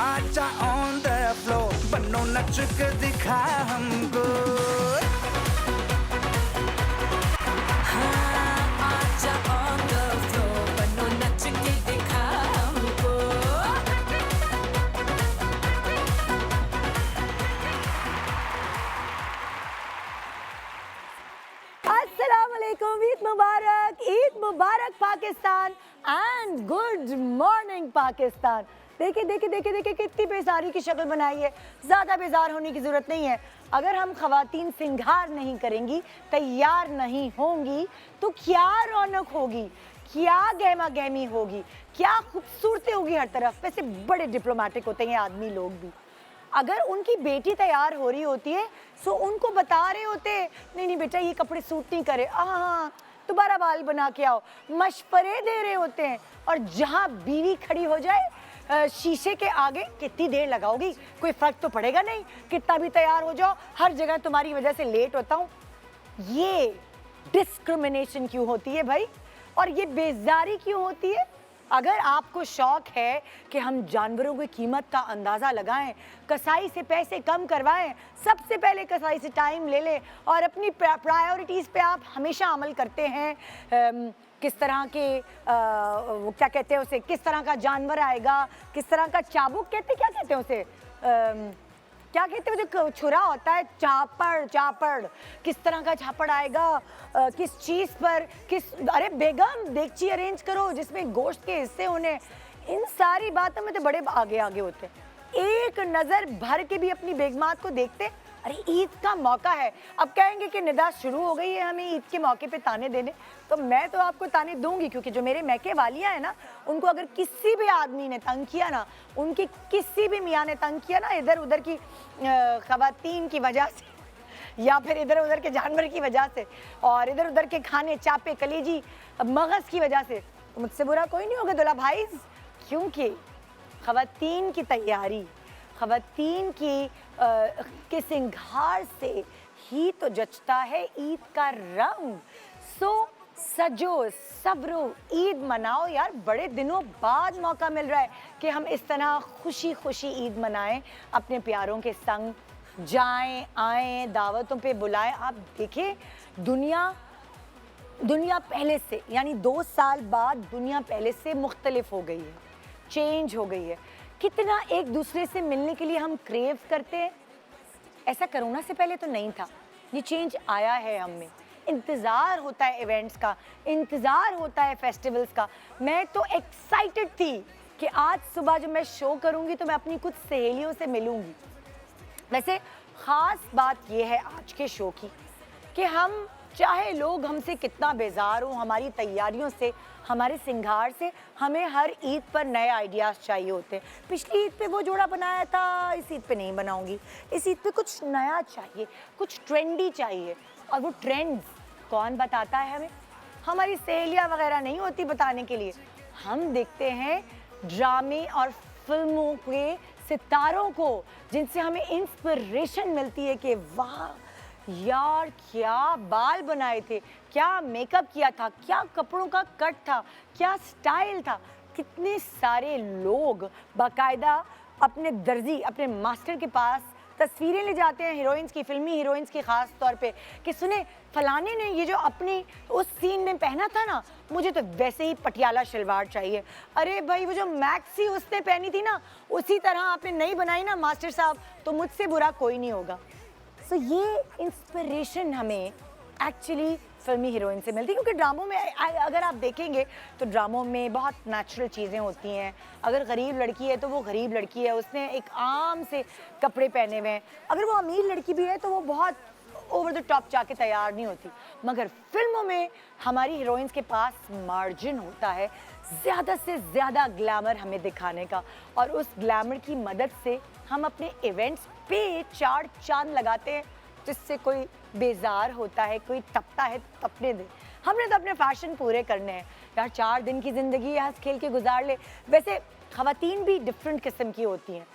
आजा on the floor, बनो नच के दिखा हमको। हाँ, आजा on the floor, बनो नच के दिखा हमको। अस्सलाम वालेकुम, ईद मुबारक Pakistan and good morning Pakistan. देखिए देखिए देखिए देखिए कितनी बेजारी की शक्ल बनाई है। ज़्यादा बेजार होने की ज़रूरत नहीं है। अगर हम ख़वातीन सिंगार नहीं करेंगी, तैयार नहीं होंगी, तो क्या रौनक होगी, क्या गहमा गहमी होगी, क्या खूबसूरती होगी हर तरफ। वैसे बड़े डिप्लोमेटिक होते हैं आदमी लोग भी। अगर उनकी बेटी तैयार हो रही होती है तो उनको बता रहे होते नहीं नहीं बेटा ये कपड़े सूट नहीं करे, हाँ दोबारा बाल बना के आओ, मशवरे दे रहे होते हैं। और जहाँ बीवी खड़ी हो जाए शीशे के आगे, कितनी देर लगाओगी, कोई फर्क तो पड़ेगा नहीं, कितना भी तैयार हो जाओ, हर जगह तुम्हारी वजह से लेट होता हूँ। ये डिस्क्रिमिनेशन क्यों होती है भाई, और ये बेजारी क्यों होती है? अगर आपको शौक है कि हम जानवरों की कीमत का अंदाज़ा लगाएं, कसाई से पैसे कम करवाएं, सबसे पहले कसाई से टाइम ले लें और अपनी प्रायोरिटीज़ पे आप हमेशा अमल करते हैं। किस तरह के वो क्या कहते हैं उसे, किस तरह का जानवर आएगा, किस तरह का चाबुक कहते, क्या कहते हैं उसे, क्या कहते हैं जो छुरा होता है, चापड़, चापड़, किस तरह का चापड़ आएगा, किस चीज़ पर, किस, अरे बेगम देगची अरेंज करो जिसमें गोश्त के हिस्से होने। इन सारी बातों में तो बड़े आगे आगे होते हैं। एक नज़र भर के भी अपनी बेगमात को देखते, अरे ईद का मौका है, अब कहेंगे कि निदा शुरू हो गई है हमें ईद के मौके पे ताने देने। तो मैं तो आपको ताने दूंगी, क्योंकि जो मेरे मैके वालियाँ हैं ना, उनको अगर किसी भी आदमी ने तंग किया ना, उनकी किसी भी मियाँ ने तंग किया ना, इधर उधर की ख़वातीन की वजह से या फिर इधर उधर के जानवर की वजह से और इधर उधर के खाने चापे कलेजी मगज़ की वजह से, तो मुझसे बुरा कोई नहीं होगा दुल्हा भाई। क्योंकि ख़वातीन की तैयारी, ख़वातीन की के सिंगार से ही तो जचता है ईद का रंग। सो सजो सब्रो, ईद मनाओ यार। बड़े दिनों बाद मौका मिल रहा है कि हम इस तरह खुशी खुशी ईद मनाएं, अपने प्यारों के संग जाएं आएँ, दावतों पे बुलाएं। आप देखें दुनिया पहले से, यानी 2 साल बाद दुनिया पहले से मुख्तलिफ हो गई है, चेंज हो गई है। कितना एक दूसरे से मिलने के लिए हम क्रेव करते हैं। ऐसा कोरोना से पहले तो नहीं था, ये चेंज आया है हम में। इंतज़ार होता है इवेंट्स का, इंतज़ार होता है फेस्टिवल्स का। मैं तो एक्साइटेड थी कि आज सुबह जब मैं शो करूँगी तो मैं अपनी कुछ सहेलियों से मिलूँगी। वैसे ख़ास बात यह है आज के शो की कि हम, चाहे लोग हमसे कितना बेजार हों, हमारी तैयारियों से, हमारे सिंगार से, हमें हर ईद पर नए आइडियाज़ चाहिए होते हैं। पिछली ईद पे वो जोड़ा बनाया था, इस ईद पे नहीं बनाऊंगी, इस ईद पे कुछ नया चाहिए, कुछ ट्रेंडी चाहिए। और वो ट्रेंड्स कौन बताता है हमें? हमारी सहेलियाँ वगैरह नहीं होती बताने के लिए। हम देखते हैं ड्रामे और फिल्मों के सितारों को, जिनसे हमें इंस्पिरेशन मिलती है कि वाह यार क्या बाल बनाए थे, क्या मेकअप किया था, क्या कपड़ों का कट था, क्या स्टाइल था। कितने सारे लोग बाकायदा अपने दर्जी, अपने मास्टर के पास तस्वीरें ले जाते हैं हीरोइंस की, फिल्मी हीरोइंस की ख़ास तौर पे, कि सुने फलाने ने ये जो अपनी उस सीन में पहना था ना, मुझे तो वैसे ही पटियाला शलवार चाहिए। अरे भाई वो जो मैक्सी उसने पहनी थी ना, उसी तरह आपने नहीं बनाई ना मास्टर साहब, तो मुझसे बुरा कोई नहीं होगा। तो ये इंस्पिरेशन हमें एक्चुअली फिल्मी हीरोइन से मिलती है, क्योंकि ड्रामों में अगर आप देखेंगे तो ड्रामों में बहुत नेचुरल चीज़ें होती हैं। अगर गरीब लड़की है तो वो गरीब लड़की है, उसने एक आम से कपड़े पहने हुए हैं। अगर वो अमीर लड़की भी है तो वो बहुत ओवर द टॉप जाके तैयार नहीं होती। मगर फिल्मों में हमारी हीरोइंस के पास मार्जिन होता है ज़्यादा से ज़्यादा ग्लैमर हमें दिखाने का, और उस ग्लैमर की मदद से हम अपने इवेंट्स पे 4 चांद लगाते हैं, जिससे कोई बेजार होता है, कोई तपता है, तपने दे। हमने तो अपने फैशन पूरे करने हैं यार। 4 दिन की ज़िंदगी हंस खेल के गुजार ले। वैसे ख़वातीन भी डिफरेंट किस्म की होती हैं।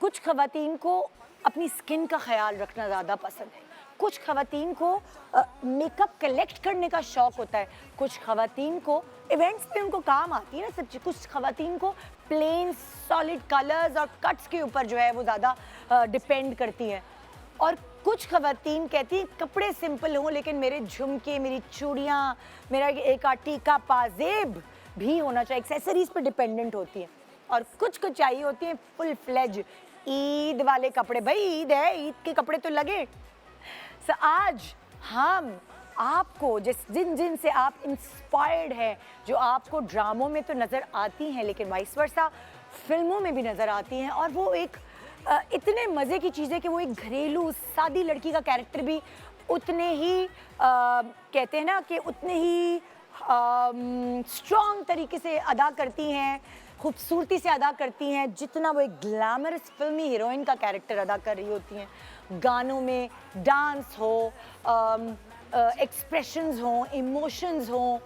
कुछ ख़वातीन को अपनी स्किन का ख्याल रखना ज़्यादा पसंद है, कुछ खवातीन को मेकअप कलेक्ट करने का शौक होता है, कुछ खवातीन को इवेंट्स पे उनको काम आती है ना सब चीज़, कुछ खवातीन को प्लेन सॉलिड कलर्स और कट्स के ऊपर जो है वो ज़्यादा डिपेंड करती हैं, और कुछ खवातीन कहती हैं कपड़े सिंपल हों लेकिन मेरे झुमके, मेरी चूड़ियाँ, मेरा एक टीका पाजेब भी होना चाहिए, एक्सेसरीज पे डिपेंडेंट होती हैं। और कुछ चाहिए होती हैं फुल फ्लेज ईद वाले कपड़े। भाई ईद है, ईद के कपड़े तो लगे। सो आज हम आपको जिन से आप इंस्पायर्ड हैं, जो आपको ड्रामों में तो नज़र आती हैं लेकिन वाइस वर्सा फिल्मों में भी नज़र आती हैं, और वो एक इतने मज़े की चीज़ है कि वो एक घरेलू सादी लड़की का कैरेक्टर भी उतने ही कहते हैं ना कि उतने ही स्ट्रॉन्ग तरीके से अदा करती हैं, खूबसूरती से अदा करती हैं जितना वो एक ग्लैमरस फिल्मी हीरोइन का कैरेक्टर अदा कर रही होती हैं। गानों में डांस हो, एक्सप्रेशंस हो, इमोशंस हो,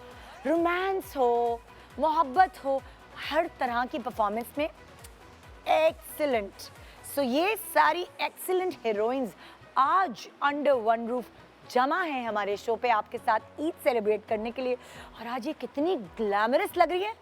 रोमांस हो, मोहब्बत हो, हर तरह की परफॉर्मेंस में एक्सीलेंट। सो ये सारी एक्सीलेंट हीरोइंस आज अंडर वन रूफ जमा है हमारे शो पे आपके साथ ईद सेलिब्रेट करने के लिए। और आज ये कितनी ग्लैमरस लग रही है,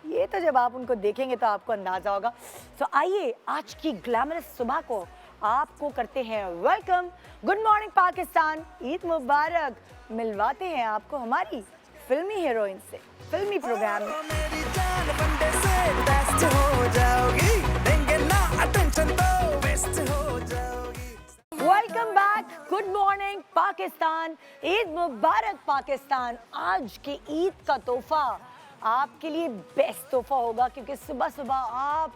ये तो जब आप उनको देखेंगे तो आपको अंदाज़ा होगा। तो आइए आज की ग्लैमरस सुबह को आपको करते हैं welcome. Good morning Pakistan, Eid मुबारक। मिलवाते हैं आपको हमारी फिल्मी हीरोइन से फिल्मी प्रोग्राम में। मेरी जान वनडे से बेस्ट हो जाओगी, देंगे ना अटेंशन तो बेस्ट हो जाओगी। Welcome back, good morning Pakistan, Eid मुबारक पाकिस्तान। आज के ईद का तोहफा आपके लिए बेस्ट तोहफा होगा क्योंकि सुबह सुबह आप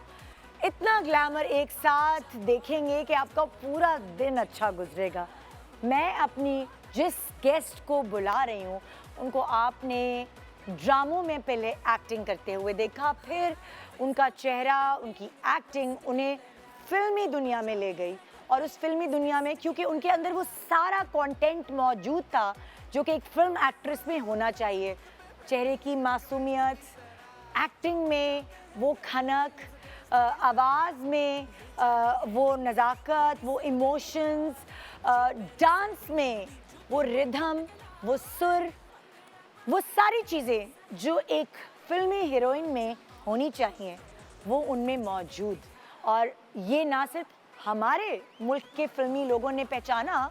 इतना ग्लैमर एक साथ देखेंगे कि आपका पूरा दिन अच्छा गुजरेगा। मैं अपनी जिस गेस्ट को बुला रही हूँ उनको आपने ड्रामों में पहले एक्टिंग करते हुए देखा, फिर उनका चेहरा, उनकी एक्टिंग उन्हें फिल्मी दुनिया में ले गई, और उस फिल्मी दुनिया में क्योंकि उनके अंदर वो सारा कंटेंट मौजूद था जो कि एक फिल्म एक्ट्रेस में होना चाहिए। चेहरे की मासूमियत, एक्टिंग में वो खनक, आवाज़ में वो नज़ाकत, वो इमोशंस, डांस में वो रिदम, वो सुर, वो सारी चीज़ें जो एक फिल्मी हीरोइन में होनी चाहिए वो उनमें मौजूद। और ये ना सिर्फ हमारे मुल्क के फिल्मी लोगों ने पहचाना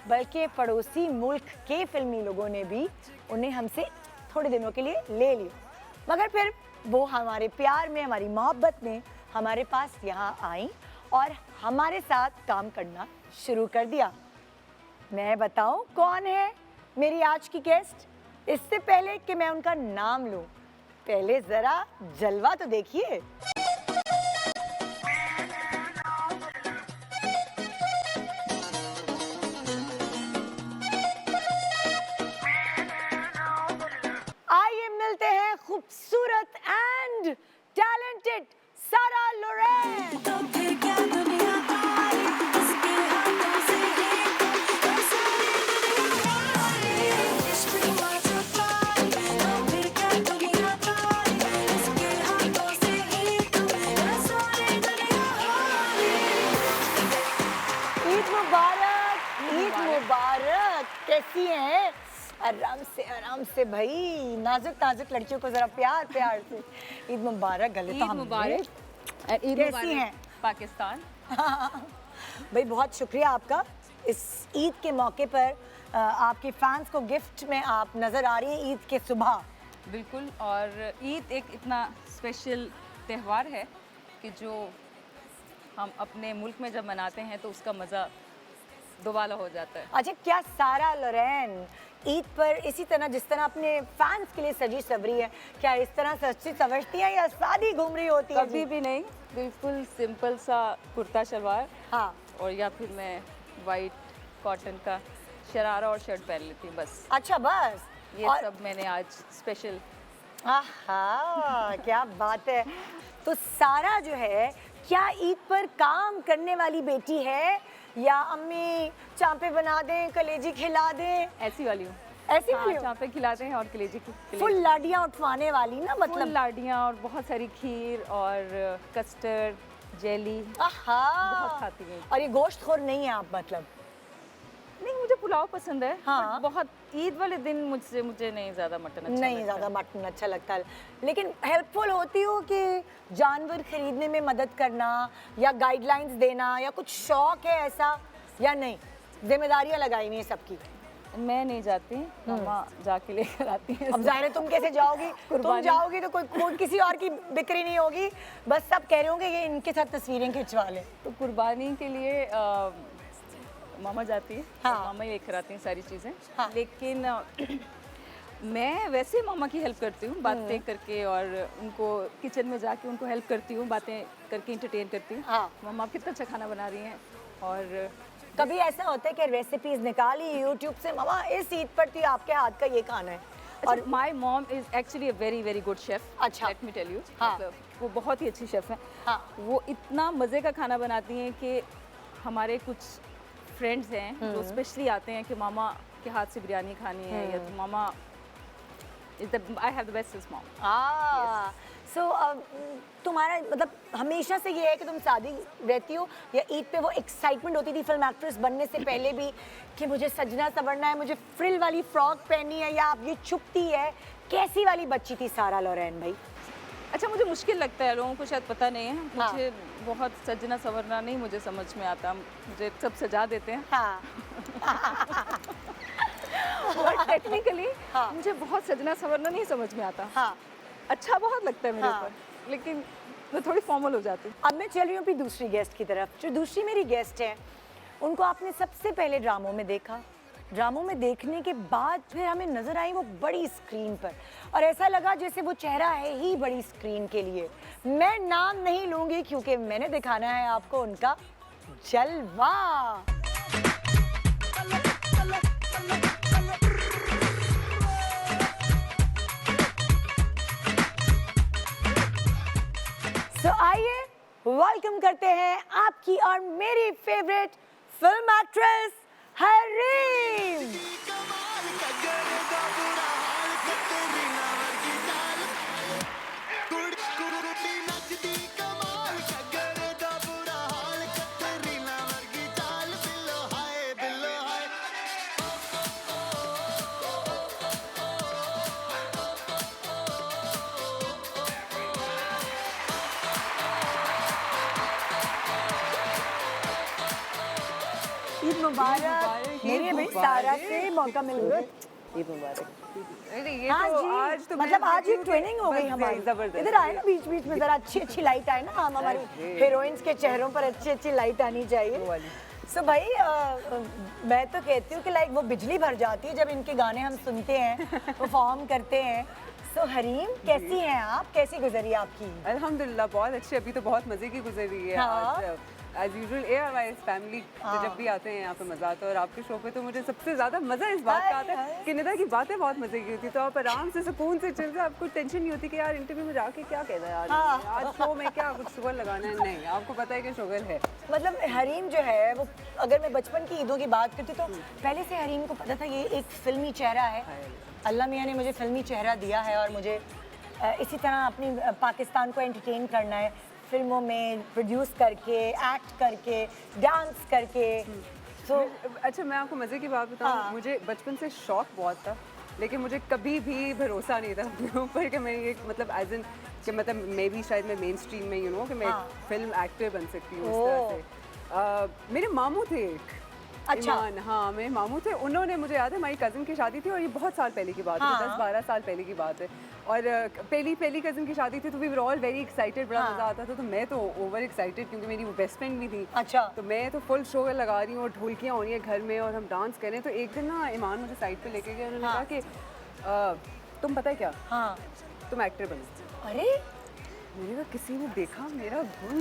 बल्कि पड़ोसी मुल्क के फिल्मी लोगों ने भी उन्हें हमसे थोड़े दिनों के लिए ले लिया, मगर फिर वो हमारे प्यार में, हमारी मोहब्बत में हमारे पास यहाँ आई और हमारे साथ काम करना शुरू कर दिया। मैं बताऊं कौन है मेरी आज की गेस्ट? इससे पहले कि मैं उनका नाम लूं, पहले ज़रा जलवा तो देखिए। आइए मिलते हैं खूबसूरत एंड टैलेंटेड सारा लोरेन। तो फिर क्या दुनिया आई, इसके हाथों से ही तो सारी दुनिया आई। इश्क हुआ छुपाई, तो फिर क्या दुनिया आई, इसके हाथों से ही तो सारी दुनिया आई। ईद मुबारक, ईद मुबारक। कैसी हैं? आराम से भाई, नाजुक नाजुक लड़कियों को जरा प्यार प्यार से ईद मुबारक। गले तो ईद हम मुबारक। ईद कैसी मुबारक हैं? पाकिस्तान। भाई बहुत शुक्रिया आपका, इस ईद के मौके पर आपके फैंस को गिफ्ट में आप नज़र आ रही हैं ईद के सुबह। बिल्कुल, और ईद एक इतना स्पेशल त्यौहार है कि जो हम अपने मुल्क में जब मनाते हैं तो उसका मज़ा दोबाला हो जाता है। अच्छा, क्या सारा लोरेन ईद पर इसी तरह जिस तरह अपने फैंस के लिए सजी सवरी है, क्या इस तरह सच्ची समझती हैं या शादी घूम रही होती है? कभी भी नहीं, बिल्कुल सिंपल सा कुर्ता शलवार, हाँ, और या फिर मैं वाइट कॉटन का शरारा और शर्ट पहन लेती हूँ बस। अच्छा बस। ये और सब मैंने आज स्पेशल। आहा, क्या बात है। तो सारा जो है क्या ईद पर काम करने वाली बेटी है या अम्मी चांपे बना दें, कलेजी खिला दें, ऐसी वाली हूँ। ऐसी हाँ, वाली हो? चाँपे खिलाते हैं और कलेजी फुल लाडियाँ उठवाने वाली ना, फुल मतलब। लाडियाँ और बहुत सारी खीर और कस्टर्ड जेली आहा, बहुत खाती हूँ। और ये गोश्त खोर नहीं है आप मतलब? नहीं, मुझे पुलाव पसंद है। हाँ। but बहुत ईद वाले दिन मुझे नहीं ज़्यादा मटन अच्छा नहीं लगता ज़्यादा मटन अच्छा लगता है, लेकिन हेल्पफुल होती हो कि जानवर खरीदने में मदद करना या गाइडलाइंस देना या कुछ शौक है ऐसा या नहीं, जिम्मेदारियां लगाई हुई हैं सबकी। है। मैं नहीं जाती, मम्मा जाके लेकर आती हैं। अब जाहिर है तुम कैसे जाओगी, तुम कुर्बानी। जाओगी तो कोई किसी और की बिक्री नहीं होगी, बस सब कह रहे होंगे ये इनके साथ तस्वीरें खिंचवा लें। तो कुर्बानी के लिए मामा जाती है, हाँ। तो मामा ही लेकर आती हैं सारी चीज़ें। हाँ। लेकिन मैं वैसे ही मामा की हेल्प करती हूँ, बातें करके, और उनको किचन में जाके उनको हेल्प करती हूँ, बातें करके इंटरटेन करती हूँ। हाँ। मामा आप कितना अच्छा खाना बना रही हैं। और कभी ऐसा होता है कि रेसिपीज निकाली यूट्यूब से, मामा इस ईद पर तो आपके हाथ का ये खाना है, और my mom is actually a very very good chef. अच्छा। लेट मी टेल यू, हाँ। मतलब वो बहुत ही अच्छी शेफ है। हाँ। वो इतना मज़े का खाना बनाती हैं कि हमारे कुछ फ्रेंड्स हैं जो स्पेशली आते हैं कि मामा के हाथ से बिरयानी खानी है, या तो मामा I have the best mom. So तुम्हारा मतलब हमेशा से ये है कि तुम शादी रहती हो या ईद पे वो एक्साइटमेंट होती थी फिल्म एक्ट्रेस बनने से पहले भी कि मुझे सजना संवरना है, मुझे फ्रिल वाली फ्रॉक पहननी है, या अब ये चुपती है, कैसी वाली बच्ची थी सारा लोरेन भाई? अच्छा, मुझे मुश्किल लगता है, लोगों को शायद पता नहीं है, हाँ। मुझे बहुत सजना संवरना नहीं मुझे समझ में आता, मुझे सब सजा देते हैं। हाँ। और टेक्निकली हाँ। मुझे बहुत सजना संवरना नहीं समझ में आता। हाँ। अच्छा बहुत लगता है मेरे हाँ। ऊपर, लेकिन मैं थोड़ी फॉर्मल हो जाती हूँ। अब मैं चल रही हूँ अपनी दूसरी गेस्ट की तरफ। जो दूसरी मेरी गेस्ट है उनको आपने सबसे पहले ड्रामों में देखा, ड्रामों में देखने के बाद फिर हमें नजर आई वो बड़ी स्क्रीन पर, और ऐसा लगा जैसे वो चेहरा है ही बड़ी स्क्रीन के लिए। मैं नाम नहीं लूंगी क्योंकि मैंने दिखाना है आपको उनका जलवा। आइए वेलकम करते हैं आपकी और मेरी favourite film actress Hareem. Eid मुबारक। मेरे भाई सारा से मौका मिल गया। ईद मुबारक। ये हाँ तो जी, आज तो मतलब मैं आज ये कहती हूँ ट्रेनिंग हो कि गई बस हमारी। जबरदस्त। इधर आए ना बीच बीच में जरा अच्छी अच्छी लाइट आए ना, हम हमारी हीरोइंस के चेहरों पर अच्छी अच्छी लाइट आनी चाहिए। सो भाई मैं तो कहती हूँ कि लाइक वो बिजली भर जाती है जब इनके गाने हम सुनते हैं, परफॉर्म करते हैं। सो हरीम कैसी हैं आप, कैसी गुजरी आपकी? अल्हम्दुलिल्लाह बहुत अच्छी, अभी तो बहुत मज़े की गुजर रही है। हाँ। आज एज यूजुअल ARY फैमिली जब भी आते हैं यहाँ पे मज़ा आता है, और आपके शो पे तो मुझे सबसे ज़्यादा मज़ा इस बात का आता है कि निदा की बातें बहुत मज़े की होती है, तो आप आराम से सुकून से चिल से, आपको टेंशन नहीं होती कि यार इंटरव्यू में जाके क्या कहना है यार, आज शो में क्या कुछ शुगर लगाना है, नहीं, आपको पता है कि शुगर है। मतलब हरीम जो है वो, अगर मैं बचपन की ईदों की बात करती तो पहले से हरीम को पता था ये एक फिल्मी चेहरा है। अल्लाह मियाँ ने मुझे फिल्मी चेहरा दिया है और मुझे इसी तरह अपनी पाकिस्तान को एंटरटेन करना है, फिल्मों में प्रोड्यूस करके, एक्ट करके, डांस करके। तो अच्छा मैं आपको मज़े की बात बताऊँ, हाँ। मुझे बचपन से शौक बहुत था, लेकिन मुझे कभी भी भरोसा नहीं था अपने ऊपर कि मैं ये मतलब एज इन कि मतलब मे भी शायद मैं मेन स्ट्रीम में कि मैं हाँ। फिल्म एक्टर बन सकती हूँ इस तरह से। मेरे मामू थे एक, अच्छा। ईमान, हाँ मेरे मामू थे, उन्होंने, मुझे याद है हमारी कज़न की शादी थी और ये बहुत साल पहले की बात है, हाँ। 10-12 साल पहले की बात है, और पहली कज़न की शादी थी, तो we were all very excited, बड़ा हाँ। मज़ा आता था, तो मैं तो ओवर एक्साइटेड क्योंकि मेरी वो बेस्ट फ्रेंड भी थी। अच्छा। तो मैं तो फुल शो लगा रही हूँ और ढोलकियाँ हो रही हैं घर में और हम डांस कर रहे हैं, तो एक दिन ना ईमान मुझे साइड पे लेके गए, उन्होंने हाँ। कहा कि तुम पता है क्या, हाँ। तुम एक्टर बनो। अरे मैंने कहा किसी ने देखा मेरा धुन।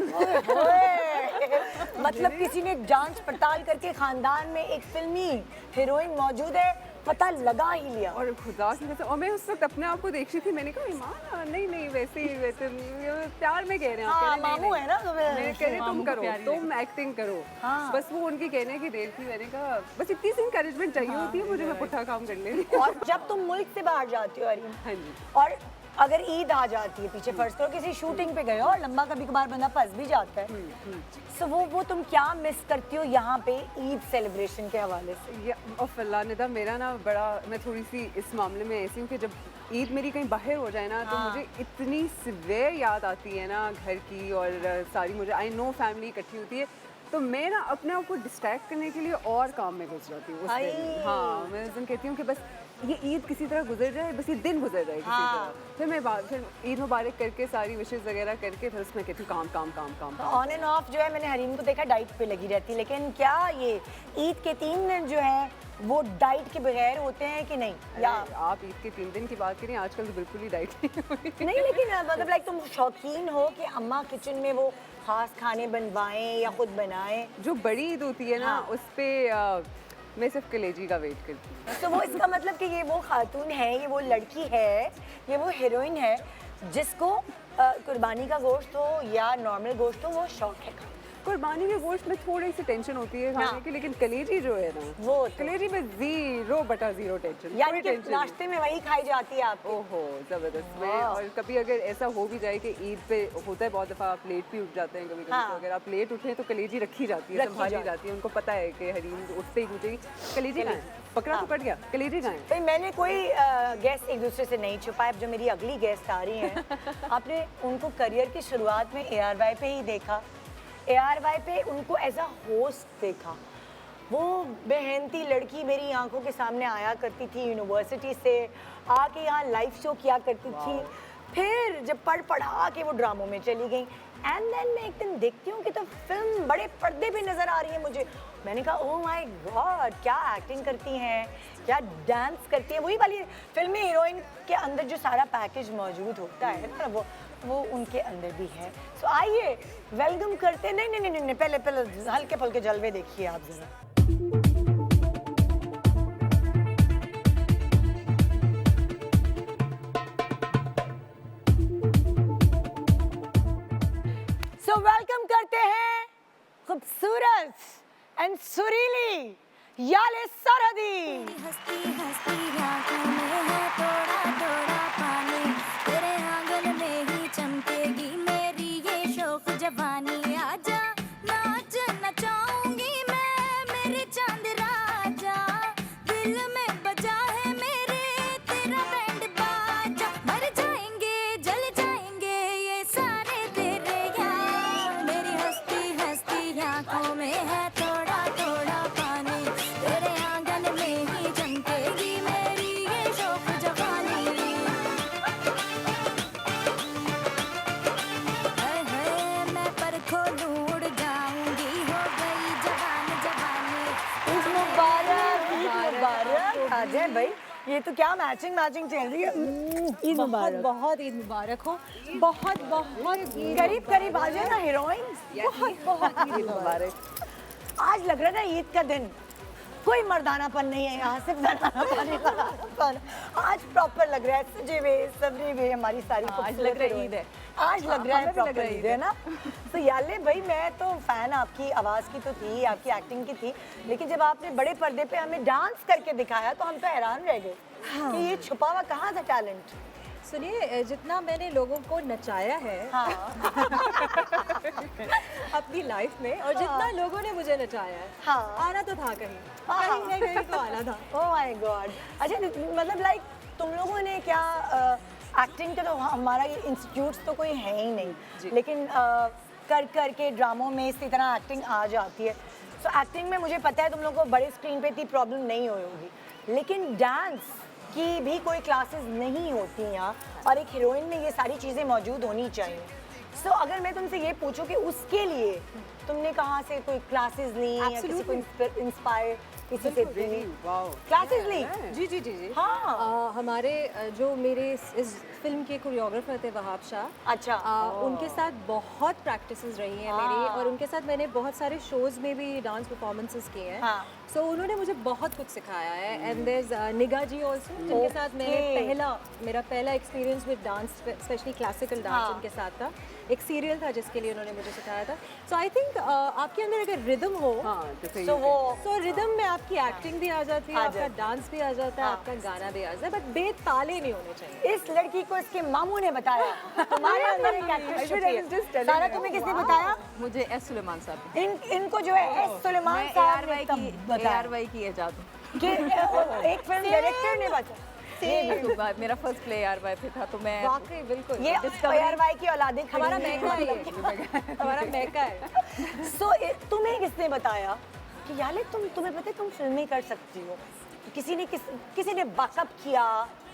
मतलब किसी ने जांच पड़ताल करके खानदान में एक फिल्मी हीरोइन मौजूद है, पता लगा ही लिया। और खुदा की कसम, और मैं उस वक्त अपने आप को देख रही थी, मैंने कहा ईमान नहीं वैसे ही, वैसे प्यार में कह रहे हैं आप, हाँ, कह रहे मामू है ना तो मैंने कह रहे तुम मामू को करो, प्यारी तुम एक्टिंग करो। हाँ। बस वो उनकी कहने की देर थी, मैंने कहा बस इतनी सी इंकरेजमेंट चाहिए होती है मुझे, मैं पुट्ठा काम कर लेती। और जब तुम मुल्क से बाहर जाती हो हरीम, हाँ जी। और अगर ईद आ जाती है, पीछे फर्ज करो किसी शूटिंग पे गए हो और लंबा कभी कभार बंदा फंस भी जाता है, सो वो तुम क्या मिस करती हो यहाँ पे ईद सेलिब्रेशन के हवाले से? अल्लाह निदा, मेरा ना बड़ा, मैं थोड़ी सी इस मामले में ऐसी हूँ कि जब ईद मेरी कहीं बाहर हो जाए ना, तो मुझे इतनी सिवियर याद आती है ना घर की, और सारी मुझे, आई नो फैमिली इकट्ठी होती है, तो मैं ना अपने आप को डिस्ट्रैक्ट करने के लिए और काम में घुस जाती हूँ उस दिन। हाँ, मैं उस दिन कहती हूँ कि बस ये ईद किसी तरह गुजर जाए, बस ये दिन गुजर जाए किसी तरह। फिर मैं फिर ईद मुबारक करके सारी विशेज़ वगैरह करके फिर उसमें कहती हूँ काम काम काम काम काम। ऑन एंड ऑफ जो है, मैंने हरीम को देखा डाइट पे लगी रहती, लेकिन क्या ये ईद के 3 दिन जो है वो डाइट के बगैर होते हैं कि नहीं? या आप ईद के 3 दिन की बात करें, आजकल तो बिल्कुल ही डाइट नहीं हो रही। नहीं, लेकिन मतलब लाइक तुम शौकीन हो कि अम्मा किचन में वो खास खाने बनवाएं या खुद बनाएं? जो बड़ी ईद होती है ना, हाँ। उस पे मैं सिर्फ कलेजी का वेट करती हूँ। तो वो इसका मतलब कि ये वो खातून है, ये वो लड़की है, ये वो हीरोइन है जिसको कुर्बानी का गोश्त हो या नॉर्मल गोश्त हो, वो शौक है खाने। कुर्बानी के गोश्त में थोड़ी सी टेंशन होती है खाने की, लेकिन कलेजी जो है ना, वो तो- कलेजी में 0/0 टेंशन। यानी कि नाश्ते में वही खाई जाती है आपको? ओहो, जबरदस्त। मैं और कभी अगर ऐसा हो भी जाए कि ईद पे होता है बहुत दफ़ा आप लेट भी उठ जाते हैं कभी कभी, हाँ। तो अगर आप लेट उठे तो कलेजी रखी जाती है, रखी संभाली जाती है। उनको पता है कि हरीम उठते ही पूछेगी कलेजी कहाँ है, बकरा तो कट गया, कलेजी कहाँ है। भाई मैंने कोई गेस्ट एक दूसरे से नहीं छुपाया। जो मेरी अगली गेस्ट आ रही हैं, आपने उनको करियर की शुरुआत में ARY पे ही देखा, ARY पे उनको एज अ होस्ट देखा। वो बेहनती लड़की मेरी आंखों के सामने आया करती थी, यूनिवर्सिटी से आके यहाँ लाइव शो किया करती थी, फिर जब पढ़ा के वो ड्रामों में चली गई, एंड देन मैं एक दिन देखती हूँ कि तो फिल्म बड़े पर्दे पे नज़र आ रही है मुझे। मैंने कहा ओह माय गॉड, क्या एक्टिंग करती हैं, क्या डांस करती हैं। वही वाली फिल्मी हीरोइन के अंदर जो सारा पैकेज मौजूद होता है ना, वो उनके अंदर भी है। सो आइए वेलकम करते, नहीं, पहले हल्के फुल्के जलवे देखिए आप जरा। सो वेलकम करते हैं खूबसूरत एंड सुरीली याले सरहदी। हंसती हंसती आंखों में है थोड़ा थोड़ा पानी, तेरे आंगन में ही चमकेगी मेरी ये शौक जवानी। आजा नाच नचाऊंगी मैं मेरे चांद राजा, दिल में बजा है मेरे तेरा बैंड बाजा। मर जाएंगे जल जाएंगे ये सारे तेरे यार, मेरी हंसती हंसती आंखों में है थोड़ा थोड़ा पानी, तेरे आंगन में ही चमकेगी मेरी ये शौक जवानी। हाय हाय मैं पर खोलूं उड़ जाऊंगी, हो गई जवान जवानी। ईद मुबारक, ईद मुबारक। आ जाए भाई, ये तो क्या मैचिंग चल रही है। ईद मुबारक, बहुत ईद मुबारक हो, बहुत बहुत करीब करीब आ जाए ना हीरोइन। बहुत ईद मुबारक। आज लग रहा है ना ईद का दिन, कोई मर्दानापन नहीं है यहाँ, सिर्फ जनानापन। आज प्रॉपर लग रहा है, सजे हुए सबरे हुए हमारी सारी आज लग रहा है ईद है। आज लग रहा है हमें भी लग प्रॉपर रहा है ईद है ना। तो याले भाई, मैं तो फैन आपकी आवाज़ की तो थी, आपकी एक्टिंग की थी, लेकिन जब आपने बड़े पर्दे पे हमें डांस करके दिखाया तो हम तो हैरान रह गए कि ये छुपा हुआ कहाँ था टैलेंट। सुनिए, जितना मैंने लोगों को नचाया है अपनी लाइफ में, और जितना लोगों ने मुझे नचाया है, हाँ। आना तो था कहीं ना कहीं तो आना था। ओह माय गॉड। अच्छा, मतलब लाइक तुम लोगों ने क्या एक्टिंग का तो हमारा ये इंस्टीट्यूट्स तो कोई है ही नहीं, लेकिन कर के ड्रामों में इसी तरह एक्टिंग आ जाती है। सो एक्टिंग में मुझे पता है तुम लोगों को बड़े स्क्रीन पे इतनी प्रॉब्लम नहीं हुई होगी, लेकिन डांस की भी कोई क्लासेस नहीं होती यहाँ, और एक हीरोइन में ये सारी चीज़ें मौजूद होनी चाहिए। सो अगर मैं तुमसे ये पूछूं कि उसके लिए तुमने कहाँ से कोई क्लासेस ली या किसी को इंस्पायर किसी से ली? क्लासेस ली? जी जी जी जी। हाँ। हमारे जो मेरे इस फिल्म के कोरियोग्राफर थे वहाब शाह, अच्छा। उनके साथ बहुत प्रैक्टिसेस रही हैं मेरी, और उनके साथ मैंने बहुत सारे शोज में भी डांस परफॉर्मेंसेस किए हैं। हाँ। सो उन्होंने मुझे बहुत कुछ सिखाया है। एंड देयर इज निगा जी ऑल्सो, जिनके साथ मैंने मेरा पहला experience with dance, specially classical dance उनके साथ था। एक सीरियल था जिसके लिए उन्होंने मुझे सिखाया था। सो आई थिंक आपके अंदर अगर रिदम हो, तो वो सो रिदम में आप आपकी एक्टिंग भी आ जाती है, आपका डांस भी आ जाता है, आपका गाना भी आ जाता है, बट बेताले नहीं होने चाहिए। इस लड़की को इसके मामू ने बताया तुम्हारे अंदर एक एक्ट्रेस छुपी है। सारा तुम्हें किसने बताया? मुझे एस सुलेमान साहब ने। इनको जो है एस सुलेमान साहब ने तब बताया ARY की इजाद कि एक फिल्म डायरेक्टर ने बताया। मेरा फर्स्ट प्ले ARY पे था, तो मैं वाकई बिल्कुल ये ARY की औलादें खड़ी हमारा हैं। महका है, हमारा महका है। सो तुम्हें किसने बताया कि यार तुम्हें पता है तुम फिल्में कर सकती हो? किसी ने बैकअप किया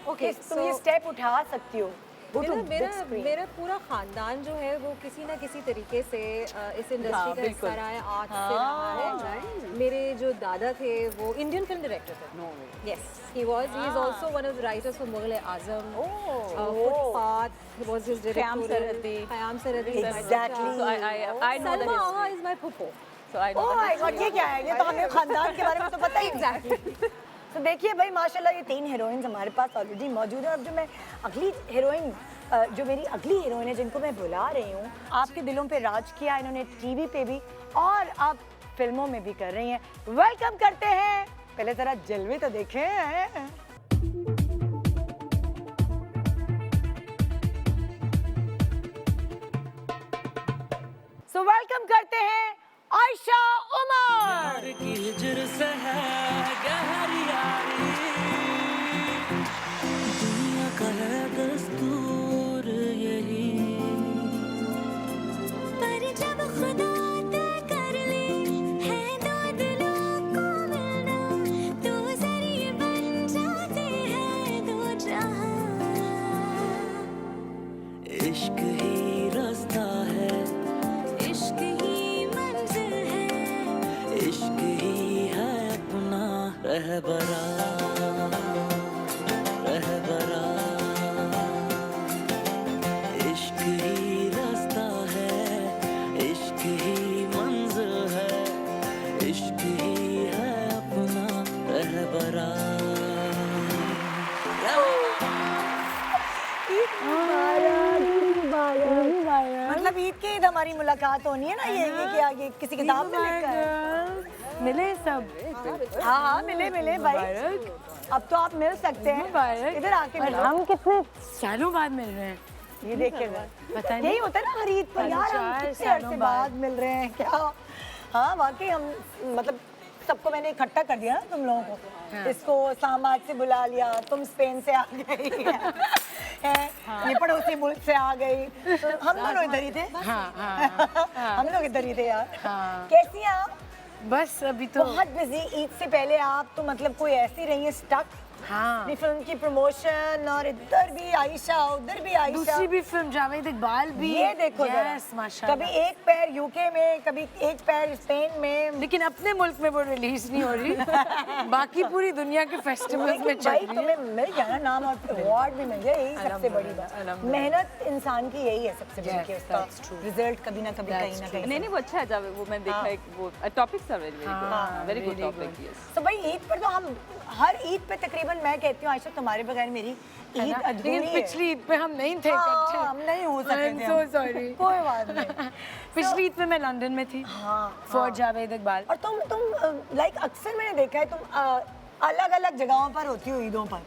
Okay, कि तुम ये so- स्टेप उठा सकती हो? Go to मेरा big screen. मेरा पूरा खानदान जो है वो किसी ना किसी तरीके से इस इंडस्ट्री का हिस्सा रहा है, आर्ट से रहा है। मेरे जो दादा थे वो इंडियन फिल्म डायरेक्टर थे। Yes, he is also one of the writers for Mughal Azam, footpath was his Khayyam director, Khayyam Sarhadi. Exactly. So I know that Salma history. Agha is my फुफो। So I know Oh that my God, ये क्या है? ये तो हमें खानदान के बारे में तो पता ही एग्जैक्टली। तो देखिए भाई माशाल्लाह ये 3 हीरोइंस हमारे पास ऑलरेडी मौजूद हैं। अब जो मैं अगली हीरोइन जो मेरी अगली हीरोइन है जिनको मैं बुला रही हूँ, आपके दिलों पे राज किया इन्होंने, टीवी पे भी और अब फिल्मों में भी कर रही हैं। वेलकम करते हैं, पहले जरा जलवे तो देखें। सो वेलकम करते हैं आयशा उमर। की हिजर से है गहरी यारी, दुनिया का है दस्तूर यही। पर जब खुदा तय कर ले है दो दिलों को मिलना, तो जरिए बन जाते हैं दो जहां। इश्क ही रास्ता है, इश्क ही मंजिल है, इश्क ही है अपना रहबरा, रहबरा। इश्क ही रास्ता है, इश्क ही मंजिल है, इश्क ही है अपना रहबरा। मतलब ईद की ईद हमारी मुलाकात होनी है ना, ये क्या ये किसी किताब में लिखा है? मिले सब। हाँ हाँ मिले भाई, अब तो आप मिल सकते हैं, इधर आके मिलो। हम कितने सालों बाद मिल रहे हैं। ये देखिएगा, पता यही होता है ना हर ईद पर, यार हम 4 कितने सालों अरसे बाद मिल रहे हैं क्या। हाँ वाकई हम मतलब सबको मैंने इकट्ठा कर दिया ना तुम लोगों को। इसको इस्लामाबाद से बुला लिया, तुम स्पेन से आ गई ये पड़ोसी मुल्क से आ गई, तो हम दोनों इधर ही थे। हम लोग इधर ही थे यार। कैसी हैं आप? बस अभी तो बहुत बिजी। ईद से पहले आप तो मतलब कोई ऐसी रही है स्टक, हाँ, अपनी फिल्म की प्रमोशन, और इधर भी आयशा उधर भी आयशा, दूसरी भी फिल्म जावेद इकबाल भी। ये देखो जरा, यस माशाल्लाह। कभी एक पैर यूके में, कभी एक पैर स्पेन में। लेकिन अपने मुल्क में वो रिलीज नहीं हो रही, बाकी पूरी दुनिया के फेस्टिवल्स में चल भाई रही है। तुम्हें मिल गया ना नाम और अवार्ड भी मिल गया, यही सबसे बड़ी बात। मेहनत इंसान की यही है सबसे बड़ी, कि उसका रिजल्ट कभी ना कभी कहीं ना कहीं। नहीं वो अच्छा है, जब वो मैं देखा एक वो topics are very very good topic. Yes तो भाई ईद पर तो हम हर ईद पे तकरीबन, मैं कहती हूँ आयशा तुम्हारे बगैर मेरी ईद अधूरी लेकिन है। पिछली ईद पे हम नहीं थे इकट्ठे। हाँ, हम नहीं हो सके I'm थे so हम। sorry। कोई बात नहीं। पिछली ईद पे मैं लंदन में थी फॉर जावेद इकबाल। और तुम लाइक अक्सर मैंने देखा है तुम अलग अलग जगहों पर होती हो ईदों पर,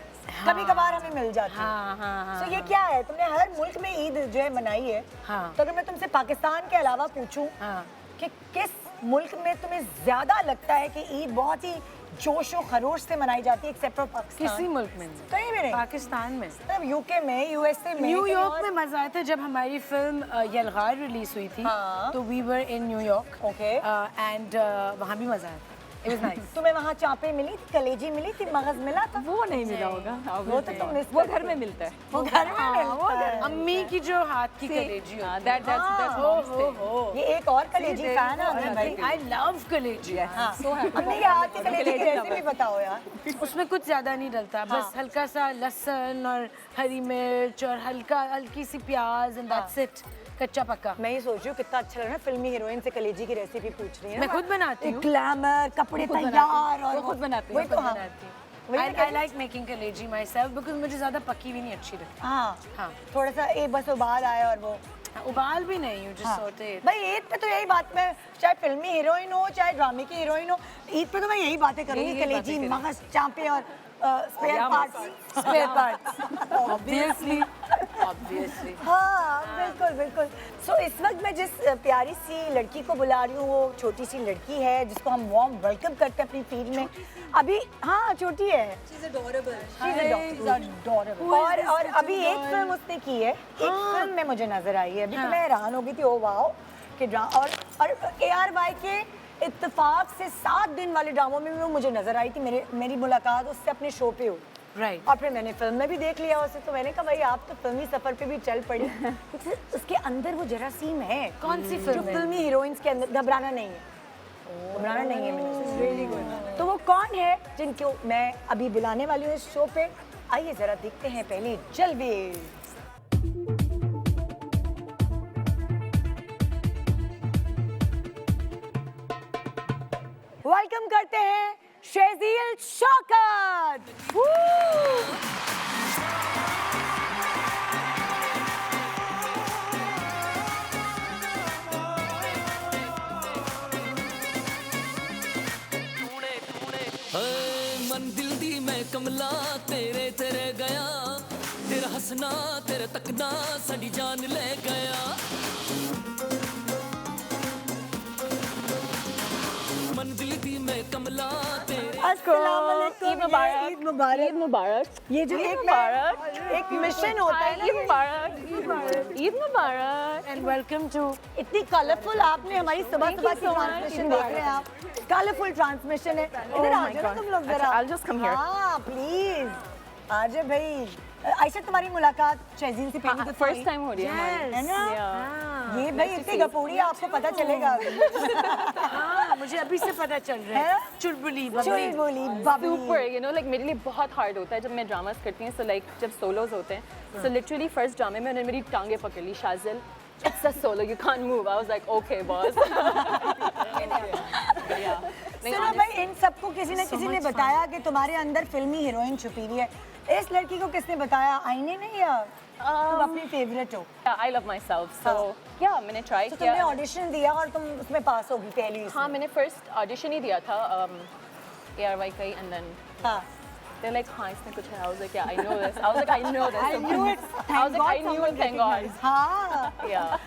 कभी कभार हमें मिल जाती है। हाँ। तो ये क्या है, तुमने हर मुल्क में ईद जो है मनाई है। हाँ। तो अगर मैं तुमसे पाकिस्तान के अलावा पूछूं हाँ। कि किस मुल्क में तुम्हें ज्यादा लगता है कि ईद बहुत ही जोश और खरोश से मनाई जाती है, एक्सेप्ट फॉर पाकिस्तान? किसी मुल्क में नहीं, कहीं भी नहीं। पाकिस्तान में। मतलब यूके में, यूएसए में, न्यूयॉर्क में मजा आया था जब हमारी फिल्म यलगार रिलीज हुई थी। हाँ। तो we were in New York okay. And वहाँ भी मजा आया था। It was nice. तुम्हें वहाँ चापे मिली थी, कलेजी मिली थी, मगज मिला था? वो नहीं मिला होगा, वो तो तुम मिस वो करती घर में हो। मिलता है। वो घर में मिलता है। अम्मी की जो हाथ की कलेजी हाँ, होती है। that's mom's thing. ये एक और कलेजी फैन है हमें भाई। आई लव कलेजी। हाँ। अपने ये हाथ की कलेजी की रेसिपी बताओ यार। उसमें कुछ ज्यादा नहीं डलता, बस हल्का सा लहसुन और हरी मिर्च और हल्की सी प्याज एंड दैट्स इट, कच्चा पक्का। मैं ये सोच रही हूँ कितना अच्छा लग रहा है, फिल्मी हीरोइन से कलेजी की रेसिपी पूछ रही है। मैं खुद बनाती हूँ। ग्लैमर, कपड़े तैयार और वो खुद बनाती वही है, तो हाँ। I like making कलेजी myself because मुझे ज़्यादा पकी भी नहीं अच्छी लगती। हाँ हाँ। थोड़ा सा एक बस उबाल आया और वो उबाल भी नहीं, you just हाँ। saute it। भाई ईद पे तो यही बात, मैं चाहे फिल्मी हीरोइन हो चाहे ड्रामे की हीरोइन हो, ईद पे तो मैं यही बातें करूंगी, यही बातें कलेजी, करें। मगज, चांपे और स्पेयर पार्ट्स। Obviously, obviously। हाँ बिल्कुल बिल्कुल। सो इस वक्त मैं जिस प्यारी सी लड़की को बुला रही हूँ, वो छोटी सी लड़की है जिसको हम वार्म वेलकम करते हैं अपनी फील्ड में। अभी हाँ छोटी है, She's adorable. और अभी एक फिल्म उसने की है, एक फिल्म में मुझे नजर आई है, अभी तो मैं हैरान हो गई थी, ओ वाओ कि और ARY के इत्तेफाक से 7 दिन वाले ड्रामों में भी वो मुझे नजर आई थी। मेरी मुलाकात उससे अपने शो पे हुई, Right। और फिर मैंने फिल्म में भी देख लिया उसे, तो मैंने कहा भाई आप तो फिल्मी सफर पे भी चल पड़ी। क्योंकि उसके अंदर वो जरासीम है। कौन सी जो फिल्म है? फिल्मी हीरोइंस के अंदर घबराना नहीं है, घबराना नहीं है मैंने। तो वो कौन है जिनको मैं अभी बुलाने वाली हूँ इस शो पे? आइए जरा देखते हैं पहले जलवे। वेलकम करते हैं शेजील शौकत। मन दिल दी मैं कमला तेरे तेरे गया, तेरा हंसना तेरे तकना साडी जान ले गया। मन दिल दी मैं कमला तेरे अस्सलाम वालेकुम। ईद मुबारक। ईद मुबारक। ईद मुबारक। ये जो ईद एक मुबारक। एक मिशन होता है ना, ईद मुबारक। ईद मुबारक। And welcome to इतनी कलरफुल आपने हमारी सुबह सुबह की ट्रांसमिशन देख रहे हैं आप, कलरफुल ट्रांसमिशन है। इधर आ जाओ ना तुम लोग जरा। I'll just come here. हाँ प्लीज आ जाओ भाई। आयशा तुम्हारी मुलाकात शहजीन से पहले तो फर्स्ट टाइम हो रही है हमारी। है ना? Yeah. ये भाई इतनी गपूड़ी है, आपको पता चलेगा। हाँ, मुझे अभी से पता चल रहा है। है? चुलबुली चुल बोली Babli. Super, you know, like मेरे लिए बहुत हार्ड होता है जब मैं ड्रामास करती हूँ। So like जब सोलोज होते हैं, so literally फर्स्ट ड्रामे में उन्होंने मेरी टांगे पकड़ ली। Shajil, it's a solo, you can't move. I was like, okay, boss. Yeah. सुनो भाई, इन सबको किसी न किसी ने बताया कि तुम्हारे अंदर फिल्मी हीरोइन छुपी हुई है। इस लड़की को किसने बताया? आईने ने या तुम अपनी फेवरेट हो? Yeah, I love myself. So yeah, मैंने try तो तुमने किया। ऑडिशन दिया और तुम उसमें पास होगी पहली हाँ, मैंने फर्स्ट ऑडिशन ही दिया था ARY का ही, and then हाँ। they're like, हाँ इसमें कुछ है। I was like, yeah, I know this. I was like, I know this. I knew it. I was like, I knew it. Thank God. हाँ Yeah.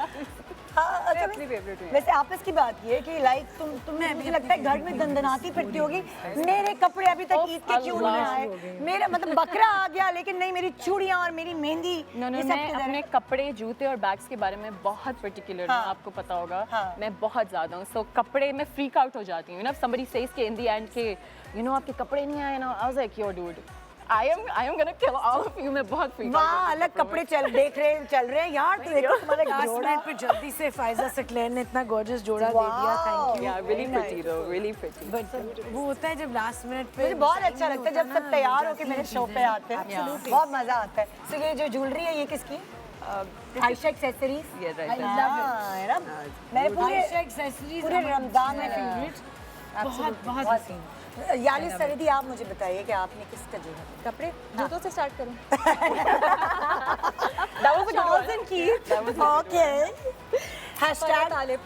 हाँ, अच्छा अपनी favorite हुई है। वैसे आपस की बात ये है कि लाइक तुमने मुझे लगता है घर में दंदनाती फिरती होगी, मेरे कपड़े अभी तक ईद के क्यों नहीं आए, मेरा मतलब बकरा आ गया लेकिन नहीं मेरी चूड़ियाँ और मेरी मेहंदी, No, ये सब मैं किधर अपने है? कपड़े, जूते और बैग्स के बारे में बहुत पर्टिकुलर हूँ। हाँ। आपको पता होगा। हाँ। मैं बहुत ज़्यादा हूँ। सो कपड़े में फ्रीक आउट हो जाती हूँ। somebody says के in the end के you know आपके कपड़े नहीं आए ना, I was like, yo dude, I am gonna kill all of you. मैं बहुत फ्रीक वाह अलग कपड़े चल रहे हैं यार, तो देखो तुम्हारे लास्ट जोड़ा। मिनट पे जल्दी से फाइजा सकलैर ने इतना गॉर्जियस जोड़ा दे दिया। Thank you. Yeah, really pretty though, really pretty. But वो होता है जब लास्ट मिनट पे मुझे बहुत अच्छा लगता है जब सब तैयार होके मेरे शो पे आते हैं, बहुत मजा आता है। तो ये जो ज्वेलरी है ये किसकी? आयशा एक्सेसरीज। Yeah, right. है ना? मैं आयशा एक्सेसरीज पूरे रमजान में फेवरेट। बहुत बहुत हसीन। यानी सरीदी आप मुझे बताइए कि आपने किसका जोड़ा? कपड़े जूतों से स्टार्ट करूं? That was a good one. Okay. Farah Talib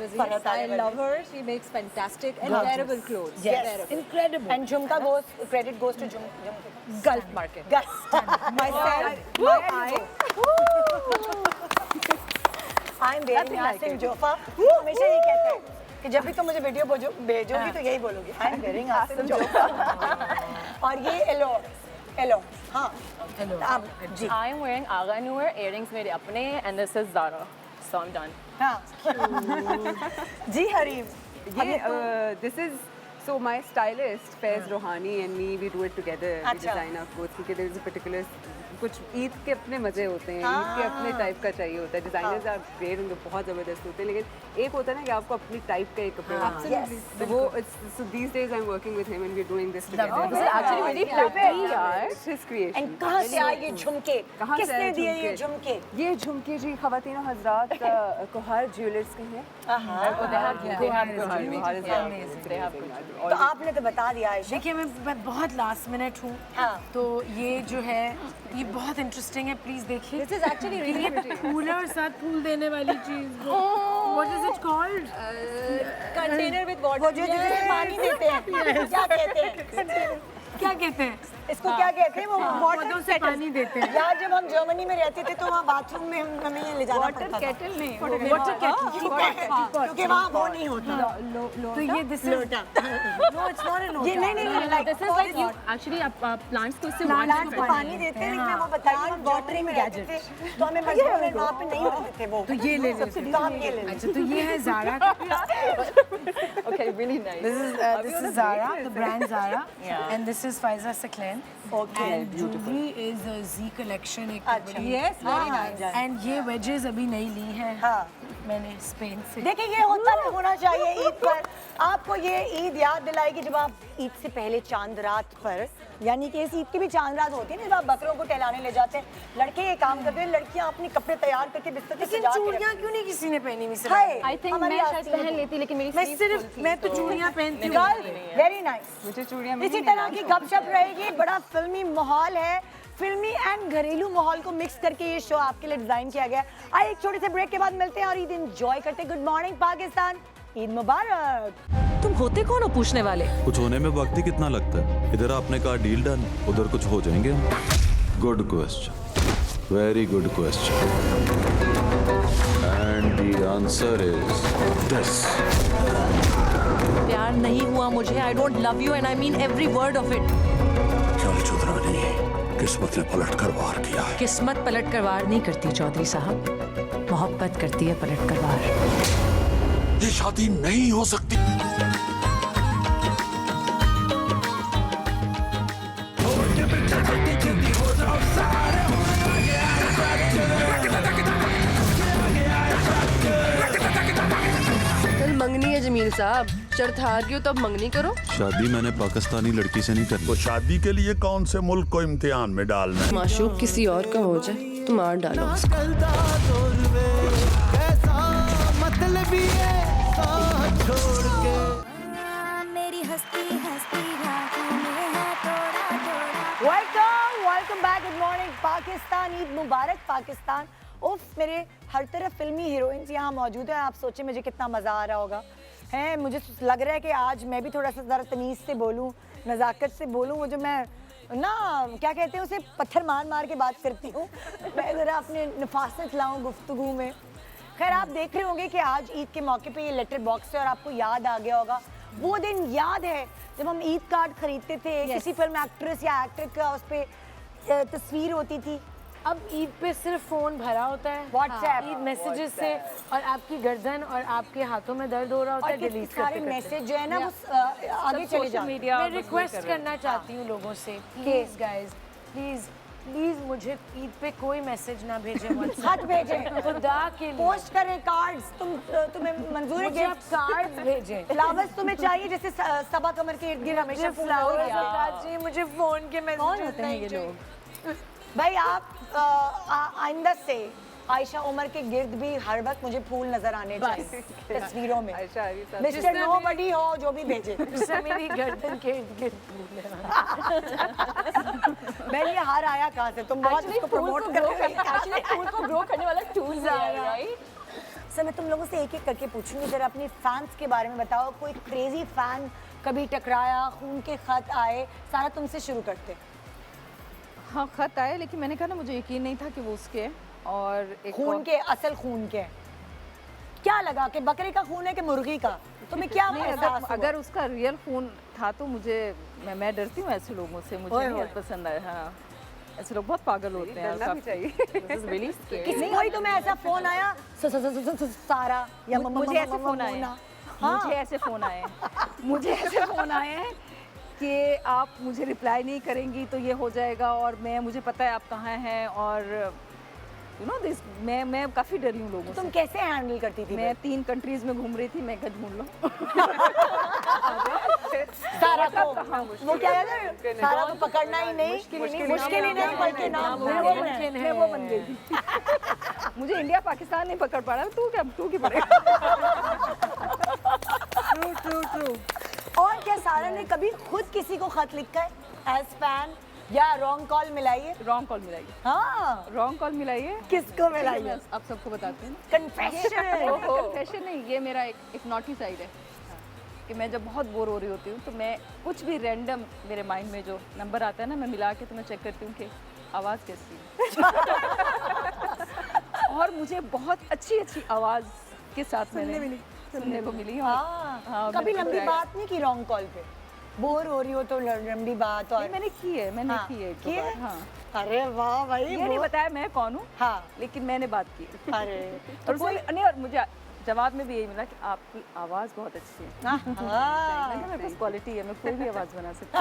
Aziz. Farah Talib I love her. She makes fantastic and wearable clothes. Yes. Wearable. Incredible. And Jhumka goes, credit goes to Gulf market. Myself, I'm wearing Asim Jofa. हमेशा ये कहता है कि जब भी तुम मुझे video भेजोगी तो यही बोलोगी, I'm wearing Asim Jofa. और ये एलो, हाँ, अब जी, I am wearing Agha Noor earrings मेरे अपने and this is Zara. So I'm done. हाँ, जी हरीम, ये this is so my stylist Faiz Rohani and me, we do it together. We अच्छा। design our clothes because there is a particular कुछ ईद के अपने मजे होते हैं, ईद के अपने टाइप का चाहिए होता है। डिजाइनर्स आर ग्रेट, उनके बहुत जबरदस्त होते हैं, लेकिन एक होता है ना कि आपको अपनी टाइप का एक कपड़े बनाना। तो वो so these days I am working with him and we are doing this together. Actually very pretty यार। It's his creation. एंड कहाँ से आए ये झुमके? कहाँ से किसने आए दिए ये झुमके? ये झुमके जी ख़वातीन और हज़रात कोहार ज्वेलर्स के हैं। तो आपने तो बता दिया आयशा। देखिए मैं बहुत लास्ट मिनट हूँ, हाँ। तो ये जो है ये बहुत इंटरेस्टिंग है, प्लीज देखिए। This is actually really pretty. फूल और साथ फूल देने वाली चीज। What is it called? Container with water. वो जो जिसमें पानी देते हैं, क्या कहते हैं? क्या कहते हैं? इसको क्या कहते हैं? वो पौधों वाटर से पानी देते हैं। यार जब हम जर्मनी में रहते थे तो वहाँ बाथरूम में हमें ये ले जाना पड़ता था। केटल नहीं, वाटर क्योंकि वहाँ वो नहीं होता। तो ये this is no it's not a लोटा। ये नहीं like this is like you actually आप प्लांट्स को इससे प्लांट्स को पानी देते हैं, लेकिन वो बताइए हम वाटरिंग गैजेट तो हमें मजबूर में वहाँ पे नहीं होते थे वो। तो ये ले लो। तो हम ये ले लें। अच्छा, तो ये है Zara। Okay, really nice. This is Zara, the brand Zara, and this is Faiza Saklan. Okay. And jewelry is a Z collection, एक अच्छा। बड़ी। Yes, very nice. And ये wedges अभी नई ली हैं हाँ। मैंने स्पेन से। देखिए ये होता भी होना चाहिए ईद पर। आपको ये ईद याद दिलाएगी जब आप ईद से पहले चांद रात पर, यानी कि इस ईद की भी चांद रात होती है ना, जब आप बकरों को टहलाने ले जाते हैं, लड़के ये काम करते हैं, लड़कियां अपने कपड़े तैयार करके बिस्तर पे लेकिन सजा के चूड़ियाँ क्यों नहीं किसी ने पहनी हुई? हाय, आई थिंक हमारी मैं शायद आस्तीन पहन है। लेती, लेकिन मेरी मैं sleeves सिर्फ full थी, मैं तो चूड़ियाँ पहनती हूँ। Very nice. मुझे चूड़ियाँ इसी तरह की गपशप रहेगी, बड़ा फिल्मी माहौल है, फिल्मी एंड घरेलू माहौल को मिक्स करके ये शो आपके लिए डिजाइन किया गया है। आइए एक छोटे से ब्रेक के बाद मिलते हैं और ईद एंजॉय करते हैं। गुड मॉर्निंग पाकिस्तान, ईद मुबारक। तुम होते कौन हो पूछने वाले? कुछ होने में वक्त ही कितना लगता है? इधर आपने कहा डील डन, उधर कुछ हो जाएंगे। Good question, very good question, and the answer is this. प्यार नहीं हुआ मुझे। I don't love you and I mean every word of it. चल चुदरानी, किस्मत ने पलट कर वार किया है। किस्मत पलट कर वार नहीं करती चौधरी साहब, मोहब्बत करती है पलट कर वार। ये शादी नहीं हो सकती। कल मंगनी है जमील साहब, शर्त हार गई हो तो अब मंगनी करो। शादी मैंने पाकिस्तानी लड़की से नहीं करनी। तो शादी के लिए कौन से मुल्क को इम्तिहान में डालना है? माशूक किसी और का हो जाए तो मार डालो उसको। मेरी हस्ती हस्ती रातों में है थोड़ा थोड़ा। Welcome back, good morning Pakistan, Eid मुबारक पाकिस्तान। उफ, मेरे हर तरफ फिल्मी हीरोइंस यहाँ मौजूद है। आप सोचें मुझे कितना मज़ा आ रहा होगा। हैं, मुझे लग रहा है कि आज मैं भी थोड़ा सा ज़रा तमीज़ से बोलूँ, नज़ाकत से बोलूँ। वो जो मैं ना क्या कहते हैं उसे पत्थर मार मार के बात करती हूँ, मैं ज़रा अपने नफासत लाऊँ गुफ्तगू में। खैर, आप देख रहे होंगे कि आज ईद के मौके पे ये लेटर बॉक्स है और आपको याद आ गया होगा वो दिन। याद है जब हम ईद कार्ड खरीदते थे, किसी फिल्म एक्ट्रेस या एक्टर का उस पर तस्वीर होती थी। अब ईद पे सिर्फ फोन भरा होता है WhatsApp, ईद मैसेजेस से, और आपकी गर्दन और आपके हाथों में दर्द हो रहा होता है और डिलीट सारे करते मैसेज जो है ना वो आगे चले जाते हैं। मैं रिक्वेस्ट करना चाहती हूँ लोगों से, प्लीज गाइस, प्लीज प्लीज मुझे ईद पे कोई मैसेज ना भेजें, खत भेजें, खुदा के लिए पोस्ट करें कार्ड्स। तुम्हें मंजूर है मुझे आप कार्ड्स भेजें। फ्लावर्स तुम्हें चाहिए, जैसे सबा कमर के इर्द गिर्द हमेशा मुझे फूल फ्लावर्स होते हैं। बता चाहिए, मुझे फोन के मैसेज नहीं चाहिए। भाई आप आइंदा से आयशा उमर के गिर्द भी हर वक्त मुझे फूल नजर आने चाहिए तस्वीरों में। मिस्टर नोबडी हो जो भी भेजे, जिससे मेरी गर्दन के इर्द गिर्द फूल मैं ये हार आया कहाँ से? तुम बहुत इसको प्रमोट कर रहे हो। फूल को ग्रो करने वाला टूल है, राइट? सर, मैं तुम लोगों से एक एक करके पूछूंगी, जरा अपने फैंस के बारे में बताओ। कोई क्रेजी फैन कभी टकराया, खून के खत आए? सारा तुमसे शुरू करते। हाँ, खत आए, लेकिन मैंने कहा ना मुझे यकीन नहीं था कि वो उसके और एक खून के, असल खून के क्या लगा कि बकरे का खून है कि मुर्गी का? तुम्हें क्या एहसास हुआ? अगर उसका रियल खून था तो मुझे मैं डरती हूँ ऐसे लोगों से, मुझे नहीं पसंद है। हाँ, ऐसे लोग बहुत पागल होते हैं। डरना भी चाहिए। किसी कोई तुम्हें ऐसा फोन आया सारा या मुझे ऐसे फोन आए, मुझे ऐसे फोन आए, मुझे ऐसे फोन आए हैं कि आप मुझे रिप्लाई नहीं करेंगी तो ये हो जाएगा, और मुझे पता है आप कहाँ हैं, और यू नो दिस मैं काफ़ी डरी हूँ लोगों तुम से। कैसे हैंडल करती थी? मैं 3 कंट्रीज में घूम रही थी, मैं कहा ढूंढ लो। सारा को वो क्या कहते हैं, सारा को पकड़ना ही नहीं, मुश्किल ही नहीं बल्कि नामुमकिन है। मैं वो बन गई थी। मुझे इंडिया पाकिस्तान नहीं पकड़ पा रहा, तू की पड़ेगा। ट्रू। और क्या सारा ने कभी खुद किसी को खत लिखा है एज फैन, या रॉन्ग कॉल मिलाई है? रॉन्ग कॉल मिलाई है। हाँ, रॉन्ग कॉल मिलाई है। किसको मिलाई है? आप सबको बताते हैं। कन्फेशन नहीं, ये मेरा एक नॉटी साइड है कि मैं जब बहुत बोर हो रही होती हूँ तो मैं कुछ भी रैंडम मेरे माइंड में जो नंबर आता है ना, मैं मिला के तो मैं चेक करती हूँ कि आवाज़ कैसी है। और मुझे बहुत अच्छी आवाज़ के साथ सुनने को मिली। हाँ, कभी लंबी बात नहीं की रॉन्ग कॉल पे? बोर हो रही हो तो लंबी बात? और मैंने की है एक की है? हाँ। अरे वाह भाई, ये नहीं बताया मैं कौन हूँ, हाँ, लेकिन मैंने बात की। अरे और नहीं, और मुझे जवाब में भी यही मिला कि आपकी आवाज़ बहुत अच्छी है। मेरे पास क्वालिटी है, मैं कोई भी आवाज़ बना सकती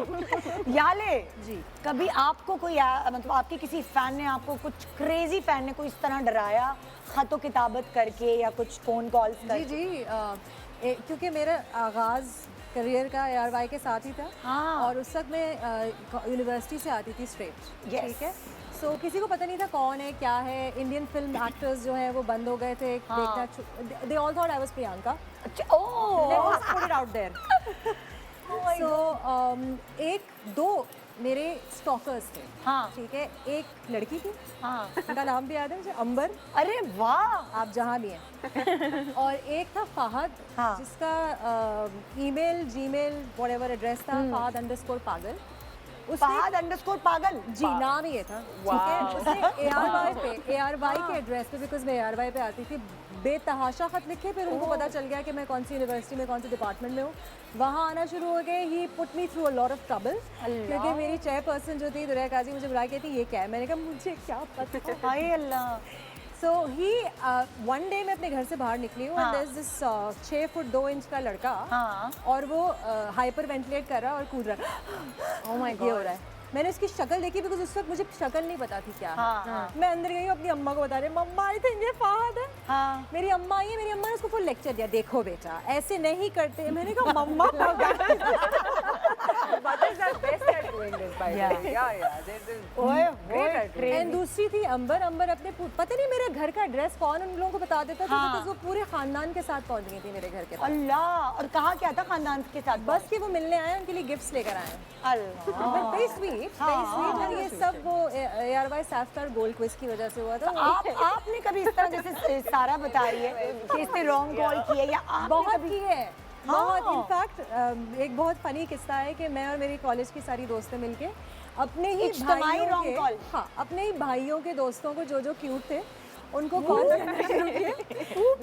हूँ। याले जी, कभी आपको कोई मतलब आपके किसी फैन ने, आपको कुछ क्रेजी फैन ने कोई इस तरह डराया खतो किताबत करके या कुछ फोन कॉल्स करके? जी, क्योंकि मेरा आगाज़ करियर का ARY के साथ ही था। हाँ। और उस वक्त मैं यूनिवर्सिटी से आती थी स्ट्रेट, Yes. ठीक है। सो किसी को पता नहीं था कौन है क्या है। इंडियन फिल्म एक्टर्स जो हैं वो बंद हो गए थे देखना। They all thought I was Priyanka. अच्छा, oh, let's put it out there. So 1-2 मेरे स्टॉकर्स थे, हाँ, ठीक है। एक लड़की थी, हाँ, उनका नाम भी याद है मुझे, अंबर। अरे वाह, आप जहाँ भी हैं। और एक था फहद, हाँ, जिसका ईमेल जीमेल व्हाटएवर एड्रेस था fahad_pagal। fahad_pagal जी, नाम ही ये था, ठीक है। उसने ARY के एड्रेस पे, बिकॉज मैं ARY पे आती थी, बेतहाशा खत लिखे। फिर उनको पता चल गया कि मैं कौन सी यूनिवर्सिटी में कौन से डिपार्टमेंट में हूँ। वहाँ आना शुरू हो गए। He put me through a lot of trouble, क्योंकि मेरी चेयरपर्सन जो थी दुरिया काजी मुझे बुला के थी, ये क्या है? मैंने कहा मुझे क्या पता। हाय अल्लाह। सो ही वन डे मैं अपने घर से बाहर निकली हूँ, and there is this 6 foot 2 inch का लड़का, हाँ, और वो हाइपर वेंटिलेट कर रहा है और कूद रहा है। ओह माय गॉड, ये हो रहा है। मैंने उसकी शक्ल देखी, बिकॉज उस वक्त मुझे शक्ल नहीं पता थी क्या है। हाँ, मैं अंदर गई, अपनी अम्मा को बता रही, मम्मा आई थिंक ये फहद है। हाँ, मेरी अम्मा आई है, मेरी अम्मा ने उसको फुल लेक्चर दिया, देखो बेटा ऐसे नहीं करते। मैंने कहा मम्मा Mothers are best at doing this, by the way. Yeah. They're great at doing it. And दूसरी थी अंबर। अंबर अपने पता नहीं मेरे घर का एड्रेस कौन उन लोगों को बता देता था, बिकॉज वो पूरे खानदान के साथ पहुंच गई थी मेरे घर के पास। अल्लाह। और कहा क्या था खानदान के साथ? बस कि वो मिलने आए, उनके लिए गिफ्ट्स लेकर आए। अल्लाह, वेरी स्वीट। और ये सब वो ARY सैफस्टार गोल्ड क्विज की वजह से हुआ था। आपने कभी इस तरह, जैसे सारा बता रही है कि इसने रॉन्ग कॉल की है, या आपने बहुत कभी? की है, बहुत। इनफैक्ट एक बहुत फनी किस्सा है कि मैं और मेरी कॉलेज की सारी दोस्तें मिलके अपने ही भाइयों wrong call? हाँ, अपने ही भाइयों के दोस्तों को जो क्यूट थे उनको कॉल करना शुरू किए,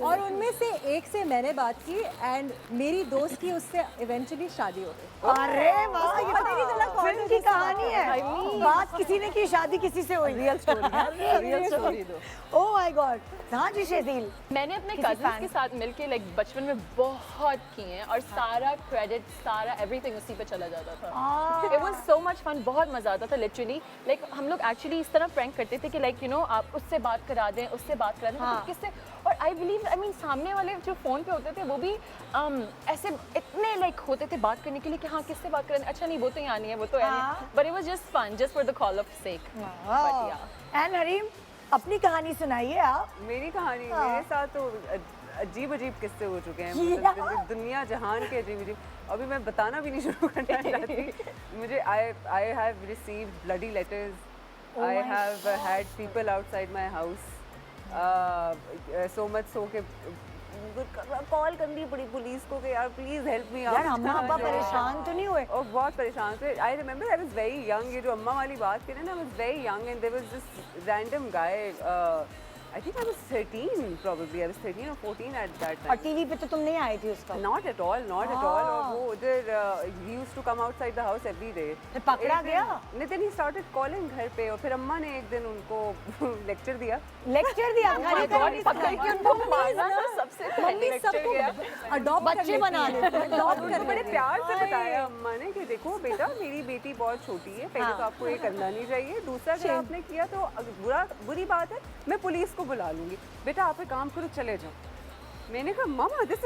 और उनमें से एक से मैंने बात की, एंड मेरी दोस्त की उससे इवेंचुअली शादी हो गई। अरे वाह, ये पता ही नहीं चला कौन फिल्म की कहानी है। बात किसी ने की, शादी किसी से हुई। रियल स्टोरी दो। ओह माय गॉड। हाँ जी शेजील, मैंने अपने कजिन्स के साथ मिलके लाइक बचपन में बहुत किए हैं, और सारा क्रेडिट, सारा एवरीथिंग उसी पे चला जाता था। It was so much fun, बहुत मजा आता था लिटरली। लाइक हम लोग एक्चुअली इस तरह प्रैंक करते थे कि लाइक यू नो आप उससे बात करा दें, उससे बात करा दें, हाँ, तो किससे। और आई मीन सामने वाले जो फ़ोन पे होते थे वो भी ऐसे इतने लाइक होते थे बात करने के लिए कि हाँ किससे बात करें, अच्छा नहीं वो तो यहाँ नहीं है, वो तो यहाँ नहीं, but it was just fun, just for the call of sake. But yeah and Hareem, अपनी कहानी सुनाइए आप। मेरी कहानी, मेरे साथ तो अजीब अजीब किस्से हो चुके हैं, मतलब दुनिया जहान के अजीब अजीब। अभी मैं बताना भी नहीं शुरू करना चाहती। मुझे I have received bloody letters, I have had people outside my house, so much so के कॉल करनी पड़ी पुलिस को कि यार प्लीज हेल्प मी। यार अम्मा अब्बा परेशान तो नहीं हुए? और बहुत परेशान थे। I remember I was very young, ये जो अम्मा वाली बात करें ना, I was very young, and there was this random guy I think I was 13 probably. I was 13 or 14 at that time. और टीवी पे तो तुम नहीं आई थी उसका? Not at all, not at all. और वो उधर he used to come outside the house every day. फिर पकड़ा गया? नहीं, then he started calling घर पे और फिर अम्मा ने एक दिन उनको लेक्चर दिया. लेक्चर दिया? पकड़ के उनको मारना तो सबसे पहले लेक्चर गया। अडॉप्ट बच्चे बना लेते हैं। उनको बड़े प्यार से बताया अम्मा ने कि देखो बेटा मेरी बेटी बहुत छोटी है, पहले तो आपको ये करना नहीं चाहिए, दूसरा अगर आपने किया तो बुरी बात है, मैं पुलिस को बुला लूंगी, बेटा आप एक काम करो चले जाओ। मैंने कहा मामा this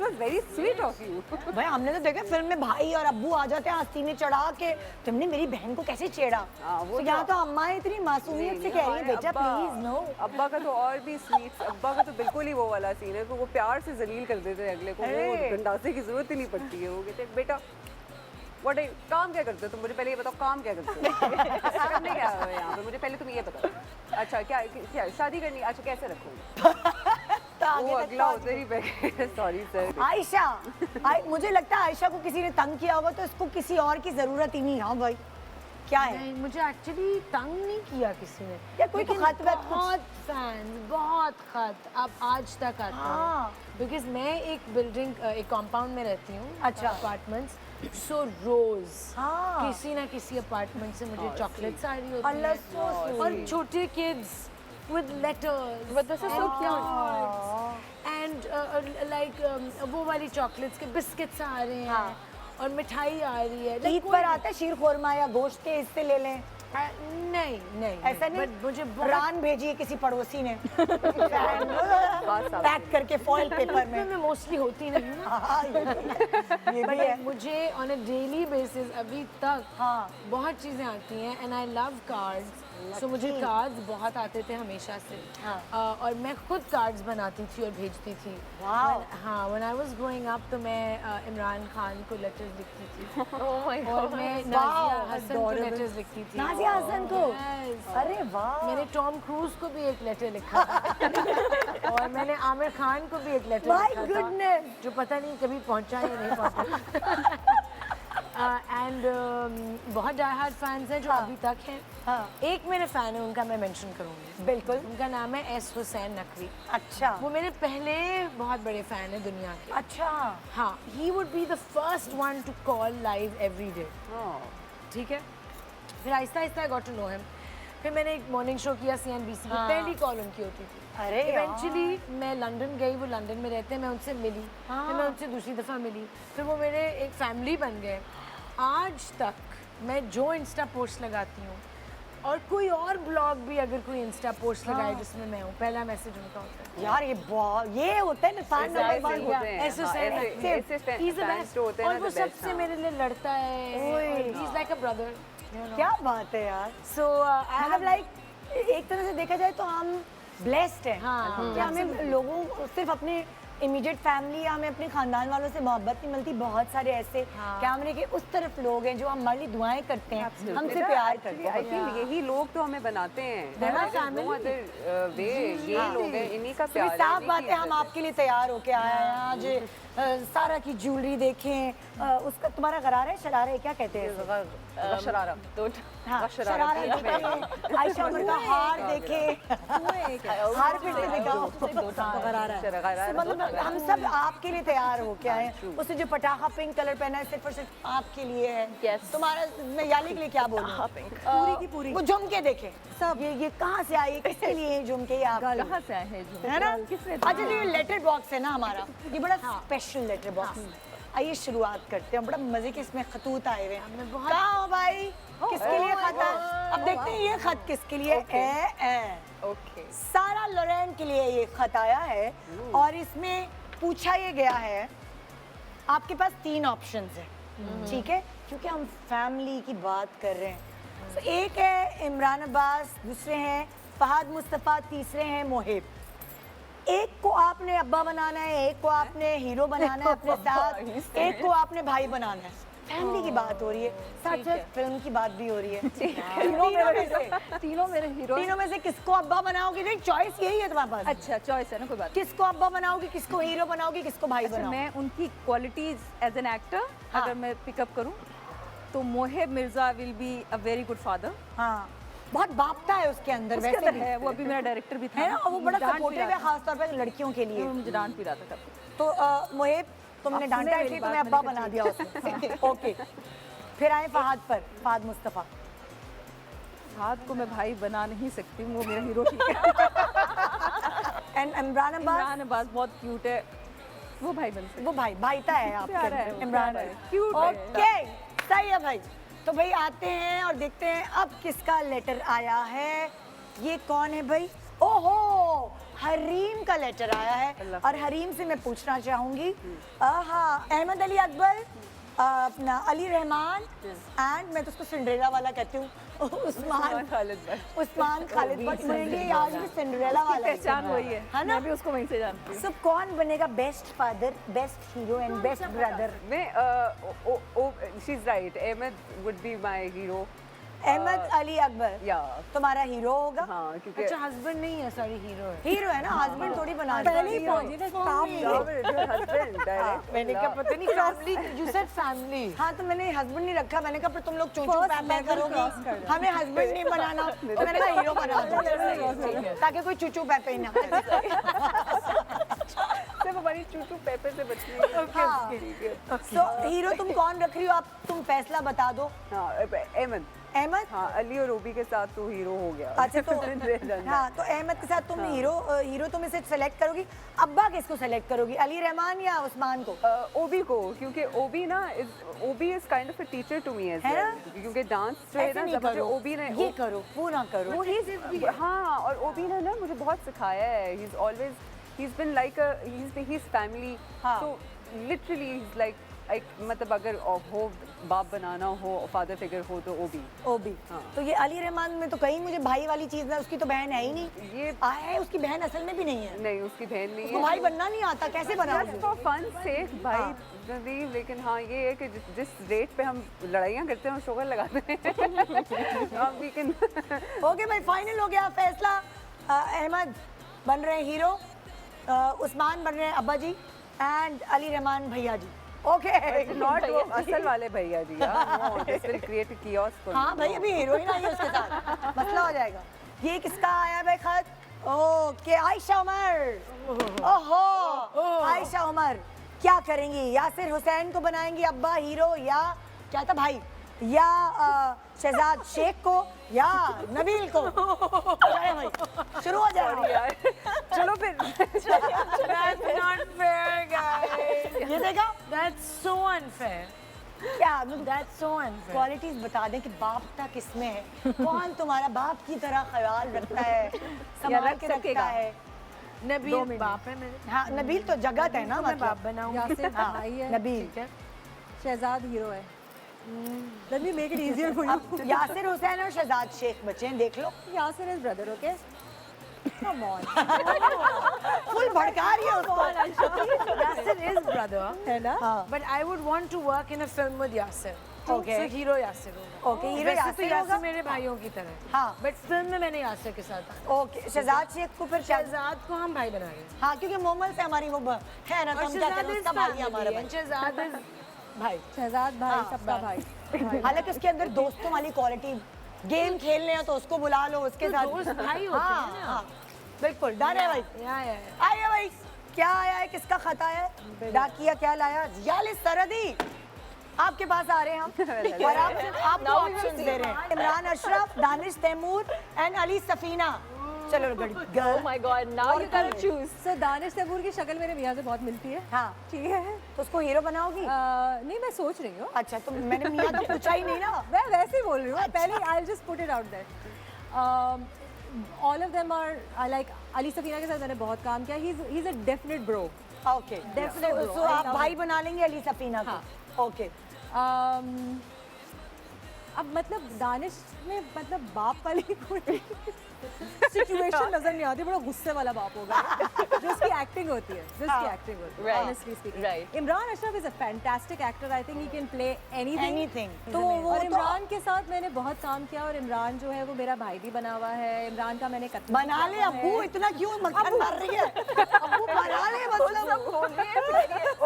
was very sweet of you. भाई हमने तो देखा फिल्म में भाई और अब्बू आ जाते हैं आस्तीन में चढ़ा के, तुमने मेरी बहन को कैसे छेड़ा? वो यहाँ तो अम्मा इतनी मासूमियत से कह रही है बेटा प्लीज नो। अब्बा का तो और भी स्वीट, अब्बा का तो बिल्कुल ही वो वाला सीन है कि वो प्यार से जलील कर देते हैं अगले को, वो गंडासे की जरूरत ही नहीं पड़ती है। वो कहते हैं बेटा व्हाट काम क्या करते हो तुम, मुझे पहले ये बताओ काम क्या करते हो, करने क्या है यहाँ पे, मुझे पहले तुम ये बताओ। अच्छा क्या शादी करनी, अच्छा कैसे रखोगे? वो अगला उधर ही बैठे। Sorry sir. आयशा मुझे लगता है आयशा को किसी ने तंग किया होगा तो इसको किसी और की जरूरत ही नहीं। हाँ भाई क्या है? नहीं, मुझे एक्चुअली तंग नहीं किया किसी ने। या कोई तो खत वत बहुत फैंस, बहुत खत अब आज तक आते हैं। बिकॉज मैं एक बिल्डिंग, एक कॉम्पाउंड में रहती हूँ। अच्छा। अपार्टमेंट्स, सो रोज किसी ना किसी अपार्टमेंट से मुझे चॉकलेट्स आ रही होती हैं और छोटे kids with letters. But this is so cute. And like वो वाली चॉकलेट्स के बिस्किट्स आ रहे हैं और मिठाई आ रही है। ईद पर आता है शीर खोरमा या गोश्त के हिस्से ले लें। नहीं ऐसा नहीं। मुझे रान भेजी है किसी पड़ोसी ने पैक करके फॉइल पेपर में। मैं मोस्टली होती नहीं हूँ। ये भी है। मुझे ऑन अ डेली बेसिस अभी तक बहुत चीज़ें आती हैं एंड आई लव कार्ड्स। सो मुझे कार्ड्स बहुत आते थे हमेशा से। और मैं खुद कार्ड्स बनाती थी और भेजती थी। हाँ, when I was growing up तो मैं इमरान खान को लेटर्स लिखती थी। और मैं नाज़िया हसन को लेटर्स लिखती थी। नाज़िया हसन को? अरे वाह। मैंने टॉम क्रूज को भी एक लेटर लिखा था। और मैंने आमिर खान को भी एक लेटर लिखा था जो पता नहीं कभी पहुंचा या नहीं पहुंचा। एंड बहुत डाई हार्ड फैंस हैं जो अभी तक हैं। एक मेरे फैन है, उनका मैं मेंशन करूंगी। बिल्कुल। उनका नाम है एस हुसैन नकवी। अच्छा। वो मेरे पहले बहुत बड़े फैन है दुनिया के। अच्छा। हाँ, he would be the first one to call live every day. ठीक है। फिर आहिस्ता आहिस्ता I got to know him. फिर मैंने एक मॉर्निंग शो किया CNBC में, पहली कॉल उनकी होती थी। अरे इवेंचुअली मैं लंदन गई, वो लंदन में रहते हैं, मैं उनसे मिली। फिर मैं उनसे दूसरी दफ़ा मिली, फिर वो मेरे एक फैमिली बन गए। आज तक मैं जो इंस्टा पोस्ट लगाती हूँ और कोई और ब्लॉग भी अगर कोई इंस्टा पोस्ट लगाए जिसमें मैं हूँ, पहला मैसेज उनका होता है। यार ये होता है ना फैन नंबर 1 ऐसे फैंस जो होते हैं और वो सबसे मेरे लिए लड़ता है। He is like a brother. क्या बात है यार। सो मतलब लाइक एक तरह से देखा जाए तो हम ब्लेस्ड हैं। कि हमें लोगों सिर्फ अपने इमीडिएट फैमिली या हमें अपने खानदान वालों से मोहब्बत नहीं मिलती। बहुत सारे ऐसे कैमरे के उस तरफ लोग हैं जो हमारे लिए दुआएं करते हैं, हमसे प्यार करते हैं। आई थिंक यही लोग तो हमें बनाते हैं। ये लोग हैं, इन्हीं का प्यार है। साफ बात है, हम आपके लिए तैयार होके आए हैं आज। सारा की ज्वेलरी देखें, उसका तुम्हारा गरारा है शरारा है क्या कहते हैं? शरारा। हाँ, शरारा देखें, आयशा उमर का हार देखें, हार फिर से दिखाओ। मतलब हम सब आपके लिए तैयार हो क्या है। उसने जो पटाखा पिंक कलर पहना है सिर्फ और सिर्फ आपके लिए है। तुम्हारा मैं याली के लिए क्या बोलूं? पूरी की पूरी वो झुमके देखें सब। ये कहाँ से आई, किसके लिए ये झुमके? आप कहाँ से आए हैं झुमके? है ना? अच्छा ये लेटर बॉक्स है ना हमारा, ये बड़ा स्पेशल लेटर बॉक्स। आइए शुरुआत करते हैं। बड़ा मजे के इसमें खतूत आए हुए हैं। कहाँ हो भाई, किसके लिए खत है? अब देखते हैं ये खत किसके लिए है। ओके। सारा लोरेन के लिए ये खत आया है और इसमें पूछा ये गया है, आपके पास 3 ऑप्शंस हैं, ठीक है, क्योंकि हम फैमिली की बात कर रहे हैं। तो एक है इमरान अब्बास, दूसरे हैं फहद मुस्तफ़ा, तीसरे हैं मोहिब। एक को आपने अब्बा बनाना है, एक को आपने हीरो बनाना है अपने साथ, एक को आपने भाई बनाना है। फैमिली की बात हो रही है, साथ साथ फिल्म की बात भी हो रही है। तीनों मेरे हीरो। तीनों में से किसको अब्बा बनाओगे? नहीं, चॉइस यही है तुम्हारे पास। अच्छा, चॉइस है ना, कोई बात। किसको अब्बा बनाओगे, किसको हीरो बनाओगे, किसको भाई बनाओगे? मैं उनकी क्वालिटीज एज एन एक्टर अगर मैं पिकअप करूं तो Mohib Mirza will be a very good father. हाँ। बहुत बापता है उसके अंदर उसके वैसे अंदर भी है, वो अभी मेरा डायरेक्टर भी था है ना, और वो बड़ा डांट भी सपोर्टिव रहा है खासतौर पर लड़कियों के लिए। था, वो मुझे डांट भी रहा था कभी। तो मोहिब तुमने आप डांटा सुने है मेरी कि बात, तुम्हें अब्बा मैंने बना कहा दिया उसने ओके। फिर आए फहद पर, फहद मुस्तफ़ा। हाथ को मैं भाई बना नहीं सकती, वो मेरा हीरो ठीक है। एंड इमरान अब्बास, इमरान अब्बास बहुत क्यूट है, वो भाई बन सकते। वो भाईता है आपके प्यारा है, अंदर, इमरान प्यारा है, cute है। ओके सही है भाई। तो भाई आते हैं और देखते हैं अब किसका लेटर आया है। ये कौन है भाई? ओहो, हरीम का लेटर आया है और हरीम से मैं पूछना चाहूंगी, हाँ अहमद अली अकबर, अपना अली रहमान एंड मैं तो उसको सिंड्रेला वाला कहती हूँ, उस्मान खालिद भाई, उस्मान खालिद बट मेरे लिए आज भी सिंड्रेला वाला पहचान वही है है ना? मैं भी उसको वहीं से जानती हूँ। सब कौन बनेगा best father, best hero and best brother? मैं she is right, Ahmed would be my hero. Ahmed Ali Akbar या तुम्हारा हीरो होगा? हाँ, क्योंकि अच्छा हस्बैंड नहीं है, सॉरी हीरो है। हीरो है ना, हस्बैंड थोड़ी बना पहले ही पहुंची ना हस्बैंड डायरेक्ट। मैंने कहा पता नहीं फैमिली, यू सेड फैमिली। हाँ तो मैंने हस्बैंड नहीं रखा, मैंने कहा फिर तुम लोग चूचू पैपै करोगे, हमें हस्बैंड नहीं बनाना, तो मैंने कहा हीरो बना दो ताकि कोई चूचू पैपै ना। सिर्फ हमारी चूचू पेपर से बचने। तो हीरो तुम कौन रख रही हो? आप तुम फैसला बता दो। हाँ अहमद, अहमद, हाँ अली और ओबी के साथ तो हीरो हो गया। अच्छा तो हाँ तो अहमद के साथ तुम हीरो तुम इसे सेलेक्ट करोगी। अब्बा किसको सेलेक्ट करोगी, अली रहमान या उस्मान को? ओबी को, क्योंकि ओबी ना ओबी is kind of a teacher to me as well, क्योंकि डांस जो है ना जब मुझे ओबी ने ये करो पूरा करो वो हाँ, और ओबी ने ना मुझे बहुत सिखाया है। He is always, he is been like he is family, so literally he is like मतलब अगर हो बाप बनाना हो, फादर फिगर हो तो ओबी। हाँ। तो ये अली रहमान में तो कहीं मुझे भाई वाली चीज ना, उसकी तो बहन है ही नहीं। ये है उसकी बहन असल में भी नहीं है। नहीं उसकी बहन नहीं उसको है। भाई बनना नहीं आता, कैसे बनाओगे? फॉर फन सेक भाई नदीम, लेकिन हाँ ये है कि जिस रेट पे हम लड़ाइयाँ करते हैं और शुगर लगाते हैं वी कैन। ओके भाई फाइनल हो गया फैसला। अहमद बन रहे हैं हीरो, उस्मान बन रहे हैं अब्बा जी एंड अली रहमान भैया जी। ओके नॉट वो असल वाले भैया जी, this will create chaos for. हाँ भाई अभी हीरोइन आई है उसके साथ, मसला हो जाएगा। ये किसका आया भाई खत? ओके आयशा उमर। ओहो आयशा उमर क्या करेंगी? यासिर हुसैन को बनाएंगी अब्बा हीरो, या क्या था भाई, या शहजाद शेख को, या नबील को? चले भाई शुरू हो जाएगा। चलो फिर। That's not fair, guys. ये देखा, That's so unfair. क्या That's so unfair. क्वालिटीज बता दें कि बाप था किसमें है, कौन तुम्हारा बाप की तरह ख्याल रखता है, संभाल के रखता है? नबील बाप है मेरे। हाँ नबील तो जगत है ना, मैं मतलब बाप बनाऊंगी। यासिर हाँ, भाई है, नबील ठीक है। शहजाद हीरो है। Let me make it easier for you. अब यासिर हुसैन और शहजाद शेख बचे हैं, देख लो। Yasir is brother, okay? Come on. Full भड़का रही है उसको। Yasir is brother, है ना? but I would want to work in a film with Yasir. Okay. So hero Yasir होगा। Okay, hero वैसे तो यासिर यासिर होगा? मेरे भाइयों की तरह। हाँ। But फिल्म में मैंने यासिर के साथ। ओके शहजाद शेख को फिर शहजाद को हम भाई बना रहे हैं। हाँ क्योंकि मोमल से हमारी वो है ना, तो हम क्या करें, उसका भाई है हमारा भाई। शहजाद is भाई। शहजाद भाई, सबका भाई। हालांकि उसके अंदर दोस्तों वाली क्वालिटी, गेम खेलने हो तो उसको बुला लो, उसके तो साथ दोस्त भाई होते हैं ना। हाँ बिल्कुल। डन है भाई, आइए भाई क्या आया है, किसका खत आया है? डाकिया क्या लाया? यालिस सरदी आपके पास आ रहे हैं हम और आपको ऑप्शंस दे रहे हैं। इमरान अशरफ, दानिश तैमूर एंड अली सफीना। चलो Oh my God, now you gotta choose. So Danish Taimur की शक्ल मेरे मियाँ से बहुत मिलती है। हाँ ठीक है। तो उसको हीरो बनाओगी? नहीं मैं सोच रही हूँ। अच्छा तो मैंने मियाँ तो पूछा ही नहीं ना। मैं वैसे ही बोल रही हूँ। पहले I'll just put it out there. All of them are like Ali Safina के साथ मैंने बहुत काम किया। He's a definite bro. Okay Definite bro. तो आप भाई बना लेंगे अली सफीना को? ओके अब मतलब दानिश में मतलब बाप वाली कोई सिचुएशन नजर नहीं आती, बड़ा गुस्से वाला बाप होगा जो उसकी एक्टिंग होती है, Right. honestly speaking. Right. Imran Ashraf is a fantastic actor, I think he can play anything. तो वो और इमरान के साथ मैंने बहुत काम किया और इमरान जो है वो मेरा भाई भी बना हुआ है। इमरान का मैंने कत्ल बना ले अब्बू, इतना क्यों मक्खन मार रही है? अब्बू बना ले, मतलब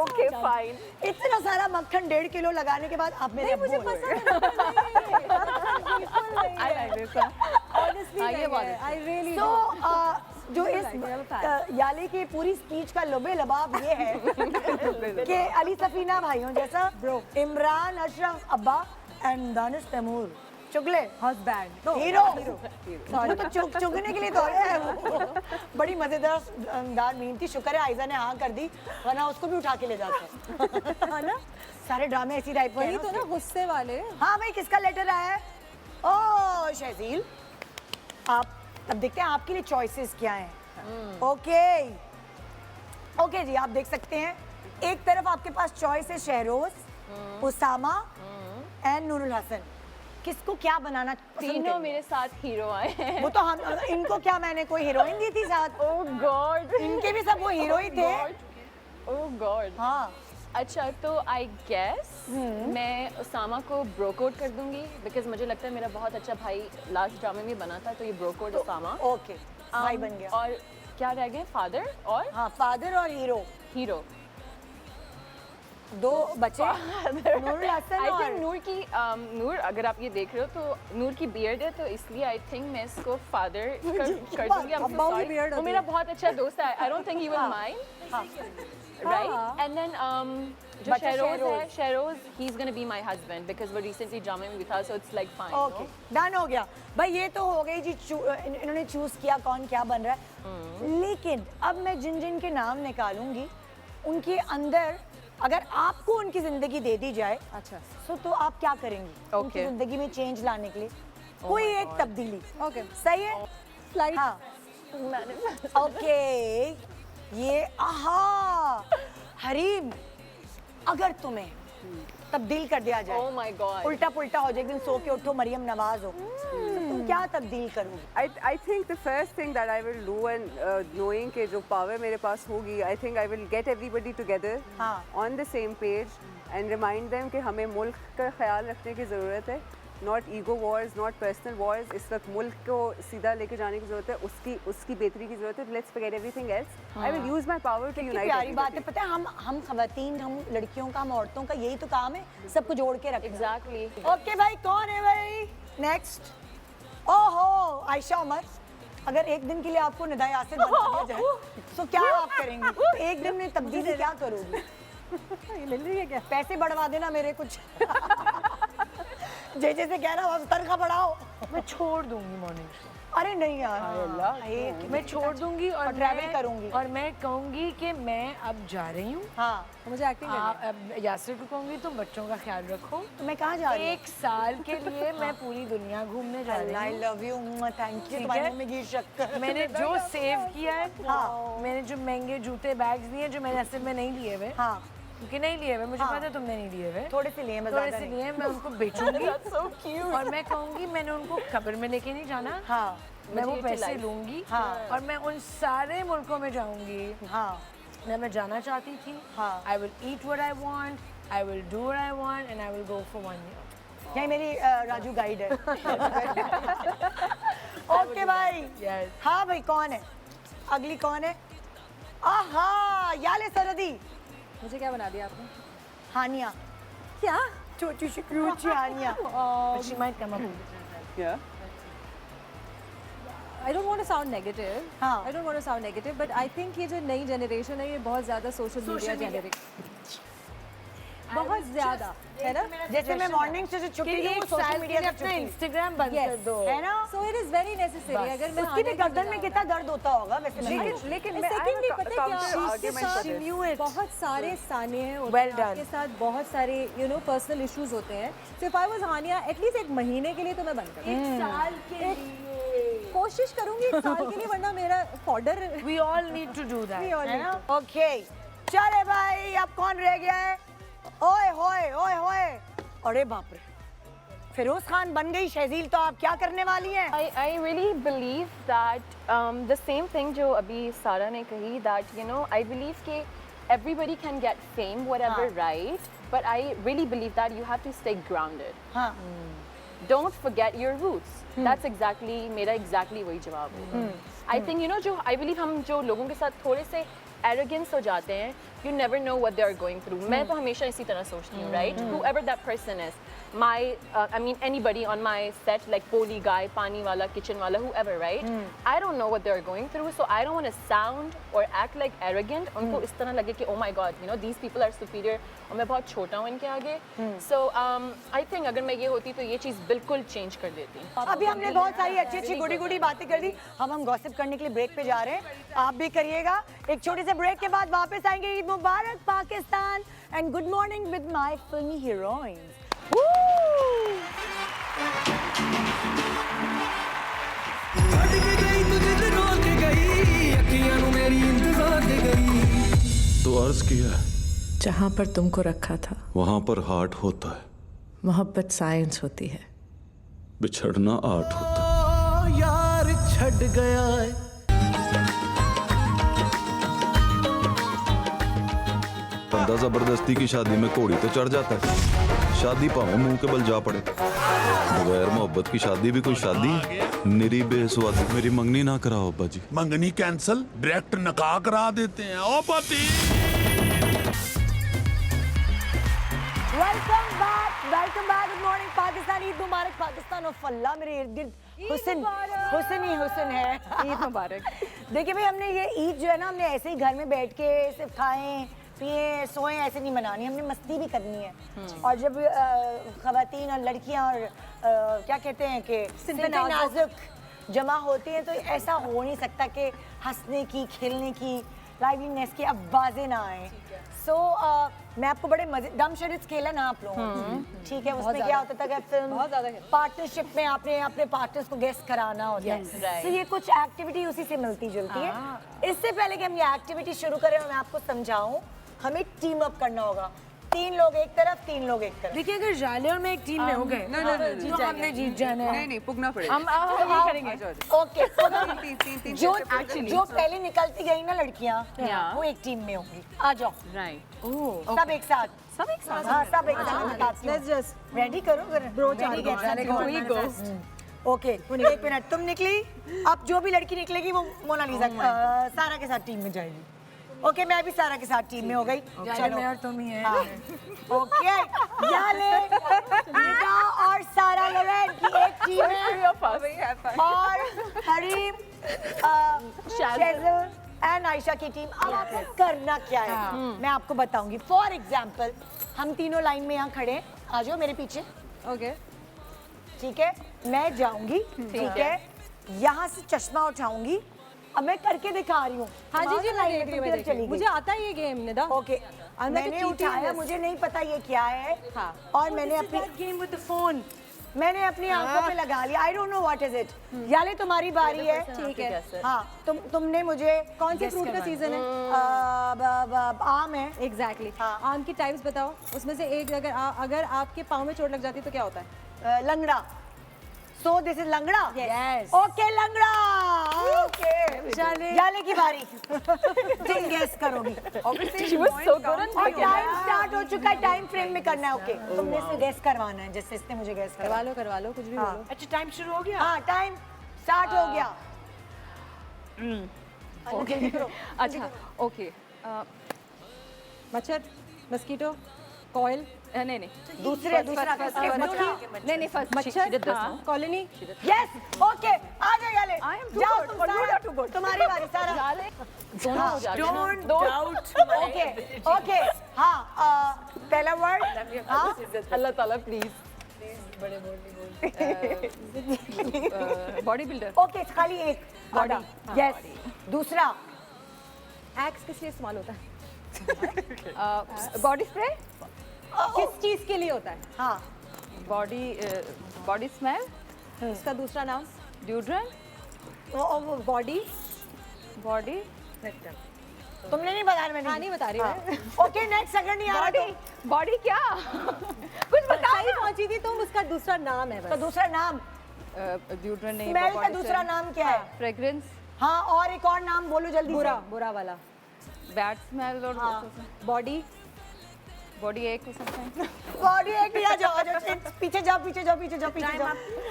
Okay, fine. इतना सारा मक्खन 1.5 किलो लगाने के बाद आप मेरे मुझे अब्बू हो गए। पसंद है। I like this one. भी ये बात है। आई रियली तो जो इस याली की पूरी स्पीच का लबे लबाब ये है कि अली सफीना भाइयों जैसा इमरान अशरफ अब्बा एंड दानिश तैमूर चुगले हस्बैंड हीरो वो तो चुगने के लिए तो है वो। बड़ी मजेदार मीम थी, शुक्र है आयजा ने हाँ कर दी वरना उसको भी उठा के ले जाता है ना। सारे ड्रामे ऐसी टाइप वही तो ना गुस्से वाले। हाँ भाई किसका लेटर आया है? ओ शहजील, आप अब देखते हैं आपके लिए चॉइसेस क्या हैं। ओके जी, आप देख सकते हैं एक तरफ आपके पास चॉइस है शहरोज, उसामा एंड नूरुल हसन। किसको क्या बनाना तीनों मेरे साथ हीरो आए हैं। वो तो हम इनको क्या मैंने कोई हीरोइन दी थी साथ? ओह गॉड, इनके भी सब वो हीरो ही थे। ओह गॉड। हाँ अच्छा तो आई गेस मैं उसामा को ब्रोकोड कर दूंगी बिकॉज मुझे लगता है मेरा बहुत अच्छा भाई लास्ट ड्रामे में बना था, तो ये ब्रोकोड उसामा। ओके भाई बन गया। और क्या रह गए? फादर और हाँ फादर और हीरो दो बचे। नूरुल हसन आई और थिंक नूर की नूर अगर आप ये देख रहे हो तो नूर की बियर्ड है, तो इसलिए आई थिंक मैं इसको फादर कर दूंगी। I'm so sorry. वो मेरा बहुत अच्छा दोस्त है, I don't think he will mind, right? And then जो शहरोज है, Shahroz he is gonna be my husband because वो रिसेंटली ड्रामे में भी था, so it's like fine. Okay done हो गया भाई, ये तो हो गई जी। इन्होंने चूज किया कौन क्या बन रहा है। लेकिन अब मैं जिन जिन के नाम निकालूंगी उनके अंदर अगर आपको उनकी जिंदगी दे दी जाए, अच्छा तो आप क्या करेंगी उनकी जिंदगी में चेंज लाने के लिए? कोई एक तब्दीली। ओके सही है। स्लाइड। हाँ ओके ये हरीम, अगर तुम्हें तब्दील कर दिया जाए, ओह माय गॉड, उल्टा पुल्टा हो जाए, एक दिन सो के उठो मरियम नवाज हो, तो तुम क्या तब्दील करोगी? I think the first thing that I will do, and knowing कि जो power मेरे पास होगी, I think I will get everybody together on the same page and remind them कि हमें मुल्क का ख्याल रखने की ज़रूरत है। Not ego wars, not personal wars. इस वक्त मुल्क को सीधा लेके जाने की ज़रूरत है, उसकी बेहतरी की ज़रूरत है। Let's forget everything else. I will use my power to unite. प्यारी बात है, पता है हम खवातीन, हम लड़कियों का, हम औरतों का यही तो काम है, सबको जोड़ के रखना। एग्जैक्टली। ओके भाई कौन है भाई नेक्स्ट? ओहो आयशा उमर, अगर एक दिन के लिए आपको निदा यासिर बना दिया जाए तो क्या आप करेंगी? तो एक दिन में तब्दीली क्या करोगी? मिल रही है क्या? पैसे बढ़वा देना मेरे कुछ। जैसे कह रहा हूँ तनख्वाह बढ़ाओ। मैं छोड़ दूंगी मॉर्निंग शो। अरे नहीं यार, मैं छोड़ दूंगी और ट्रैवल करूंगी और मैं कहूंगी कि मैं अब जा रही हूँ। हाँ मुझे एक्टिंग अब यासिर को कहूंगी तुम बच्चों का ख्याल रखो। तो मैं कहाँ जा रही हूँ? 1 साल के लिए मैं पूरी दुनिया घूमने जा रही हूँ। I love you, thank you. ठीक तुम्हारे है? मुंह में घी शक्कर। मैंने जो सेव किया है, मैंने जो महंगे जूते बैग्स दिए जो मैंने असल में नहीं लिए हुए, हाँ क्योंकि नहीं लिए हुए, मुझे पता है तुमने नहीं लिए हुए, थोड़े से लिए, थोड़े से लिए, मैं उनको बेचूंगी और मैं कहूँगी मैंने उनको कब्र में लेके नहीं जाना। हाँ मैं वो पैसे लूंगी और मैं उन सारे मुल्कों में जाऊंगी। हाँ मैं जाना चाहती थी। I will eat what I want, I will do what I want and I will go for 1 year. यही मेरी राजू गाइड है। ओके भाई। हाँ भाई कौन है अगली? कौन है? आहा याले सरदी। मुझे क्या बना दिया आपने? हानिया। क्या? छोटी सी cute Hania. She might come up with Yeah. I don't want to sound negative. I don't want to sound negative, but I think ये जो नई जनरेशन है ये बहुत ज़्यादा सोशल मीडिया जनरेशन, बहुत ज़्यादा है ना? जैसे मैं मॉर्निंग से छुट्टी लूँ, सोशल मीडिया से अपना छुट्टी। इंस्टाग्राम बंद कर दो, है ना? So it is very necessary. अगर मैं उसकी भी गर्दन में कितना दर्द होता होगा वैसे। लेकिन सेकंडली पता है क्या, आपके साथ बहुत सारे सानिया होते हैं, आपके साथ बहुत सारे पर्सनल इश्यूज होते हैं। So if I was Haniya, at least 1 महीने के लिए तो मैं बंद करूँ। 1 साल के लिए कोशिश करूंगी 1 साल के लिए, वरना मेरा fodder. We all need to do that. है ना? ओके चले भाई, अब कौन रह गया है? ओए होए ओए होए, अरे बाप रे, फिरोज खान बन गई शहजील, तो आप क्या करने वाली हैं? I really believe that the same thing जो अभी सारा ने कही, that I believe कि everybody can get fame whatever, right? But I really believe that you have to stay grounded. हाँ. Don't forget your roots. That's exactly मेरा exactly वही जवाब है. I think जो I believe हम जो लोगों के साथ थोड़े से arrogance हो जाते हैं, you never know what they are going through. मैं तो हमेशा इसी तरह सोचती हूँ, right? Whoever that person is. my I mean anybody on my set, like Poli guy, Pani wala, kitchen wala, whoever, right? I don't know what they're going through, so I don't want to sound or act like arrogant. उनको इस तरह लगे कि oh my god, you know, these people are superior और मैं बहुत छोटा हूँ इनके आगे. So I think अगर मैं ये होती तो ये चीज़ बिल्कुल change कर देती. अभी हमने बहुत सारी अच्छी गुड़ी बातें कर दी. हम गॉसिप करने के लिए ब्रेक पे जा रहे हैं. आप भी करिएगा. एक छोटे से ब्रेक के बाद वापस आएंगे. ईद मुबारक Pakistan and good morning with my फिल्मी हीरोइंस. तो अर्ज किया जहाँ पर तुमको रखा था वहां पर हार्ट होता है, मोहब्बत साइंस होती है. बिछड़ना आर्ट होता है. यार छड़ गया है. बंदा जबरदस्ती की शादी में घोड़ी तो चढ़ जाता है. शादी भावें मुंह के बल जा पड़े. बगैर मोहब्बत की शादी भी कोई शादी है? निरी बेसवादी. मेरी मंगनी ना कराओ अब्बा जी. मंगनी कैंसल, डायरेक्ट निकाह करा देते हैं. ओ पति welcome back. Good morning Pakistan. Eid मुबारक पाकिस्तान. और अल्लाह मेरे इर्द गिर्द हुसन है. ईद मुबारक. देखिए भाई, हमने ये ईद जो है ना, हमने ऐसे ही घर में बैठ के सिर्फ खाएं पिए सोएं ऐसे नहीं मनानी. हमने मस्ती भी करनी है. और जब खवातीन और लड़कियां और क्या कहते हैं कि सिंपल नाजुक जमा होती हैं तो ऐसा हो नहीं सकता कि हंसने की, खेलने की, लाइवलीनेस की आवाज़ें ना आए. सो मैं आपको बड़े मजे डम शरीफ खेला ना आप लोगों ने, ठीक है? उसमें क्या होता था कि फिल्म पार्टनरशिप में आपने अपने पार्टनर्स को गेस्ट कराना होता है. तो ये कुछ एक्टिविटी उसी से मिलती जुलती है. इससे पहले कि हम ये एक्टिविटी शुरू करें और मैं आपको समझाऊं, हमें टीम अप करना होगा. 3 लोग एक तरफ, 3 लोग एक तरफ. देखिए, अगर जाले और मैं एक टीम में हो गए तो हमने जीत जाना है. नहीं पुगना पड़ेगा. हम करेंगे. ओके. जो पहले निकलती गई ना लड़कियां, वो एक टीम में होंगी. आ जाओ. राइट. सब एक साथ. हाँ, सब एक साथ. Let's just रेडी करो. ओके, एक मिनट. तुम निकली. अब जो भी लड़की निकलेगी वो मोनालिसा सारा के साथ टीम में जाएगी. ओके, मैं भी सारा के साथ टीम में हो गई. चलो, मैं और तुम ही हैं. ओके, याले निदा और सारा लोरेन की एक टीम है और हरीम, शेज़ल एंड आयशा की टीम. अब आपको करना क्या है मैं आपको बताऊंगी. फॉर एग्जाम्पल, हम तीनों लाइन में यहाँ खड़े हैं. आ जाओ मेरे पीछे. ओके, ठीक है? मैं जाऊंगी, ठीक है? यहाँ से चश्मा उठाऊंगी. अब मैं करके दिखा रही हूँ. हाँ जी, मैं देख रही हूँ. चली मुझे आता है ये गेम निदा. ओके, मैंने उठाया, मुझे नहीं पता ये क्या है. और मैंने अपनी गेम विद द फोन मैंने अपनी आंखों पे लगा लिया. I don't know what is it. Yale तुम्हारी बारी है. ठीक है. हाँ, तुमने मुझे कौन से फ्रूट का सीजन है? आम है. एग्जैक्टली. आम की टाइप्स बताओ. उसमें से एक अगर आपके पाँव में चोट लग जाती तो क्या होता है? लंगड़ा. So this is लंगड़ा. Yes. Okay, लंगड़ा. Okay. याले की बारी. तुम गेस करोगी. She was so good on और टाइम स्टार्ट हो चुका है. टाइम फ्रेम में करना है. ओके, तुमने इसे गेस करवाना है जैसे इसने मुझे गेस करवा लो कुछ भी बोलो. अच्छा, टाइम शुरू हो गया. हाँ, टाइम स्टार्ट हो गया. अच्छा, ओके. मच्छर, मस्कीटो, कॉयल. नहीं. दूसरा नहीं, फर्स्ट मच्छर, कॉलोनी. यस. ओके, आ जाओ याले. जाओ तुम. सारा तुम्हारी बारी. सारा डोंट डाउट. ओके. हाँ, पहला वर्ड. हाँ, अल्लाह ताला प्लीज. Body builder. ओके, खाली एक बॉडी. यस. दूसरा, एक्स किस लिए इस्तेमाल होता है? Body spray. किस चीज के लिए होता है? हाँ, बॉडी स्मेल. उसका दूसरा नाम? ड्यूड्रेंट. बॉडी. तुमने नहीं बताया. मैंने नहीं बता रही मैं. Okay, next. अगर नहीं आ रहा बॉडी क्या कुछ बता. सही पहुंची थी तुम. उसका दूसरा नाम है. तो दूसरा नाम. ड्यूड्रेंट नहीं. स्मेल का दूसरा नाम क्या है? फ्रेग्रेंस. हाँ, और एक और नाम बोलो जल्दी. बुरा वाला. Bad smell. और बॉडी एक हो सकता है. बॉडी एक. आ जाओ. पीछे जाओ.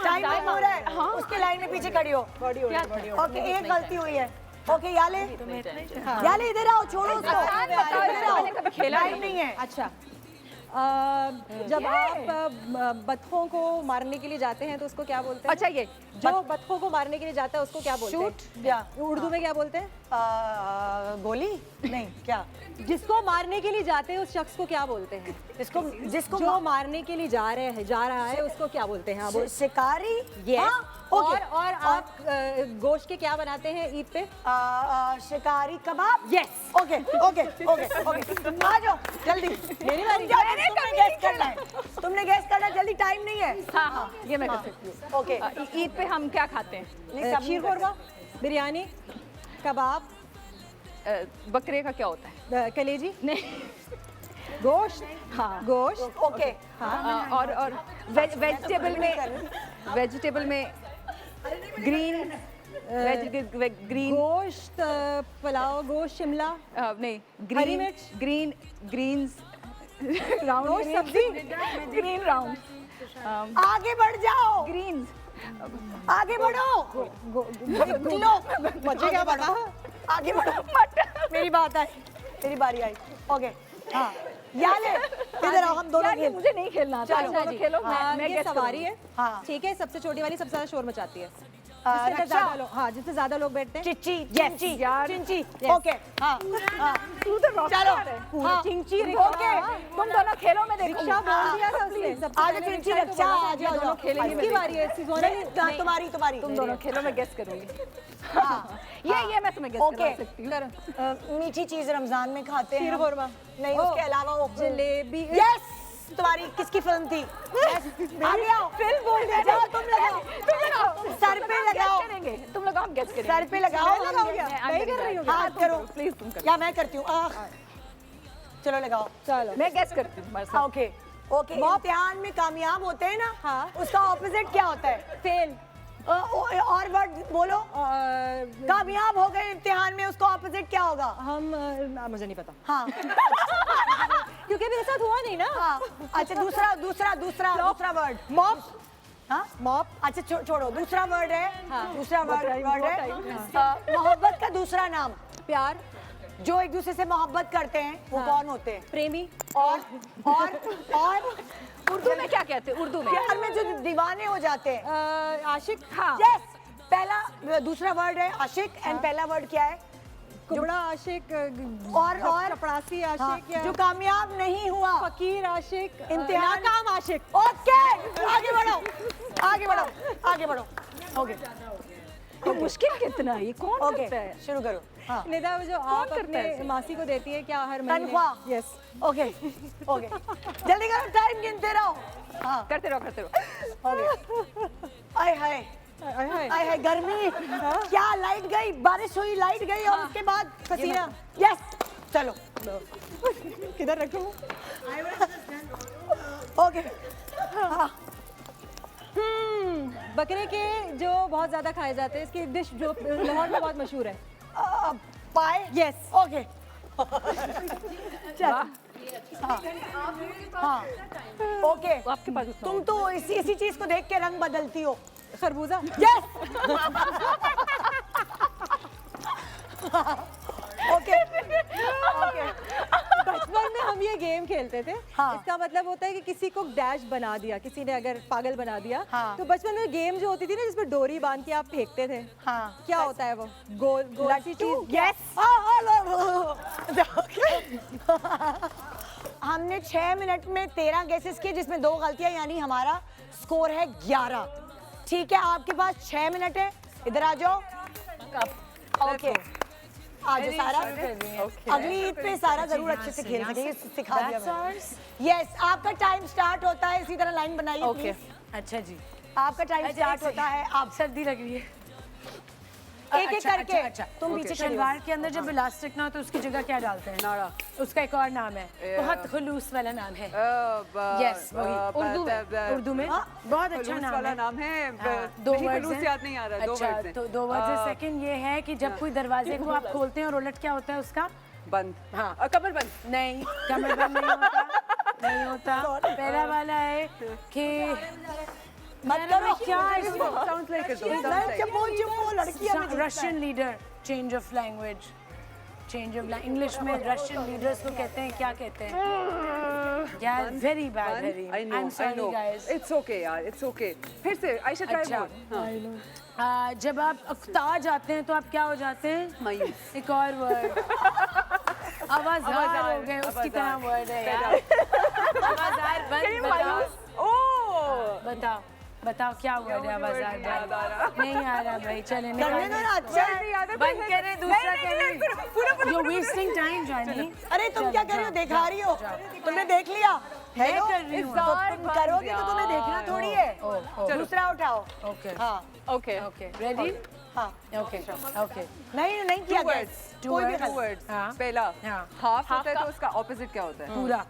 टाइम हो रहा है. उसके लाइन में पीछे खड़ी हो. ओके, एक गलती हुई है. ओके, याले इधर आओ. छोड़ो उसको. खेला नहीं है. अच्छा, जब आप बतखों को मारने के लिए जाते हैं तो उसको क्या बोलते हैं? अच्छा ये जो बतखों को मारने के लिए जाता है उसको क्या बोलते हैं? शूट या उर्दू में क्या बोलते हैं? गोली नहीं क्या जिसको मारने के लिए जाते हैं उस शख्स को क्या बोलते हैं? जिसको जो मारने के लिए जा रहा है उसको क्या बोलते हैं? शिकारी। और आप गोश्त के क्या बनाते हैं ईद पे? शिकारी kebab. Yes. Okay okay okay okay आ जाओ जल्दी, मेरी बारी। तुमने गैस करना है, तुमने गैस करना है, जल्दी, टाइम नहीं है। हाँ ये मैं कर सकती हूँ। ओके ईद पे हम क्या खाते हैं? खीर खुरमा, बिरयानी, कबाब, बकरे का क्या होता है? कलेजी, नहीं गोश्त। हाँ गोश्त। ओके हाँ। और वेजिटेबल में ग्रीन गोश्त, पुलाव, गोश्त, शिमला, नहीं हरी मिर्च, ग्रीन्स राउंड सब्जी, ग्रीन राउंड आगे बढ़ जाओ, ग्रीन्स आगे बढ़ो, लो मुझे क्या पता, आगे बढ़ो, मेरी बात आई, मेरी बारी आई। ओके हाँ याले इधर आओ, हम दोनों खेल। मुझे नहीं खेलना आता। चलो, दोनों खेलो। मैं ये guess सवारी है। हाँ। ठीक है, सबसे छोटी वाली सबसे ज्यादा शोर मचाती है। रक्षा। जिससे ज्यादा लोग बैठते हैं। चिंची Yes, चिंची यार। चिंची। Yes. ओके हाँ हाँ तू तो rock चलो star है। हाँ चिंची, ओके तुम दोनों खेलो में देखो। रिक्शा बोल दिया था उसने। सबसे आज पहले चिंची रिक्शा को रक्षा बोला था, आ जाओ, दोनों जाओ। खेलेंगे। किसकी बारी है? नहीं, तुम्हारी तुम दोनों खेलो, मैं गेस करूंगी। हाँ ये मैं तुम्हें गेस ओके करा सकती हूँ। मीठी चीज रमजान में खाते हैं खीर हम। खुरमा। नहीं उसके अलावा वो जलेबी। यस तुम्हारी किसकी फिल्म थी? आगे आओ, फिल्म बोल दिया, जाओ तुम लगाओ, सर पे लगाओ, तुम लोग हम गेस करेंगे। सर पे लगाओ, मैं कर रही हूँ। हाथ करो प्लीज तुम करो। या मैं करती हूँ। चलो लगाओ, चलो मैं गेस करती हूँ तुम्हारे साथ। Okay okay. इम्तिहान में कामयाब होते हैं ना, हाँ। उसका ऑपोजिट क्या होता है? फेल। और वर्ड बोलो। कामयाब हो गए इम्तिहान में, उसका ऑपोजिट क्या होगा? हम मुझे नहीं पता, हाँ क्योंकि मेरे साथ हुआ नहीं ना। हाँ अच्छा दूसरा वर्ड मॉप। हाँ मॉप। अच्छा छोड़ो, दूसरा वर्ड है। हाँ। दूसरा वर्ड है मोहब्बत का दूसरा नाम। प्यार। जो एक दूसरे से मोहब्बत करते हैं वो कौन होते हैं? प्रेमी। और उर्दू में क्या कहते हैं? उर्दू में प्यार में जो दीवाने हो जाते हैं? आशिक। हाँ यस पहला दूसरा वर्ड है आशिक एंड पहला वर्ड क्या है? कुबड़ा आशिक। और चपड़ासी आशिक। या जो कामयाब नहीं हुआ। फकीर आशिक। इम्तिहान नाकाम आशिक। ओके आगे बढ़ो आगे बढ़ो आगे बढ़ो। ओके ये मुश्किल कितना है? ये कौन ओके करता है? शुरू करो। हाँ निदा जो आप करता है अपने ऐसे? मासी को देती है क्या हर महीने? तनख्वाह। यस। ओके ओके जल्दी करो, टाइम गिनते रहो। हाँ करते रहो। ओके आय हाय आय हाय गर्मी, क्या लाइट गई, बारिश हुई, लाइट गई और उसके बाद पसीना। यस चलो किधर रखूं? ओके हाँ बकरे के जो बहुत ज्यादा खाए जाते हैं, इसकी डिश जो लाहौर में बहुत मशहूर है। पाए। यस। ओके चल हाँ ओके आपके पास तुम तो इसी चीज को देख के रंग बदलती हो। खरबूजा। यस ओके ओके बचपन में हम ये गेम खेलते थे। हाँ। इसका मतलब होता है कि किसी को डैश बना दिया, किसी ने अगर पागल बना दिया। हाँ। तो बचपन में गेम जो होती थी ना जिसमें डोरी बांध के आप फेंकते थे। हाँ क्या होता है वो? गोल गोल सी चीज। यस हमने 6 मिनट में 13 गेसेस किए जिसमें 2 गलतियां, यानी हमारा स्कोर है 11। ठीक है आपके पास 6 मिनट है, इधर आ जाओ। ओके आज सारा अगली ईद पे सारा जरूर अच्छे से खेल सकेगी, सिखा दिया मैंने। यस आपका टाइम स्टार्ट होता है, इसी तरह लाइन बनाइए प्लीज। अच्छा जी, आपका टाइम स्टार्ट होता है, आप सर्दी लग रही है। एक एक करके तुम पीछे खड़ी हो। शलवार के अंदर जब इलास्टिक ना हो तो उसकी जगह क्या डालते हैं? नाड़ा। उसका एक और नाम है, बहुत खुलूस वाला नाम है। यस वही उर्दू में बहुत अच्छा नाम वाला है। नाम है। 2 वर्ड्स हैं। याद नहीं आ रहा। 2 वर्ड्स हैं। तो 2 वर्ड्स है। सेकंड ये है कि जब कोई दरवाजे को आप खोलते हैं और उलट क्या होता है उसका? बंद। हाँ कमर बंद। नहीं, कमर बंद नहीं होता। पहला वाला है कि मत करो क्या Sounds like a dog. चुप लड़कियां Russian leader, change of language, English में रशियन लीडर्स को कहते हैं, क्या कहते हैं? Yeah, very bad, very. I know, I'm sorry, guys. It's okay, यार, it's okay. फिर से, Aisha try अच्छा, more. जब आप अफ्ताह जाते हैं तो आप क्या हो जाते हैं? मायूस. एक और वर्ड. आवाज़ार हो गए, उसकी तरह वर्ड है यार. आवाज़ार बंद बताओ. Oh. बताओ क्या वर्ड है आवाज़ार बंद? नहीं आ रहा भाई, चले करने दो ना, अच्छा बंद करें, दूसरा करें. You're wasting time, Johnny. अरे तुम क्या कर रही हो, दिखा रही हो, तुमने देख लिया. मैं कर रही हूँ. तो तुम करोगे तो तुम्हें देखना थोड़ी है. दूसरा उठाओ. Okay. हाँ. Okay. Okay. Ready? हाँ. Okay. Okay. नहीं किया Two words. कोई भी Two words. हाँ. पहला. हाँ. Half होता है तो उसका opposite क्या होता है? पूरा.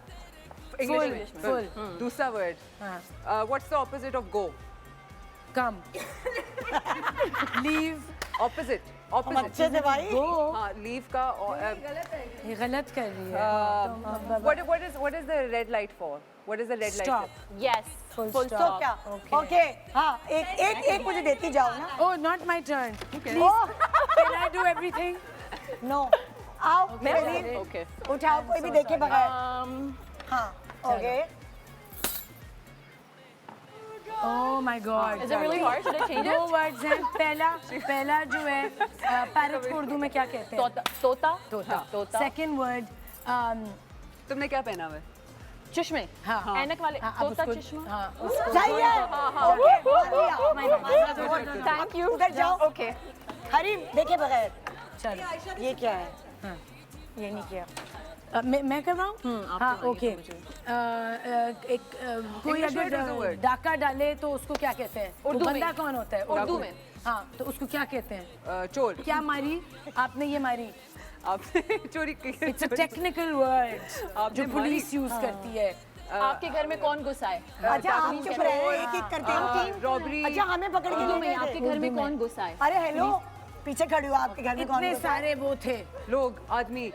English में. Full. दूसरा word. हाँ. What's the opposite of go? Come. Leave. Opposite. हम अच्छे से भाई. Go. हाँ, leave का. ये गलत कर रही है. What is the red light for? What is the red light? Stop. Yes. तो क्या? Okay. हाँ, एक मुझे देती जाओ ना. Oh, not my turn. Please. Can I do everything? No. आओ. मेरी. Okay. उठाओ कोई भी देखे बगैर. हाँ. Okay. Oh my God. Is it really hard? Should I change दो it? वर्ड्स हैं. पहला जो है पैरट को उर्दू में क्या कहते हैं? तोता. तोता. Second word. तुमने क्या पहना हुआ है? चश्मे. हाँ. ऐनक वाले. हाँ, अब तोता उसको- चश्मा. हाँ, उसको- सही है. Okay. Thank you. उधर जाओ. Okay. हरीम देखे बगैर. चलो. ये क्या है? हाँ. ये नहीं किया. मैं कर रहा हूँ? हाँ, ओके. कोई English word is a अगर word. डाका डाले तो उसको क्या कहते हैं? वो उर्दू में. बंदा कौन होता है? उर्दू में. हाँ, तो उसको क्या कहते हैं? चोर. क्या मारी? आपने ये मारी. आपने चोरी की. It's a technical word जो पुलिस यूज करती है. आपके घर में कौन घुसा है? अच्छा आप चुप रहे. एक करते हैं टीम. रॉबरी. अच्छा हमें पकड़ के उर्दू ले में. गए आपके थे. घर में कौन घुसा है? अरे हेलो, पीछे खड़ी हो. आपके घर में कौन इतने घुसा है? सारे वो थे. लोग, आदमी,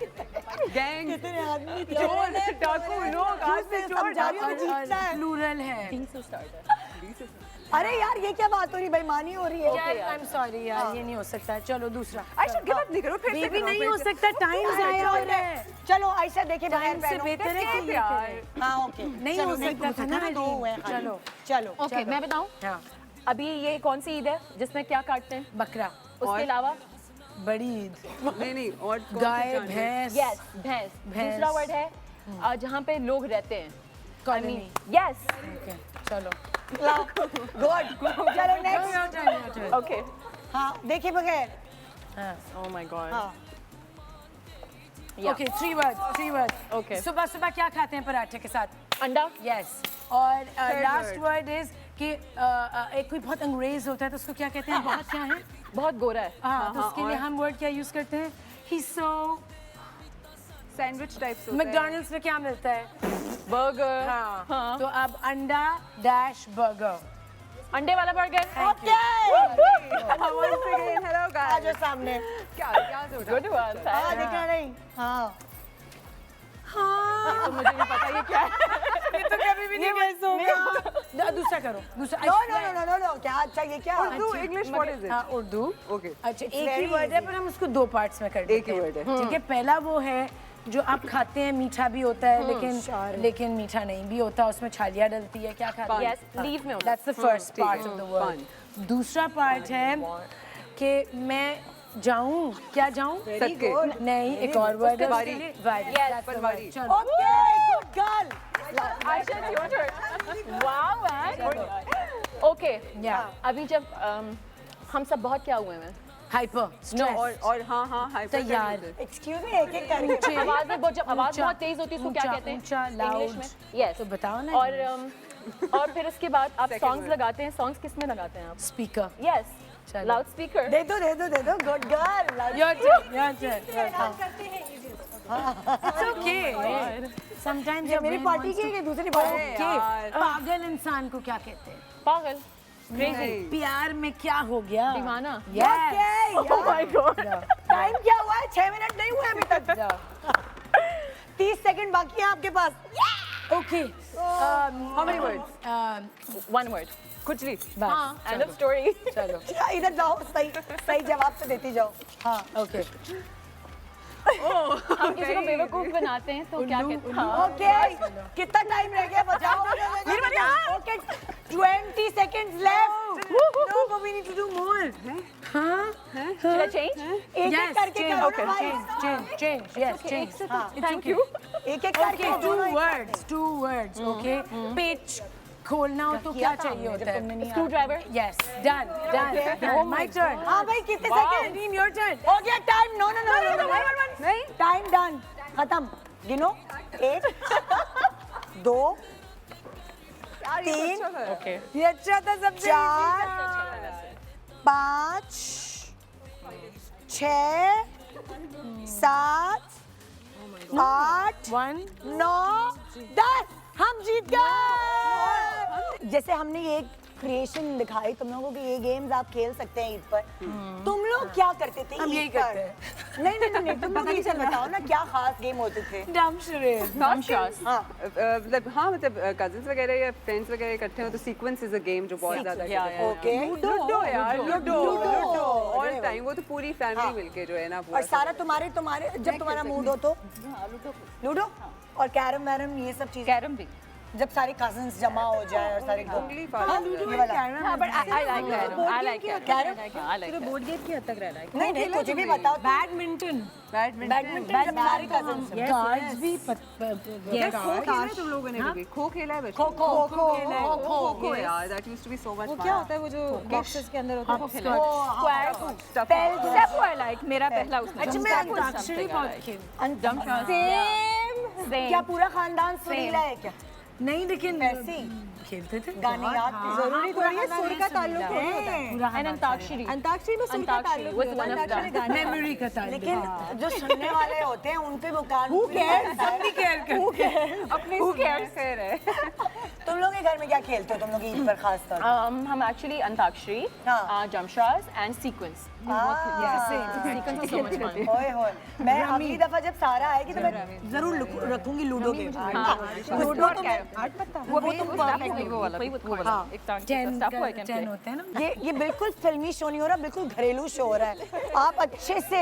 गैंग, कितने आदमी थे? चोर, डाकू, लोग, आदमी, चोर, समझा रही हूँ, डाकू. जीतना है. प्लूरल है. अरे यार ये क्या बात हो रही, बेईमानी हो रही है. यार आई एम सॉरी यार, ये नहीं हो सकता. चलो दूसरा. आयशा गिव अप नहीं करो. फिर से बेबी करो, नहीं फिर हो से. सकता. टाइम जाया हो रहा है. चलो आयशा देखे बगैर टाइम से पहनो. बेहतर है कि ये करें. हाँ ओके. नहीं चलो, हो सकता था ना. दो हुए हैं. चलो चलो. ओके, मैं बताऊं? हाँ. अभी ये कौन सी ईद है जिसमें क्या काटते हैं? बकरा. उसके अलावा? बड़ी ईद. नहीं और कौन सी गाय, जानवर? भैंस. यस, भैंस. दूसरा वर्ड है जहाँ पे लोग रहते हैं. कॉलोनी. यस. ओके चलो. गुड. चलो नेक्स्ट. ओके. हाँ देखे बगैर. Oh my god. हाँ. Okay 3 word. Okay. सुबह सुबह क्या खाते हैं पराठे के साथ? अंडा. यस. और लास्ट word. वर्ड इज कि एक कोई बहुत अंग्रेज होता है तो उसको क्या कहते हैं? बहुत क्या है? बहुत गोरा है. हाँ, तो उसके लिए हम वर्ड क्या यूज करते हैं? ही सो. सैंडविच टाइप्स होता है. मैकडॉनल्ड्स में क्या मिलता है? बर्गर. हाँ. तो अब अंडा डैश बर्गर. अंडे वाला burger. Okay. Once again, hello आ guys. जाओ सामने. क्या हो रहा गुड वन. हाँ देखा नहीं. हाँ. तो मुझे नहीं पता ये क्या है. ये तो कभी भी नहीं गैस होगा. दूसरा करो. दूसरा. नो क्या अच्छा ये क्या? Urdu, English, what is it? हाँ उर्दू. Okay. अच्छा एक ही वर्ड है पर हम उसको 2 पार्ट्स में कर देते हैं. एक ही word है. ठीक है. पहला वो है जो आप खाते हैं, मीठा भी होता है लेकिन मीठा नहीं भी होता. उसमें छालियाँ डलती है. क्या खाते हैं? Yes, leaf में होता है. That's the first part of the word. दूसरा पार्ट है कि मैं जाऊं. क्या जाऊं? सदके. नहीं एक और वर्ड है. वारी. वारी. Yes, That's the Parwari. word. चलो. Okay good girl. Aisha, it's your turn. Wow, man. Okay. Yeah. अभी जब हम सब बहुत क्या हुए हैं? Hyper. No, Stress. और हाँ hyper तैयार. करते हैं. एक्सक्यूज मी एक करके. आवाज में जब आवाज ऊंचा, बहुत तेज होती है उसको क्या ऊंचा, कहते हैं? ऊंचा, इंग्लिश loud. में. Yes. तो बताओ ना. और फिर उसके बाद आप Second सॉन्ग्स word. लगाते हैं. सॉन्ग्स किस में लगाते हैं आप? स्पीकर. Yes. चलो. Loud speaker. दे दो good girl. Your turn. Your turn. It's okay. Sometimes ये your मेरी brain पार्टी wants की to- है कि दूसरी पार्टी? Okay. यार. पागल इंसान को क्या कहते हैं? पागल. क्रेजी. नहीं. प्यार में क्या हो गया? दीवाना. Yes. Oh my God. Time क्या हुआ है? 6 मिनट नहीं हुए अभी तक. 30 सेकंड बाकी है आपके पास. Okay. How many words? One word. कुछ नहीं. बस. End of story. चलो. इधर जाओ. सही जवाब से देती जाओ. हाँ. Okay. हम किसी को बेवकूफ बनाते हैं तो क्या कहते हैं? ओके कितना टाइम रह गया बताओ okay 20 seconds left No, but we need to do more. Should I change? एक एक करके करो ना भाई Change. Yes, change. Thank you. एक एक करके Okay, two words. Okay. Pitch. खोलना हो तो क्या चाहिए होता है? Screwdriver. Yes, done. My turn. हाँ भाई कितने सेकंड Name your turn. हो गया टाइम नो नहीं टाइम डन खत्म गिनो 1 2 3 Okay. ये अच्छा था सबसे 4 5 6 7 8 1 9 10 हम जीत गए जैसे हमने ये क्रिएशन दिखाई तुम लोगों को ये गेम्स आप खेल सकते हैं ईद पर तुम लोग क्या करते थे हम ईद यही पर? करते हैं। नहीं तुम लोग ये बताओ ना क्या खास गेम होते थे Dumb charade. मतलब हाँ मतलब कजिन्स वगैरह या फ्रेंड्स वगैरह इकट्ठे हो तो सीक्वेंस इज अ गेम जो बहुत ज्यादा ओके लूडो यार लूडो लूडो। ऑल टाइम वो तो पूरी फैमिली मिलके जो है ना और सारा तुम्हारे जब तुम्हारा मूड हो तो लूडो और कैरम वैरम ये सब चीजें कैरम भी जब सारे कजिन्स जमा हो जाए और सारे लूडो हाँ but I like carrom I like carrom I like carrom board game की हद तक रहना है नहीं कुछ भी बताओ Badminton. बैडमिंटन जब सारे कजिन्स Cards भी खो खेला है तुम लोगों ने कभी खो खेला है बच्चों खो यार that used to be so much वो क्या होता है वो जो बॉक्सेस के अंदर होता है Step I like मेरा पहला उसमें अच्छा मैं अंताक्षरी बहुत खेल क्या पूरा खानदान सुरीला है क्या नहीं लेकिन वैसे खेलते थे गाने याद थे जरूरी थोड़ी है सुर का ताल्लुक होता है and अंताक्षरी अंताक्षरी में सुर का ताल्लुक was one of them memory का ताल्लुक लेकिन जो सुनने वाले होते हैं उन पे मुकान हम भी केयर करते हैं अपने खैर है तुम लोग के घर में क्या खेलते हो तुम लोग ईद पर खास तौर हम एक्चुअली अंताक्षरी जमशास and sequence sequence so much fun ओए होए मैं अगली दफा जब सारा आएगी तो मैं जरूर रखूंगी लूडो गेम लूडो और कैरम वो तुम परफेक्टली वो वाला एक टाइम 10 होते हैं ना ये बिल्कुल फिल्मी शो नहीं हो रहा बिल्कुल घरेलू शो हो रहा है आप अच्छे से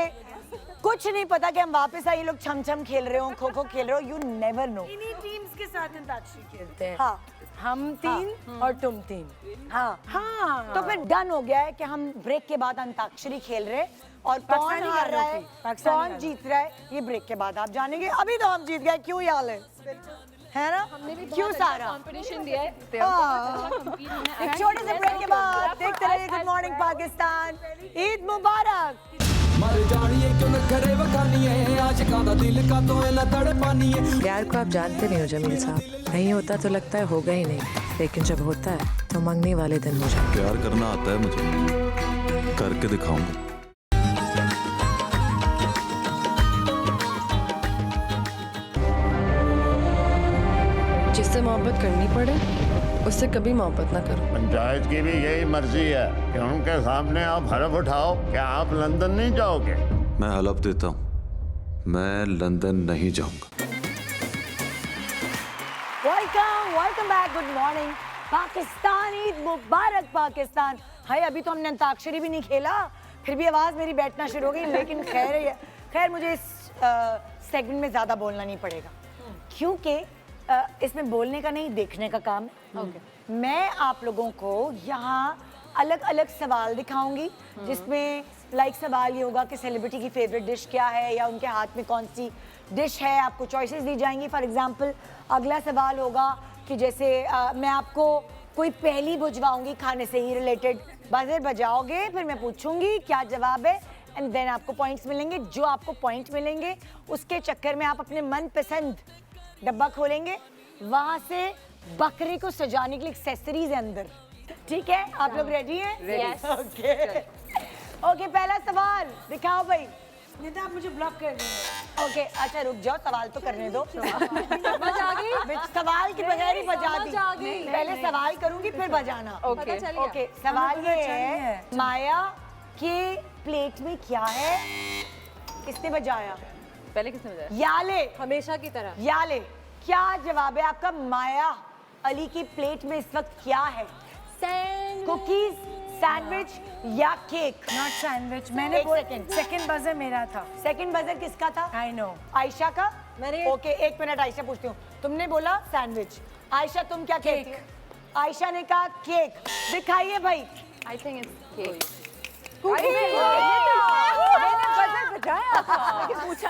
कुछ नहीं पता कि हम वापस आए ये लोग छम छम खेल रहे हो खो खो खेल रहे हो यू नेवर नो इन्हीं टीम्स के साथ अंताक्षरी खेलते हैं हाँ हम 3 और तुम 3 हाँ तो फिर डन हो गया है कि हम ब्रेक के बाद अंताक्षरी खेल रहे हैं और कौन पाकिस्तानी हार रहा है गानों की, कौन जीत रहा है ये ब्रेक के बाद आप जानेंगे अभी तो हम जीत गए क्यों ये हाल है ना क्यों सारा कंपटीशन दिया है एक छोटे से ब्रेक के बाद देखते रहिए गुड मॉर्निंग पाकिस्तान ईद मुबारक मर जानिए क्यों न करे वखानिए आशिकां दा दिल का तो ना तड़पानिए प्यार को आप जानते नहीं हो जमील साहब नहीं होता तो लगता है होगा ही नहीं लेकिन जब होता है तो मंगनी वाले दिन हो जाए प्यार करना आता है मुझे करके दिखाऊंगा जिससे मोहब्बत करनी पड़े उससे कभी मोहब्बत ना करो पंचायत की भी यही मर्जी है कि उनके सामने आप हलफ उठाओ क्या आप लंदन नहीं जाओगे मैं हलफ देता हूँ मैं लंदन नहीं जाऊंगा welcome back good morning Pakistan Eid मुबारक पाकिस्तान हाय अभी तो हमने अंताक्षरी भी नहीं खेला फिर भी आवाज़ मेरी बैठना शुरू हो गई लेकिन खैर मुझे इस सेगमेंट में ज़्यादा बोलना नहीं पड़ेगा क्योंकि इसमें बोलने का नहीं देखने का काम है मैं आप लोगों को यहाँ अलग अलग सवाल दिखाऊंगी जिसमें लाइक सवाल ये होगा कि सेलिब्रिटी की फेवरेट डिश क्या है या उनके हाथ में कौन सी डिश है आपको चॉइसेस दी जाएंगी फॉर एग्जांपल अगला सवाल होगा कि जैसे मैं आपको कोई पहेली बुझवाऊंगी खाने से ही रिलेटेड बजर बजाओगे फिर मैं पूछूंगी क्या जवाब है एंड देन आपको पॉइंट्स मिलेंगे जो आपको पॉइंट मिलेंगे उसके चक्कर में आप अपने मनपसंद डब्बा खोलेंगे वहां से बकरे को सजाने के लिए एक्सेसरीज है अंदर ठीक है आप लोग रेडी हैं Yes. ओके पहला सवाल दिखाओ भाई निदा आप मुझे ब्लॉक कर रही हैं ओके अच्छा रुक जाओ सवाल तो करने दो सवाल के बगैर ही बजा दी पहले सवाल करूंगी फिर बजाना ओके सवाल ये है माया के प्लेट में क्या है किसने बजाया पहले किसने बजाया याले हमेशा की तरह याले क्या जवाब है आपका माया अली की प्लेट में इस वक्त क्या है कुकीज सैंडविच या केक? Not sandwich. मैंने एक second. सेकंड बजर मेरा था। सेकंड बजर किसका था? I know. आयशा का? मैंने ओके, एक मिनट आयशा पूछती हूँ। तुमने बोला सैंडविच, आयशा तुम क्या कहती हो? आयशा ने कहा केक। दिखाइए भाई। I think it's cake. पूछा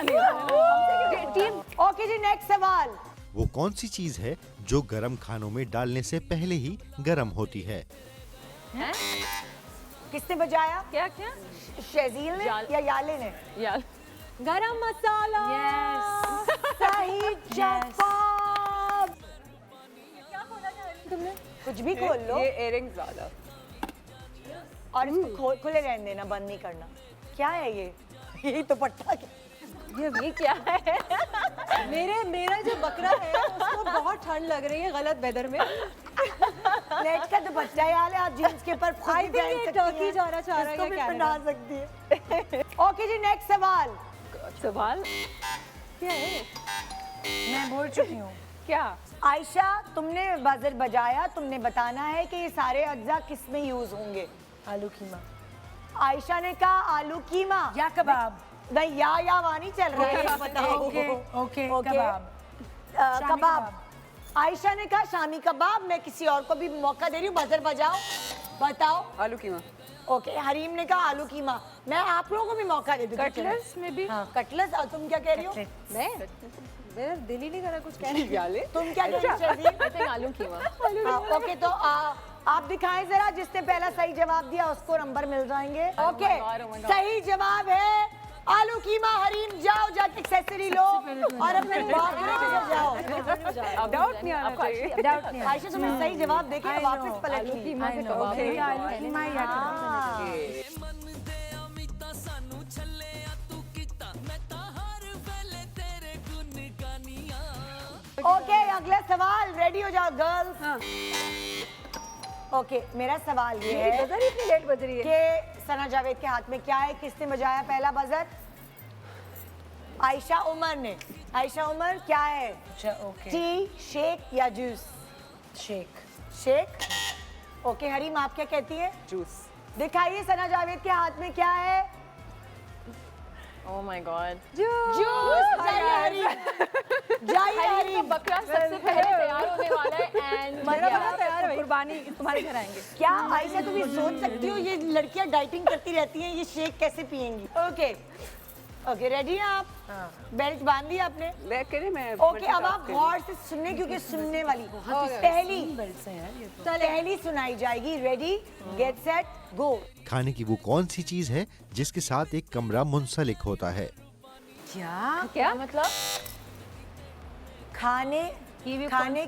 नहीं। ओके जी, नेक्स्ट सवाल। वो कौन सी चीज है जो गरम खानों में डालने से पहले ही गरम होती है? किसने बजाया? क्या क्या? शेजील ने या याले ने? यार गरम मसाला। सही जवाब। तुमने कुछ भी खोल लो ये इयरिंग्स ज्यादा और इसको खुले रहने देना, बंद नहीं करना। क्या है ये? यही तो पट्टा ये क्या है? मेरा जो बकरा है उसको बहुत ठंड लग रही है गलत वेदर में। नेट का तो बच्चा यार, आप जींस के ऊपर खुद I ही think पहन ये सकती टर्की हैं। जाना चाह रहा है इसको या भी कनाडा। पहना सकती है। ओके जी, नेक्स्ट सवाल। सवाल क्या है? मैं बोल चुकी हूँ। क्या? आयशा, तुमने बजर बजाया, तुमने बताना है कि ये सारे अज्जा किस में यूज होंगे। आलू कीमा आयशा ने कहा आलू कीमा या कबाब। नहीं, या वानी चल रहा है, बताओ। Okay okay. कबाब। शामी कबाब। आयशा ने कहा शामी कबाब। मैं किसी और को भी मौका दे रही हूँ, बजर बजाओ, बताओ। आलू कीमा। ओके, हरीम ने कहा आलू कीमा। मैं आप लोगों को भी मौका दे दूँ। कटलेट्स में भी? हाँ, कटलेट्स। और तुम क्या कह रही हो? मेरा दिल ही नहीं कर रहा कुछ कहने याले। तुम क्या कह रही हो? आई थिंक आलू कीमा। ओके, तो आप दिखाएं जरा, जिसने पहला सही जवाब दिया उसको नंबर मिल जाएंगे। ओके, सही जवाब है आलू कीमा। हरीम, जाओ जाके एक्सेसरी लो और अपने बाथरूम में जाओ। डाउट नहीं आना चाहिए। आयशा, तुमने सही जवाब देके वापस पलट ली। आलू कीमा या कबाब। ओके, अगला सवाल। रेडी हो जाओ गर्ल्स। ओके, मेरा सवाल ये है बजर इतनी लेट बज रही है कि सना जावेद के हाथ में क्या है? किसने बजाया पहला बजर? आयशा उमर ने। आयशा उमर, क्या है? ओके। टी, शेक या juice? Shake. Shake. Okay, Hareem आप क्या कहती है? जूस। दिखाइए सना जावेद के हाथ में क्या है? ओह माय गॉड। जूस। जाइए हरीम, जाइए हरीम। बकरा सबसे पहले तैयार होने वाला है एंड मेरा बकरा तैयार है। कुर्बानी तुम्हारे घर आएंगे। क्या आयशा तुम ये सोच सकती हो ये लड़कियां डाइटिंग करती रहती हैं, ये शेक कैसे पिएंगी? ओके ओके, रेडी हैं आप? बेल्ट बांध दी आपने? मैं ओके, अब आप गौर से सुनने, क्योंकि सुनने वाली पहली सुनाई जाएगी। रेडी, गेट सेट, गो। खाने की वो कौन सी चीज है जिसके साथ एक कमरा मुंसलिक होता है? क्या मतलब? खाने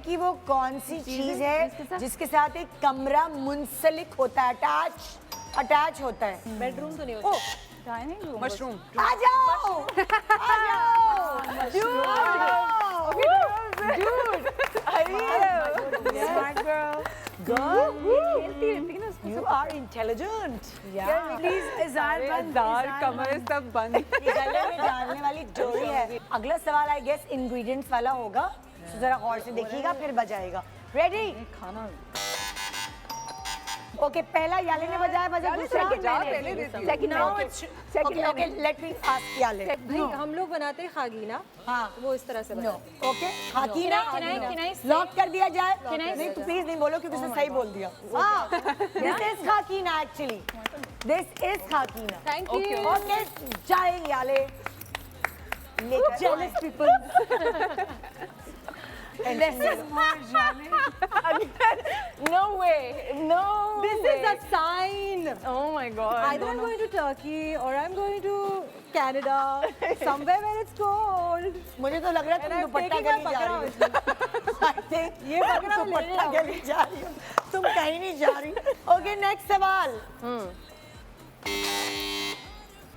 की वो कौन सी चीज है जिसके साथ एक कमरा मुंसलिक होता है, अटैच होता है? बेडरूम तो नहीं होता। Dining room. मशरूम। आ जाओ, आ जाओ। You are intelligent. प्लीज इज़ार बंद। कमर सब बंद। ये गले में डालने वाली डोरी है। अगला सवाल आई गेस इंग्रेडिएंट्स वाला होगा, तो जरा गौर से देखिएगा फिर बजाएगा। रेडी? खाना। ओके, पहला याले ने बजाया बजा, दूसरा second okay, let me ask Yale. भाई हम लोग बनाते हैं खागीना। हाँ, वो इस तरह से बनाते हैं। ओके, खाकीना लॉक कर दिया जाए। नहीं तो प्लीज नहीं बोलो क्योंकि उसने सही बोल दिया। हाँ, this is khagina actually. This is khagina. Thank you. Okay, जाए याले। Jealous people. No way. No. This is a sign. Oh my god. Either I'm going to Turkey or I'm going to Canada, somewhere where it's cold. मुझे तो लग रहा है तुम दुपट्टा गली जा रही हो। I think ये बकरा तुम ले दुपट्टा गली जा रही हो, तुम कहीं नहीं जा रही। ओके, नेक्स्ट सवाल।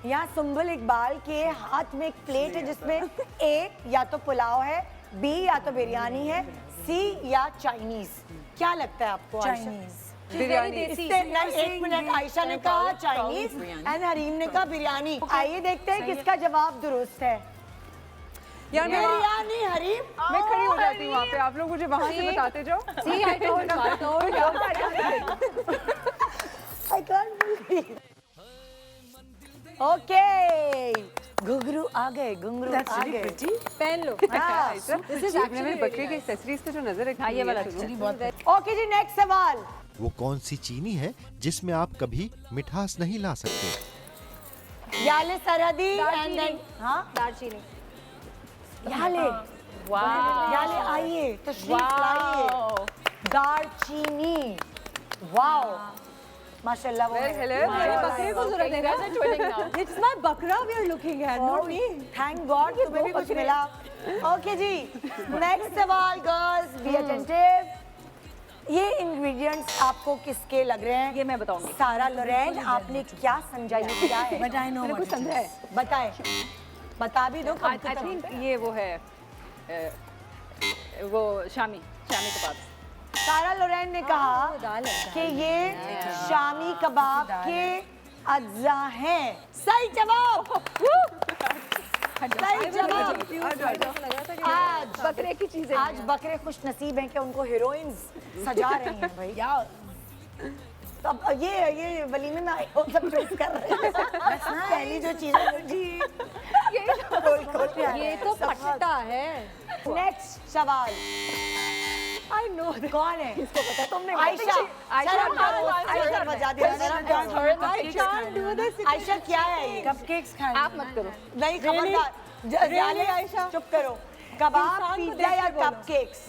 यहाँ सुंबुल इकबाल के हाथ में एक प्लेट है जिसमें ए या तो पुलाव है, बी या तो बिरयानी है, सी या चाइनीज। क्या लगता है आपको? चाइनीज। बिरयानी। एक मिनट, आयशा ने कहा चाइनीज एंड हरीम ने कहा बिरयानी। आइए देखते हैं किसका जवाब दुरुस्त है। यार बिरयानी। हरीम, मैं खड़ी हो जाती हूँ वहाँ पे, आप लोग मुझे वहाँ से बताते जाओ। See, I told you. I can't believe. Okay. घुंघरू आ गए, घुंघरू आ गए। पहन लो। This is आपने मेरे बकरे के एक्सेसरीज पे जो नजर रखी है, ये वाला एक्चुअली बहुत। ओके जी, नेक्स्ट सवाल। वो कौन सी चीनी है जिसमें आप कभी मिठास नहीं ला सकते? याले सरहदी एंड देन हाँ दालचीनी। याले याले आइए तशरीफ लाइए। दालचीनी, वाओ माशाल्लाह। वो हेलो, मेरे बकरे को जरूरत है ना? It's my बकरा we are looking at, not me. Thank God तुम्हें भी कुछ मिला। ओके जी, नेक्स्ट सवाल गर्ल्स, बी अटेंटिव। ये इंग्रेडिएंट्स आपको किसके लग रहे हैं? ये मैं बताऊंगी। सारा लोरेन, आपने क्या समझा ये क्या है? But I know मैंने what कुछ it समझा is. है। बताएं, बता भी दो। आई थिंक ये वो है वो शामी कबाब। सारा लोरेन ने कहा कि ये शामी कबाब के अज्जा हैं। सही जवाब। सही जवाब। आज बकरे की चीजें आज बकरे खुश नसीब हैं कि उनको हीरोइंस सजा रही हैं भाई। तो अब ये वलीमे में आए हो सब चूज कर रहे हैं। बस ना पहली जो चीज जी ये तो पट्टा है। नेक्स्ट सवाल। I know कौन है? इसको पता है तुमने? आयशा। आयशा बजा दिया। I can't do this. Ayesha क्या है ये? Cupcakes खाने। आप मत करो। नहीं खबरदार। Really, आयशा? चुप करो। कबाब, इंसान को पिज्जा देख या के बोलो। कपकेक्स?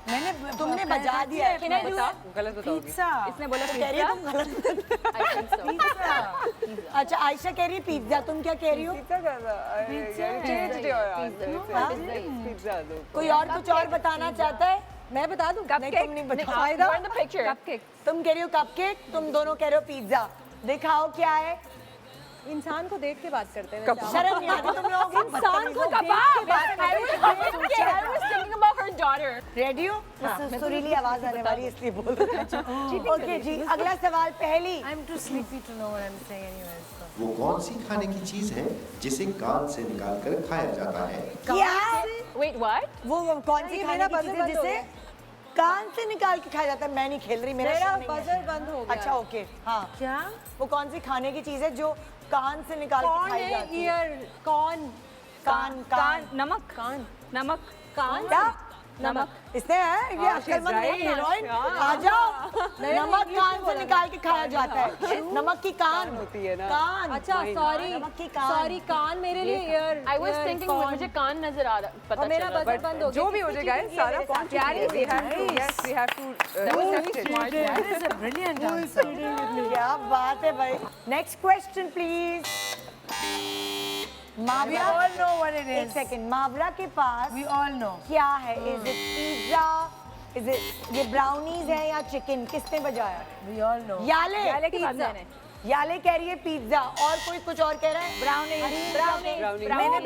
मैंने तुमने बजा दिया है। गलत बताओगी। पिज्जा। इसने बोला कह रही है तुम गलत। I think so. अच्छा आयशा कह रही है पिज्जा, तुम क्या कह रही हो? पिज्जा दो। कोई और कुछ और बताना चाहता है? मैं बता दूं? नहीं तुम नहीं बता। You're in the picture. तुम कह रही हो कपकेक, तुम दोनों कह रहे हो पिज्जा। दिखाओ क्या है? इंसान को देख के बात करते हैं। शर्म नहीं आती तुम लोगों को? इंसान को देख के बात करते हैं। I was thinking about her daughter. Ready हो? सुरीली आवाज आने वाली है इसलिए बोल रही हूं। ओके जी, अगला सवाल पहली। I'm too sleepy to know what I'm saying anyways. So. वो कौन सी खाने की चीज है जिसे कान से निकाल कर खाया जाता है? क्या? Wait, what? वो कौन सी खाने की चीज है जिसे कान से निकाल के खाया जाता है? मैं नहीं खेल रही, मेरा शो नहीं है। बजर बंद हो गया। अच्छा ओके, हाँ। क्या? वो कौन सी खाने की चीज है जो कान से निकाल के कौन खाई है? जाती है? ईयर कौन? कान नमक कान? क्या? नमक। इसने है ये अक्लमंद है हीरोइन। आ जाओ। नमक कान से निकाल के खाया जाता है। नमक की कान होती है ना। कान। अच्छा सॉरी नमक की कान। सॉरी कान मेरे लिए ईयर। I was thinking मुझे कान नजर आ रहा पता और मेरा चल रहा। बजर बंद हो गया। जो भी हो जाएगा सारा पहुंच प्यारी we have to yes we have to accept it. That is a brilliant answer. क्या बात है भाई। Next question please. We all know what it एक is. सेकंड, मावरा के पास We all know. क्या है? Is it pizza? Is it ये brownies है या चिकन? किसने बजाया? We all know. याले की बात मैंने। याले कह रही है पिज्जा और कोई कुछ और कह रहा है? ब्राउनी। मैंने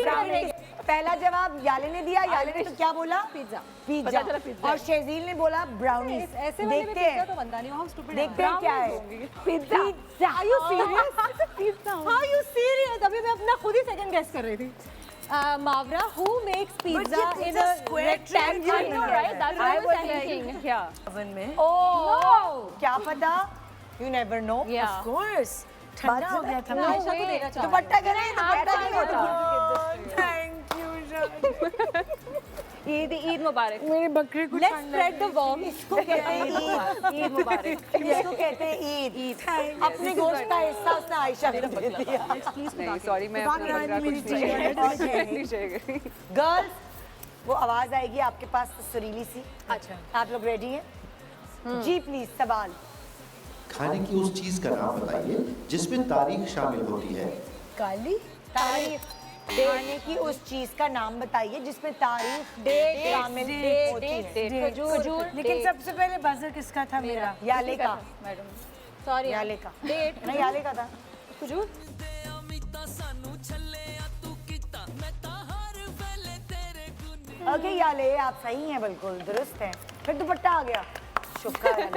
ब्राउनी। पहला जवाब याले ने दिया। याले ने तो क्या बोला? पिज्जा। पिज्जा। चला पिज्जा। और शेजील ने बोला ब्राउनी। ऐसे वाले में देखते पिज्जा हैं, तो बनता नहीं। How stupid. देखते हैं क्या है। Pizza. Are you serious? Are you serious? अभी मैं अपना खुद ही सेकंड गेस कर रही थी। मावरा, who makes pizza in a rectangle? I know, right? That's what I was thinking. क्या? Oven में. ओह क्या पता? You never know. Yeah. Of course. ठंडा हो गया था. मैं आयशा को देना चाहती हूँ। दुपट्टा करे दुपट्टा नहीं। Thank you, Shah. ईद मुबारक। मेरे बकरे को Let's spread the warmth. इसको कहते हैं ईद। ईद मुबारक। इसको कहते हैं ईद। अपने गोश्त का हिस्सा उसने आयशा को दे दिया। नहीं सॉरी मैं अपना बकरा कुछ नहीं शेयर करी। गर्ल्स, वो आवाज आएगी आपके पास सुरीली सी। अच्छा. आप लोग रेडी हैं? जी प्लीज सवाल। खाने की उस चीज का नाम बताइए जिसमें तारीख शामिल होती है। काली. तारीख। खाने की उस चीज का नाम बताइए जिसमें तारीख शामिल होती है। खजूर। लेकिन सबसे पहले बजर किसका था? मेरा. याले का। Sorry. याले का। Date. नहीं याले का था। खजूर। ओके याले आप सही हैं, बिल्कुल दुरुस्त हैं। फिर दुपट्टा आ गया। शुक्र है।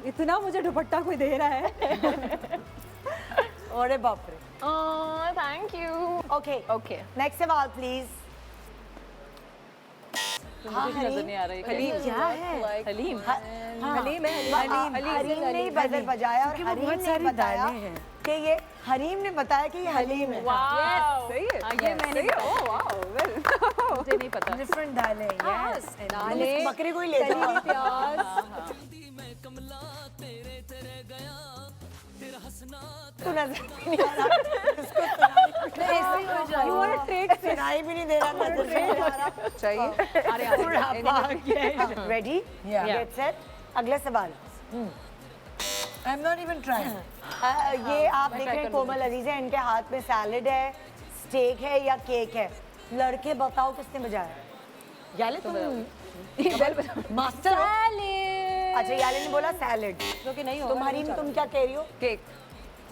इतना मुझे दुपट्टा कोई दे रहा है। अरे बाप रे। Oh, thank you. Okay Okay. Next सवाल प्लीज। जो मुझे भी नजर नहीं आ रही। हलीम क्या है? हलीम हलीम है, हलीम ने ही बजर बजाया और हलीम ने बताया कि ये हलीम ने बताया कि ये हलीम है। सही है, ये मैंने सही है। ओह वाओ, वेल मुझे नहीं पता। डिफरेंट दालें, यस। दालें, बकरी को ही ले जाओ। तली प्याज। तू नजर नहीं आ रहा, इसको सुनाई You want a treat? सुनाई भी नहीं दे रहा, नजर नहीं आ रहा। चाहिए। रेडी? Get set. अगला सवाल। I am not even trying. ये आप देख रहे हैं कोमल अजीज है, इनके हाथ में सैलेड है, स्टेक है या केक है? लड़के बताओ किसने बजाया? याले तुम मास्टर हो? अच्छा याले ने बोला सैलेड, जो कि नहीं होगा। तुम हरीम तुम क्या कह रही हो? केक।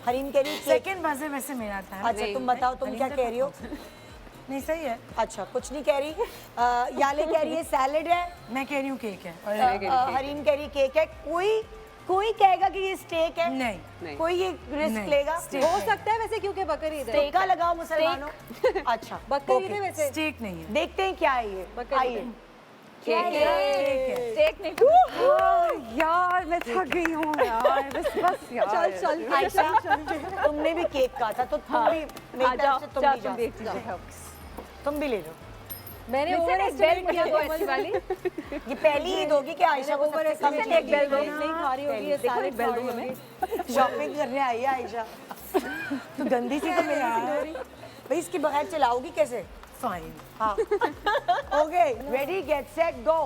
हरीम कह रही है केक। सेकंड बजे वैसे मेरा था। अच्छा तुम बताओ तुम क्या कह रही हो? नहीं सही है। अच्छा कुछ नहीं कह रही। याले कह रही है सैलेड है, मैं कह रही हूँ केक है। हरीम कह रही केक है। कोई कहेगा कि ये स्टेक है? नहीं। कोई ये रिस्क लेगा? हो सकता है वैसे, क्योंकि बकरी ईद है। टेका लगाओ मुसलमानों। अच्छा बकरी ईद है वैसे। स्टेक नहीं है। देखते हैं क्या है ये। आइए केक नहीं। यार मैं थक गई हूँ यार, बस यार। चल आयशा तुमने भी केक कहा था तो तुम भी मेरी तरफ से तुम भी जाओ। तुम भी ले लो। मैंने ओवर एस्टिमेट किया कोमल वाली। ये पहली ईद होगी कि आयशा को सबसे कम केक बेल दो। नहीं खा रही होगी ये सारे बेल दो हमें। शॉपिंग करने आई है आयशा। तो गंदी सी तो मेरी हो रही भाई, इसके बगैर चलाओगी कैसे? फाइन। हाँ okay ready get set go.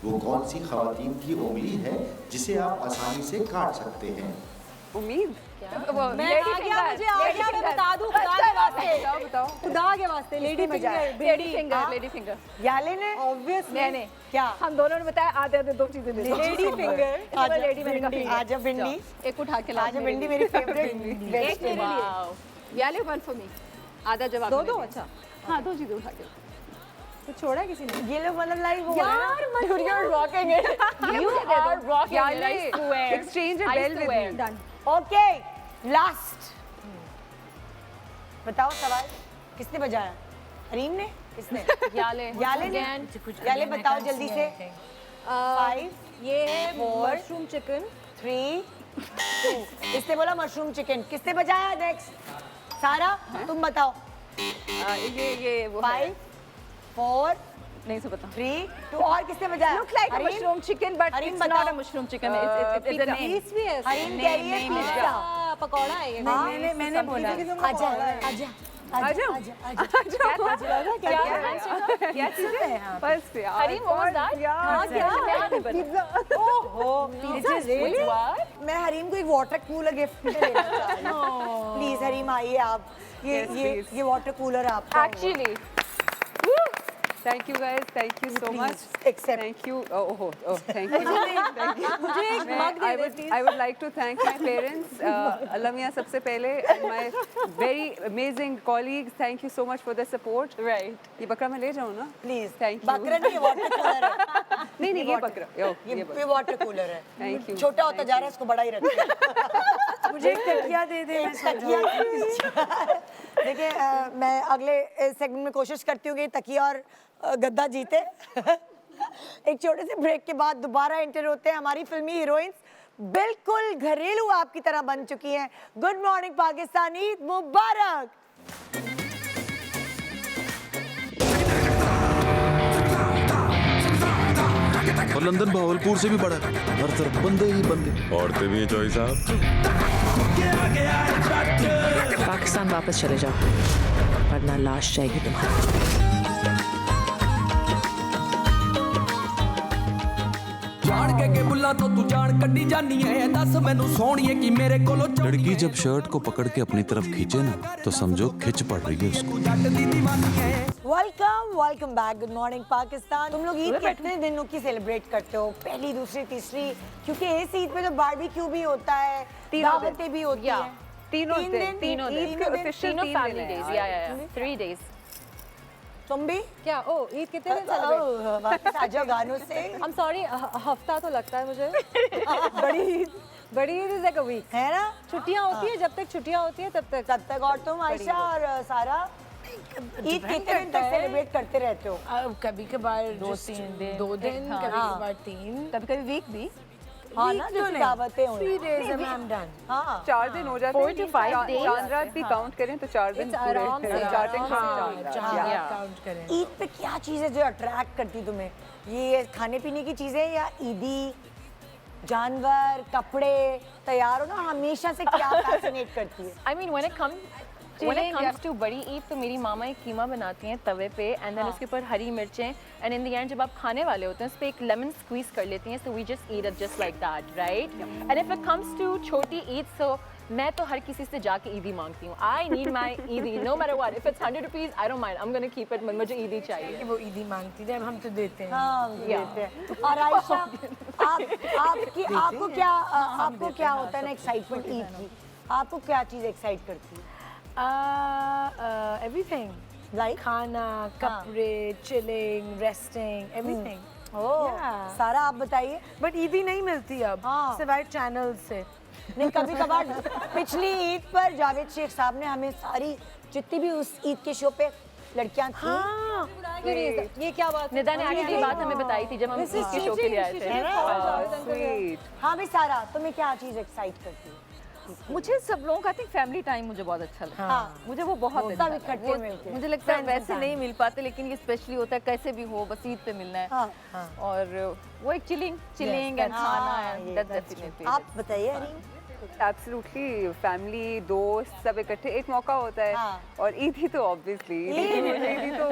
वो कौन सी खवातीन की उंगली है जिसे आप आसानी से काट सकते हैं? उम्मीद। मैं आ गया, मुझे आ गया, मैं बता दूं खुदा के वास्ते। बताओ। खुदा के वास्ते lady finger. Lady finger. Yale ने ऑब्वियसली मैंने क्या? हम दोनों ने बताया आधे आधे दो चीजें ले लो। Lady finger. लेडी मैंने कहा फिंगर। आजा भिंडी। एक उठा के ला। आजा भिंडी मेरी फेवरेट एक मेरे लिए। Yale one for me. आधा जवाब दो मैंने दो दिया। अच्छा हाँ 2 चीजें उठा के। तो छोड़ा किसी ने। ये लोग मतलब लाइक वो यार मत Dude, you're rocking it. You are rocking it, I Yale swear. exchange a I bell with swear. me. Done. Okay last बताओ सवाल किसने बजाया? हरीम ने? किसने? याले ने? याले बताओ जल्दी से। 5 ये है 4 मशरूम चिकन। 3 2 इसने बोला मशरूम चिकन। किसने बजाया? नेक्स्ट सारा तुम बताओ। ये वो 5 4 नहीं से पता। 3 2 और किसने बजाया? Look like a mushroom chicken, but Hareem it's not बताओ। a mushroom chicken. It's a name. Piece भी है। हरीम कह रही है पिज्जा। पकौड़ा है ये। मैंने बोला। आजा आजा क्या चीज़ है? बस यार। Hareem, what was that? मैं हरीम को एक वाटर कूलर गिफ्ट में देना चाहती हूँ। प्लीज हरीम आइए आप। ये वाटर कूलर आपका Actually, Thank you guys. Thank you so much. Except Thank you. Oh, thank you. Thank you. मुझे एक मग दे दे please. I would like to thank my parents. Allah मियां सबसे पहले, and my very amazing colleagues. Thank you so much for the support. right. ये बकरा मैं ले जाऊँ ना? Please Thank you. बकरा नहीं, ये वाटर कूलर है। नहीं ये बकरा। ये वाटर कूलर है। Thank you. छोटा होता जा रहा है, इसको बड़ा ही रखते हैं। मुझे एक तकिया दे दे। देखिए मैं अगले सेगमेंट में कोशिश करती हूँ कि तकिया और गद्दा जीते। एक छोटे से ब्रेक के बाद दोबारा एंटर होते हैं हमारी फिल्मी हीरोइंस, बिल्कुल घरेलू आपकी तरह बन चुकी हैं। गुड मॉर्निंग पाकिस्तान, ईद मुबारक। और लंदन भावलपुर से भी बड़ा है, हर तरफ बंदे ही बंदे। औरतें भी हैं चौधरी साहब। पाकिस्तान वापस चले जाओ वरना लाश जाएगी तुम्हारी। जान के बुला तो तू जान कड्डी जानी है, दस मैनू सोहणीए कि मेरे कोलो। लड़की जब शर्ट को पकड़ के अपनी तरफ खींचे ना तो समझो खिंच पड़ रही है उसको। Welcome back. Good morning Pakistan. तुम लोग ईद कितने दिनों की सेलिब्रेट करते हो? पहली, दूसरी, तीसरी? क्योंकि इस ईद पे तो बारबेक्यू भी होता है, दावतें भी होती हैं। तीनों दिन। ईद के official 3 family days. Yeah. 3 days. तुम भी क्या? ओ ईद कितने दिन सेलिब्रेट? वापस आ जाओ गानों से। I'm sorry, हफ्ता तो लगता है मुझे। बड़ी Eid is like a week है ना? छुट्टियां होती है, जब तक छुट्टियां होती है तब तक। और तुम आयशा और सारा? ईद कितने दिन तक सेलिब्रेट करते रहते हो? कभी कभार 2-3 दिन 2 दिन, हाँ। कभी कभार 3, कभी कभी वीक भी हाँ ना, जैसे दावतें हुई। 3 days and I'm done. हाँ 4 दिन हो जाते 4 to 5 days. चांद रात भी काउंट करें तो 4 दिन पूरे आराम से, स्टार्टिंग से आराम चांद से, रात। चार Yeah. काउंट करें. ईद पे क्या चीज़ है जो अट्रैक्ट करती तुम्हें? ये खाने पीने की चीज़ें या ईदी जानवर कपड़े तैयार हो ना, हमेशा से क्या फैसिनेट करती है? I mean, when it comes to बड़ी ईद तो मेरी मामा एक कीमा बनाती हैं तवे पे एंड देन उसके ऊपर हरी मिर्चें एंड इन द एंड जब आप खाने वाले होते हैं उस पर एक लेमन स्क्वीज कर लेती हैं, so we just eat it just like that, right? And if it comes to छोटी ईद, सो मैं तो हर किसी से जाके ईदी मांगती हूँ. आई need my Eidi no matter what. If it's 100 rupees I don't mind, I am gonna keep it. मुझे ईदी चाहिए. वो ईदी मांगती है, हम तो देते हैं. हाँ देते हैं. और आयशा आपको क्या होता है ना एक्साइटमेंट ईद की? आपको क्या चीज़ एक्साइट करती है? Everything. लाइक खाना, कपड़े, chilling, resting, everything. Yeah. सारा आप बताइए. बट ईदी नहीं मिलती अब, हाँ. सिवाय चैनल से. नहीं कभी कभार पिछली ईद पर जावेद शेख साहब ने हमें सारी जितनी भी उस ईद के शो पे लड़कियां थी. हाँ. ये क्या बात है? निदा ने एक्चुअली बात हमें बताई थी जब हम ईद के शो के लिए आए थे. Sweet. हाँ भी सारा तुम्हें क्या चीज़ एक्साइट करती है? मुझे सब लोगों का फैमिली टाइम मुझे बहुत अच्छा लगता है. हाँ. मुझे वो बहुत अच्छा सब लगता है. इकट्ठे मिलके. मुझे लगता है Friends वैसे and नहीं मिल पाते, लेकिन ये स्पेशली होता है कैसे भी हो, बस ईद पे मिलना है. हाँ. और वो एक चिलिंग एंड खाना है, दैट्स डेफिनेटली. आप बताइए अरीन. एब्सोल्युटली फैमिली दोस्त सब इकट्ठे एक मौका होता है. हाँ. और ईद ही तो ऑब्वियसली ईद ही तो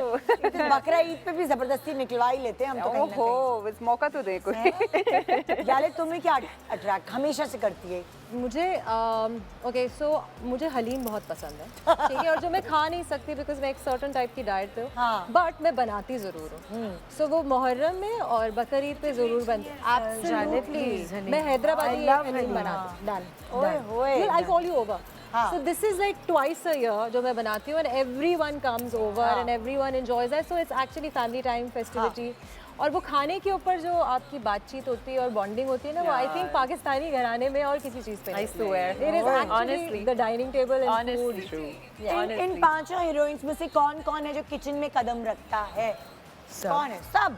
बकरा ईद पे भी जबरदस्ती निकलवा ही लेते हैं हम तो कहीं ना ओहो बस मौका तो दे कोई. कहीं. याले तुम्हें क्या अट्रैक्ट हमेशा से करती है? मुझे ओके सो मुझे हलीम बहुत पसंद है, ठीक है, और जो मैं खा नहीं सकती बिकॉज मैं एक सर्टन टाइप की डाइट पे हूँ, हाँ. बट मैं बनाती ज़रूर हूँ. सो वो मुहर्रम में और बकर ईद पे ज़रूर बनती है. एब्सोल्युटली मैं हैदराबादी हलीम बनाती हूँ. ओए होए. I call you over. हाँ. So this is like twice a year जो मैं बनाती हूँ, and everyone comes over and everyone enjoys that. So it's actually family time festivity. और वो खाने के ऊपर जो आपकी बातचीत होती है और बॉन्डिंग होती है ना, वो आई थिंक पाकिस्तानी घराने में और किसी चीज़ पे I swear. It is actually the dining table and food. इन पांचों हीरोइंस में से कौन कौन है जो किचन में कदम रखता है? कौन है? सब.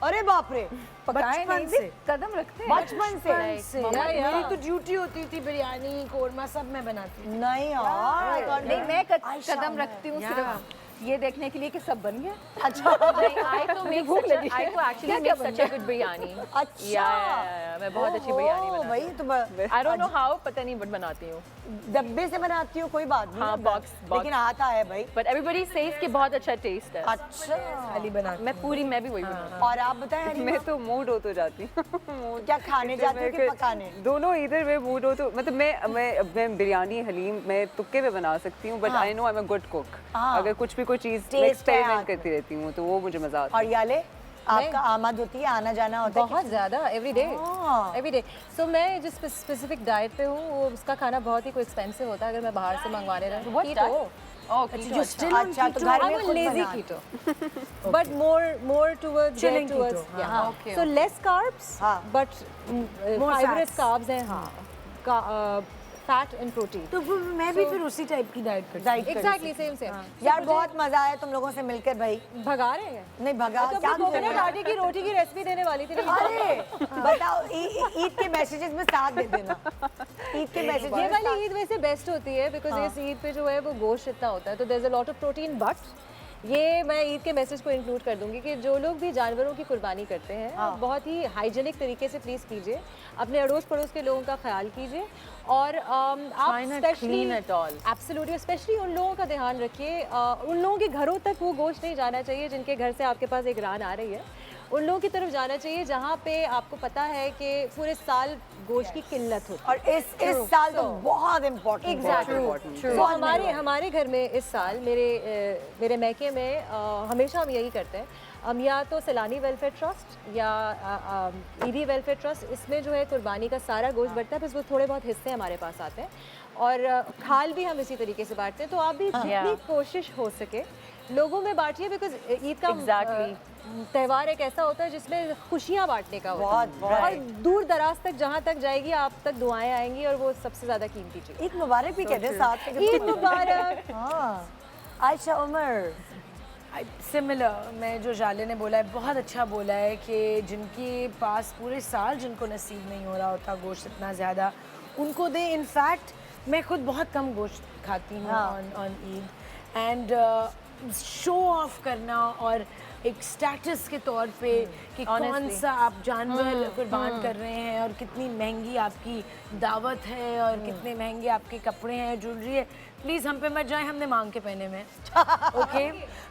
अरे बाप रे. बचपन से. कदम रखते हैं. बचपन से. मेरी तो ड्यूटी होती थी, बिरयानी कोरमा सब मैं बनाती थी. नहीं यार. नहीं, मैं कदम रखती हूँ सिर्फ ये देखने के लिए कि सब बन गया. अच्छा. I to make such a, I to actually make such a good biryani. अच्छा. Yeah, मैं बहुत अच्छी बिरयानी ओह, बनाती भाई तो I don't know how, पता नहीं बट बनाती हूँ. डब्बे से बनाती हो कोई बात नहीं. हाँ, ना, box. लेकिन आता है भाई. But everybody says कि बहुत अच्छा taste है. अच्छा. खाली बनाती. मैं भी वही बनाती हूँ. और आप बताएं हरीमा? मैं तो मूड हो तो जाती हूँ. क्या खाने जाते हो कि पकाने? दोनों. इधर मैं मूड हो तो मतलब मैं बिरयानी हलीम मैं तुक्के पे बना सकती हूँ, but I know I am a good cook. अगर कुछ भी कोई चीज़ एक्सपेरिमेंट करती रहती हूँ तो वो मुझे मजा आता है. और याले आपका आमद होती है, आना जाना होता है? बहुत ज़्यादा एवरी डे. सो मैं जिस स्पेसिफिक डाइट पे हूँ वो उसका खाना बहुत ही कोई एक्सपेंसिव होता है अगर मैं बाहर से मंगवाने रहूँ. अच्छा तो घर में खुद lazy बना. keto, but more towards Chilling towards keto, yeah. Okay, So less carbs, हाँ. but More fibrous fats. carbs हैं. हाँ. Fat and protein. तो मैं भी फिर उसी टाइप की डाइट करती हूँ. Exactly same. यार बहुत मजा आया तुम लोगों से मिलकर भाई. भगा रहे हैं. नहीं भगा तो क्या अपनी कोकोनट आटे की रोटी की रेसिपी देने वाली थी. अरे बताओ ईद के मैसेजेस में साथ दे देना. ईद के ये मैसेजेस वाली ईद वैसे बेस्ट होती है बिकॉज इस ईद पे जो है वो गोश्त इतना होता है तो there is a lot of protein. But ये मैं ईद के मैसेज को इंक्लूड कर दूंगी कि जो लोग भी जानवरों की कुर्बानी करते हैं बहुत ही हाइजीनिक तरीके से प्लीज़ कीजिए. अपने अड़ोस पड़ोस के लोगों का ख्याल कीजिए और आप स्पेशली एब्सोल्युटली स्पेशली उन लोगों का ध्यान रखिए. उन लोगों के घरों तक वो गोश्त नहीं जाना चाहिए जिनके घर से आपके पास एक रान आ रही है. उन लोगों की तरफ जाना चाहिए जहाँ पे आपको पता है कि पूरे साल गोश्त की किल्लत होती है. और इस साल तो बहुत इम्पोर्टेंट. एग्जैक्टली. तो हमारे घर में इस साल मेरे मैके में हमेशा हम यही करते हैं. हम या तो सैलानी वेलफेयर ट्रस्ट या ईदी वेलफेयर ट्रस्ट इसमें जो है कुर्बानी का सारा गोश्त बढ़ता है, बस वो थोड़े बहुत हिस्से हमारे पास आते हैं और खाल भी हम इसी तरीके से बांटते हैं. तो आप भी जितनी कोशिश हो सके लोगों में बांटिए बिकॉज ईद का त्यौहार एक ऐसा होता है जिसमें खुशियाँ बांटने का होता है और दूर दराज तक जहाँ तक जाएगी आप तक दुआएं आएंगी और वो सबसे ज़्यादा कीमती चीज़. ईद मुबारक भी कहते हैं साथ में. ईद मुबारक. आयशा उमर, सिमिलर, मैं जो जाले ने बोला है बहुत अच्छा बोला है कि जिनके पास पूरे साल जिनको नसीब नहीं हो रहा होता गोश्त इतना ज़्यादा, उनको दे। इनफैक्ट मैं खुद बहुत कम गोश्त खाती हूँ on Eid, and show off करना और एक स्टेटस के तौर पे कि कौन सा आप जानवर कुर्बान कर रहे हैं और कितनी महंगी आपकी दावत है और कितने महंगे आपके कपड़े हैं, ज्वेलरी है, प्लीज़ हम पे मत जाएं, हमने मांग के पहने में। ओके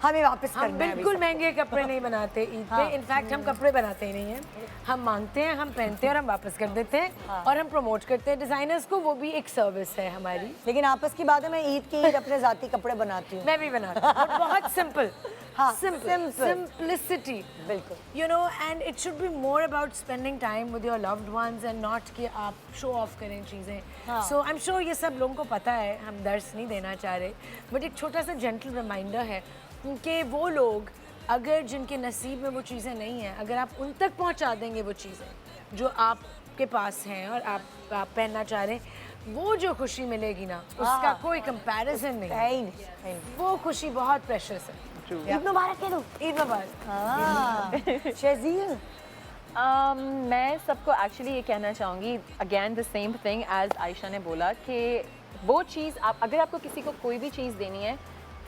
हमें वापस हम करना है बिल्कुल महंगे कपड़े नहीं बनाते ईद पे। इनफैक्ट हम कपड़े बनाते ही नहीं हैं, हम मांगते हैं, हम पहनते हैं और हम वापस कर देते हैं और हम प्रमोट करते हैं डिज़ाइनर्स को, वो भी एक सर्विस है हमारी। लेकिन आपस की बात है, मैं ईद की अपने ज़ाती कपड़े बनाती हूँ। मैं भी बनाती हूँ, और बहुत सिंपल, हाँ, simplicity, बिल्कुल, you know, and it should be more about spending time with your loved ones and not कि आप show off करें चीज़ें। So I'm sure ये सब लोगों को पता है, हम दर्स नहीं देना चाह रहे, but एक छोटा सा gentle reminder है कि वो लोग अगर जिनके नसीब में वो चीज़ें नहीं हैं, अगर आप उन तक पहुँचा देंगे वो चीज़ें जो आपके पास हैं और आप पहनना चाह रहे हैं, वो जो खुशी मिलेगी ना उसका कोई कंपैरिजन नहीं है, वो खुशी बहुत प्रेशियस है। ईद मुबारक कह दो। ईद मुबारक। शहजील, मैं सबको एक्चुअली ये कहना चाहूँगी, again the same thing as Ayesha ने बोला कि वो चीज़ आप अगर आपको किसी को कोई भी चीज़ देनी है,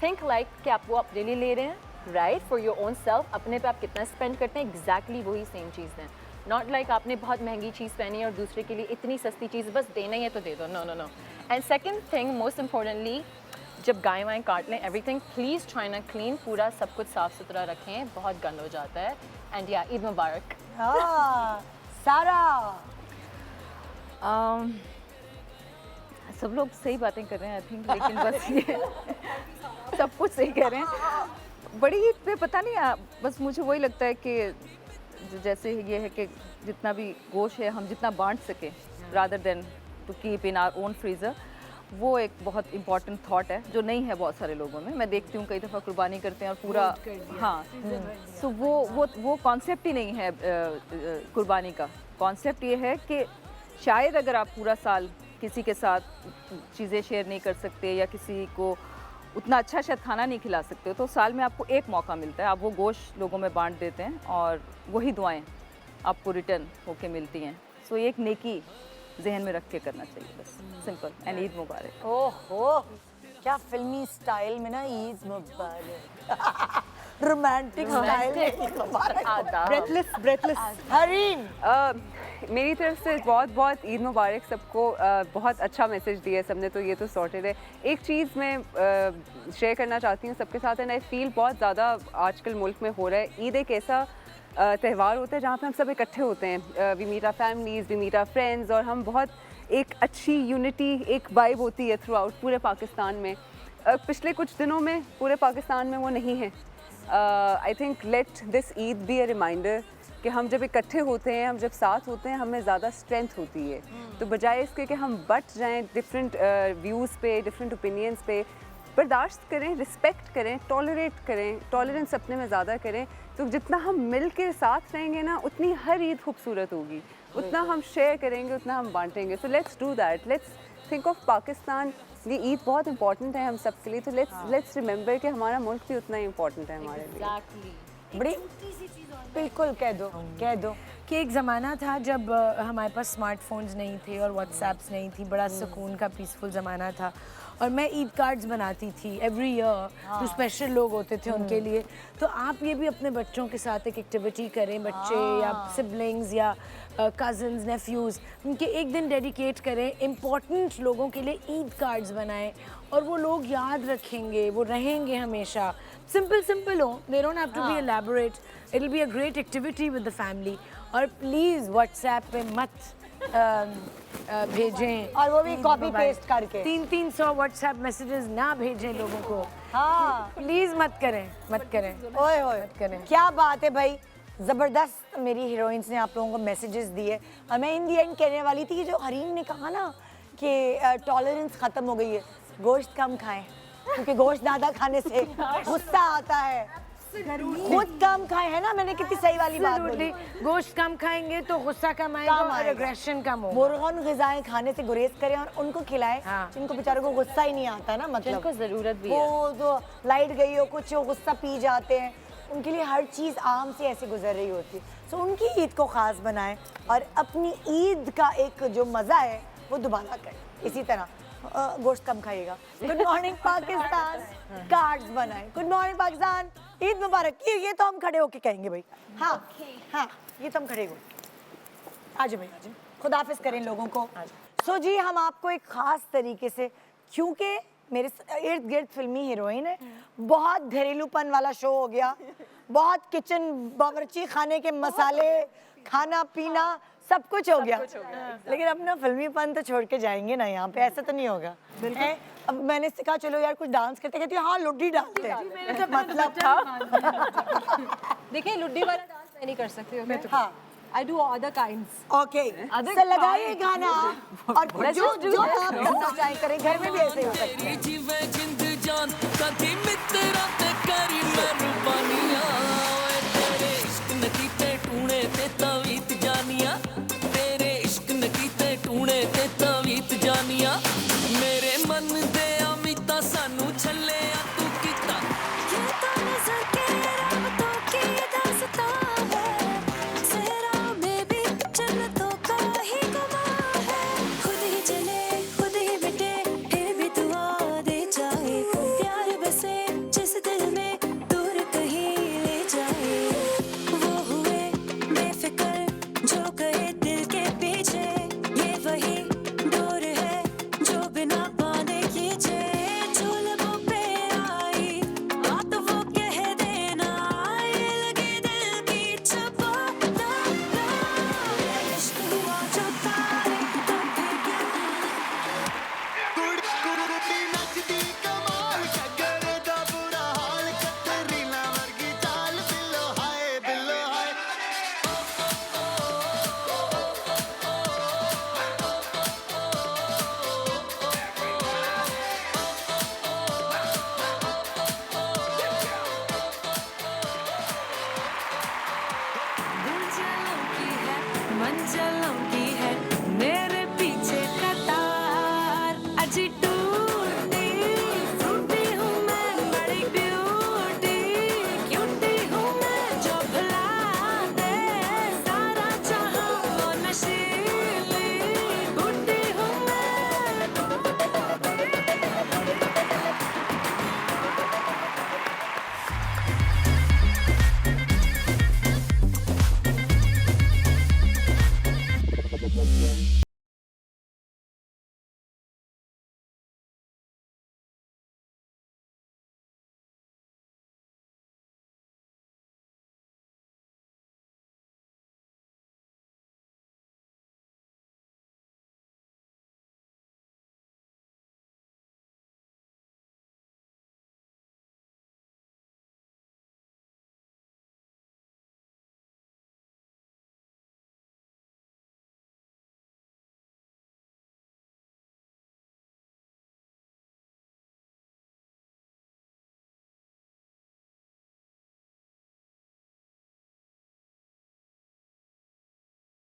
थिंक लाइक कि आप वो अपने लिए ले रहे हैं, right, for your own self, अपने पे आप कितना स्पेंड करते हैं, एग्जैक्टली वही सेम चीज़ दें। नॉट लाइक आपने बहुत महंगी चीज़ पहनी है और दूसरे के लिए इतनी सस्ती चीज़ बस देना ही है तो दे दो, no no no. And second thing most importantly, जब गाय वाएँ काट लें एवरीथिंग प्लीज़ ट्राई ना क्लीन, पूरा सब कुछ साफ़ सुथरा रखें, बहुत गंद हो जाता है। एंड या ईद मुबारक। सारा, सब लोग सही बातें कर रहे हैं आई थिंक, लेकिन बस ये सब कुछ सही कह रहे हैं। बड़ी ईद पे पता नहीं, बस मुझे वही लगता है कि जैसे ये है कि जितना भी गोश्त है हम जितना बांट सके rather than to keep in our own freezer, वो एक बहुत इम्पॉर्टेंट थॉट है जो नहीं है बहुत सारे लोगों में। मैं देखती हूँ कई दफ़ा कुर्बानी करते हैं और पूरा, हाँ, तो वो कॉन्सेप्ट ही नहीं है कुर्बानी का। कॉन्सेप्ट ये है कि शायद अगर आप पूरा साल किसी के साथ चीज़ें शेयर नहीं कर सकते या किसी को उतना अच्छा शायद खाना नहीं खिला सकते, तो साल में आपको एक मौका मिलता है, आप वो गोश्त लोगों में बांट देते हैं और वही दुआएं आपको रिटर्न होके मिलती हैं। सो ये एक नेकी जहन में रख के करना चाहिए, बस सिंपल। एंड ईद मुबारक। ओहो क्या फिल्मी स्टाइल में ना, ईद मुबारक, रोमांटिक स्टाइल में मुबारक, ब्रेथलेस हरीन। मेरी तरफ से बहुत बहुत ईद मुबारक सबको। बहुत अच्छा मैसेज दिया है सबने, तो ये तो सॉर्टेड है। एक चीज़ मैं शेयर करना चाहती हूँ सबके साथ, एंड आई फील बहुत ज़्यादा आजकल मुल्क में हो रहा है। ईद एक ऐसा त्यौहार होता है जहाँ पे हम सब इकट्ठे होते हैं, we meet our families, we meet our friends, और हम बहुत एक अच्छी यूनिटी, एक वाइब होती है थ्रू आउट पूरे पाकिस्तान में। पिछले कुछ दिनों में पूरे पाकिस्तान में वो नहीं है। I think let this Eid be a reminder कि हम जब इकट्ठे होते हैं, हम जब साथ होते हैं, हमें ज़्यादा स्ट्रेंथ होती है। तो बजाय इसके कि हम बट जाएं डिफरेंट व्यूज़ पे, डिफरेंट ओपिनियंस पे, बर्दाश्त करें, रिस्पेक्ट करें, टॉलरेट करें, टॉलरेंस अपने में ज़्यादा करें। तो जितना हम मिल के साथ रहेंगे ना, उतनी हर ईद खूबसूरत होगी, उतना हम शेयर करेंगे, उतना हम बांटेंगे। So let's do that, let's think of Pakistan. ये ईद बहुत इंपॉर्टेंट है हम सब के लिए, तो लेट्स रिमेंबर कि हमारा मुल्क भी उतना ही इंपॉर्टेंट है हमारे लिए। बड़ी बिल्कुल कह दो कि एक ज़माना था जब हमारे पास स्मार्टफोन्स नहीं थे और व्हाट्सएप्स नहीं थी, बड़ा सुकून का पीसफुल ज़माना था, और मैं ईद कार्ड्स बनाती थी एवरी ईयर, जो स्पेशल लोग होते थे उनके लिए। तो आप ये भी अपने बच्चों के साथ एक एक्टिविटी करें, बच्चे या सिबलिंग्स या कज़न्स, नेफ्यूज़, उनके एक दिन डेडिकेट करें, इम्पॉर्टेंट लोगों के लिए ईद कार्ड्स बनाएं, और वो लोग याद रखेंगे, वो रहेंगे हमेशा। सिंपल हो, they don't have to be elaborate, it will be a great activity with the family. और प्लीज़ व्हाट्सएप पे मत भेजें, और वो भी कॉपी पेस्ट करके 300 व्हाट्सएप मैसेजेस ना भेजें लोगों को। हाँ प्लीज़ मत करें। ओए मत करें। क्या बात है भाई, ज़बरदस्त मेरी हीरोइंस ने आप लोगों को मैसेजेस दिए। और मैं इन दी एंड कहने वाली थी कि जो हरीम ने कहा ना कि टॉलरेंस ख़त्म हो गई है, गोश्त कम खाएं, क्योंकि गोश्त ज़्यादा खाने से गुस्सा आता है। खुद कम खाए है ना, मैंने कितनी सही वाली बात बोली। गोश्त कम खाएंगे तो गुस्सा कम आएगा कम और आएगा। एग्रेशन कम होगा। मुर्गन ग़िज़ाएं खाने से गुरेज करें और उनको खिलाएं जिनको बेचारों को गुस्सा ही नहीं आता ना, मतलब जिनको ज़रूरत भी वो तो लाइट गई हो कुछ हो गुस्सा पी जाते हैं, उनके लिए हर चीज़ आम से ऐसे गुजर रही होती है। सो उनकी ईद को ख़ास बनाएं और अपनी ईद का एक जो मज़ा है वो दोबारा करें। इसी तरह गोश्त कम खाइएगा। गुड मॉर्निंग पाकिस्तान कार्ड्स बनाएं। गुड मॉर्निंग पाकिस्तान, ईद मुबारक। ये तो हम खड़े होके कहेंगे भाई। हाँ हाँ, ये तो हम खड़े हो। आज भाई आज खुदाफिज करें लोगों को। सो जी हम आपको एक ख़ास तरीके से, क्योंकि मेरे इर्द गिर्द फिल्मी हीरोइन है, बहुत घरेलूपन वाला शो हो गया, बहुत किचन बावर्ची खाने के मसाले खाना पीना सब कुछ हो गया, लेकिन अपना फिल्मीपन तो छोड़ के जाएंगे ना यहाँ पे, ऐसा तो नहीं होगा। अब मैंने कहा चलो यार कुछ डांस करते, कहती हाँ लुड्डी डालते हैं, मतलब देखिए लुड्डी वाला डांस मैं नहीं कर सकती हूँ। हाँ I do other kinds. Okay तो लगाइए गाना और जो आप करना चाहें करें, घर में भी ऐसे ही हो सकता है। जीवे जिंद जान कदी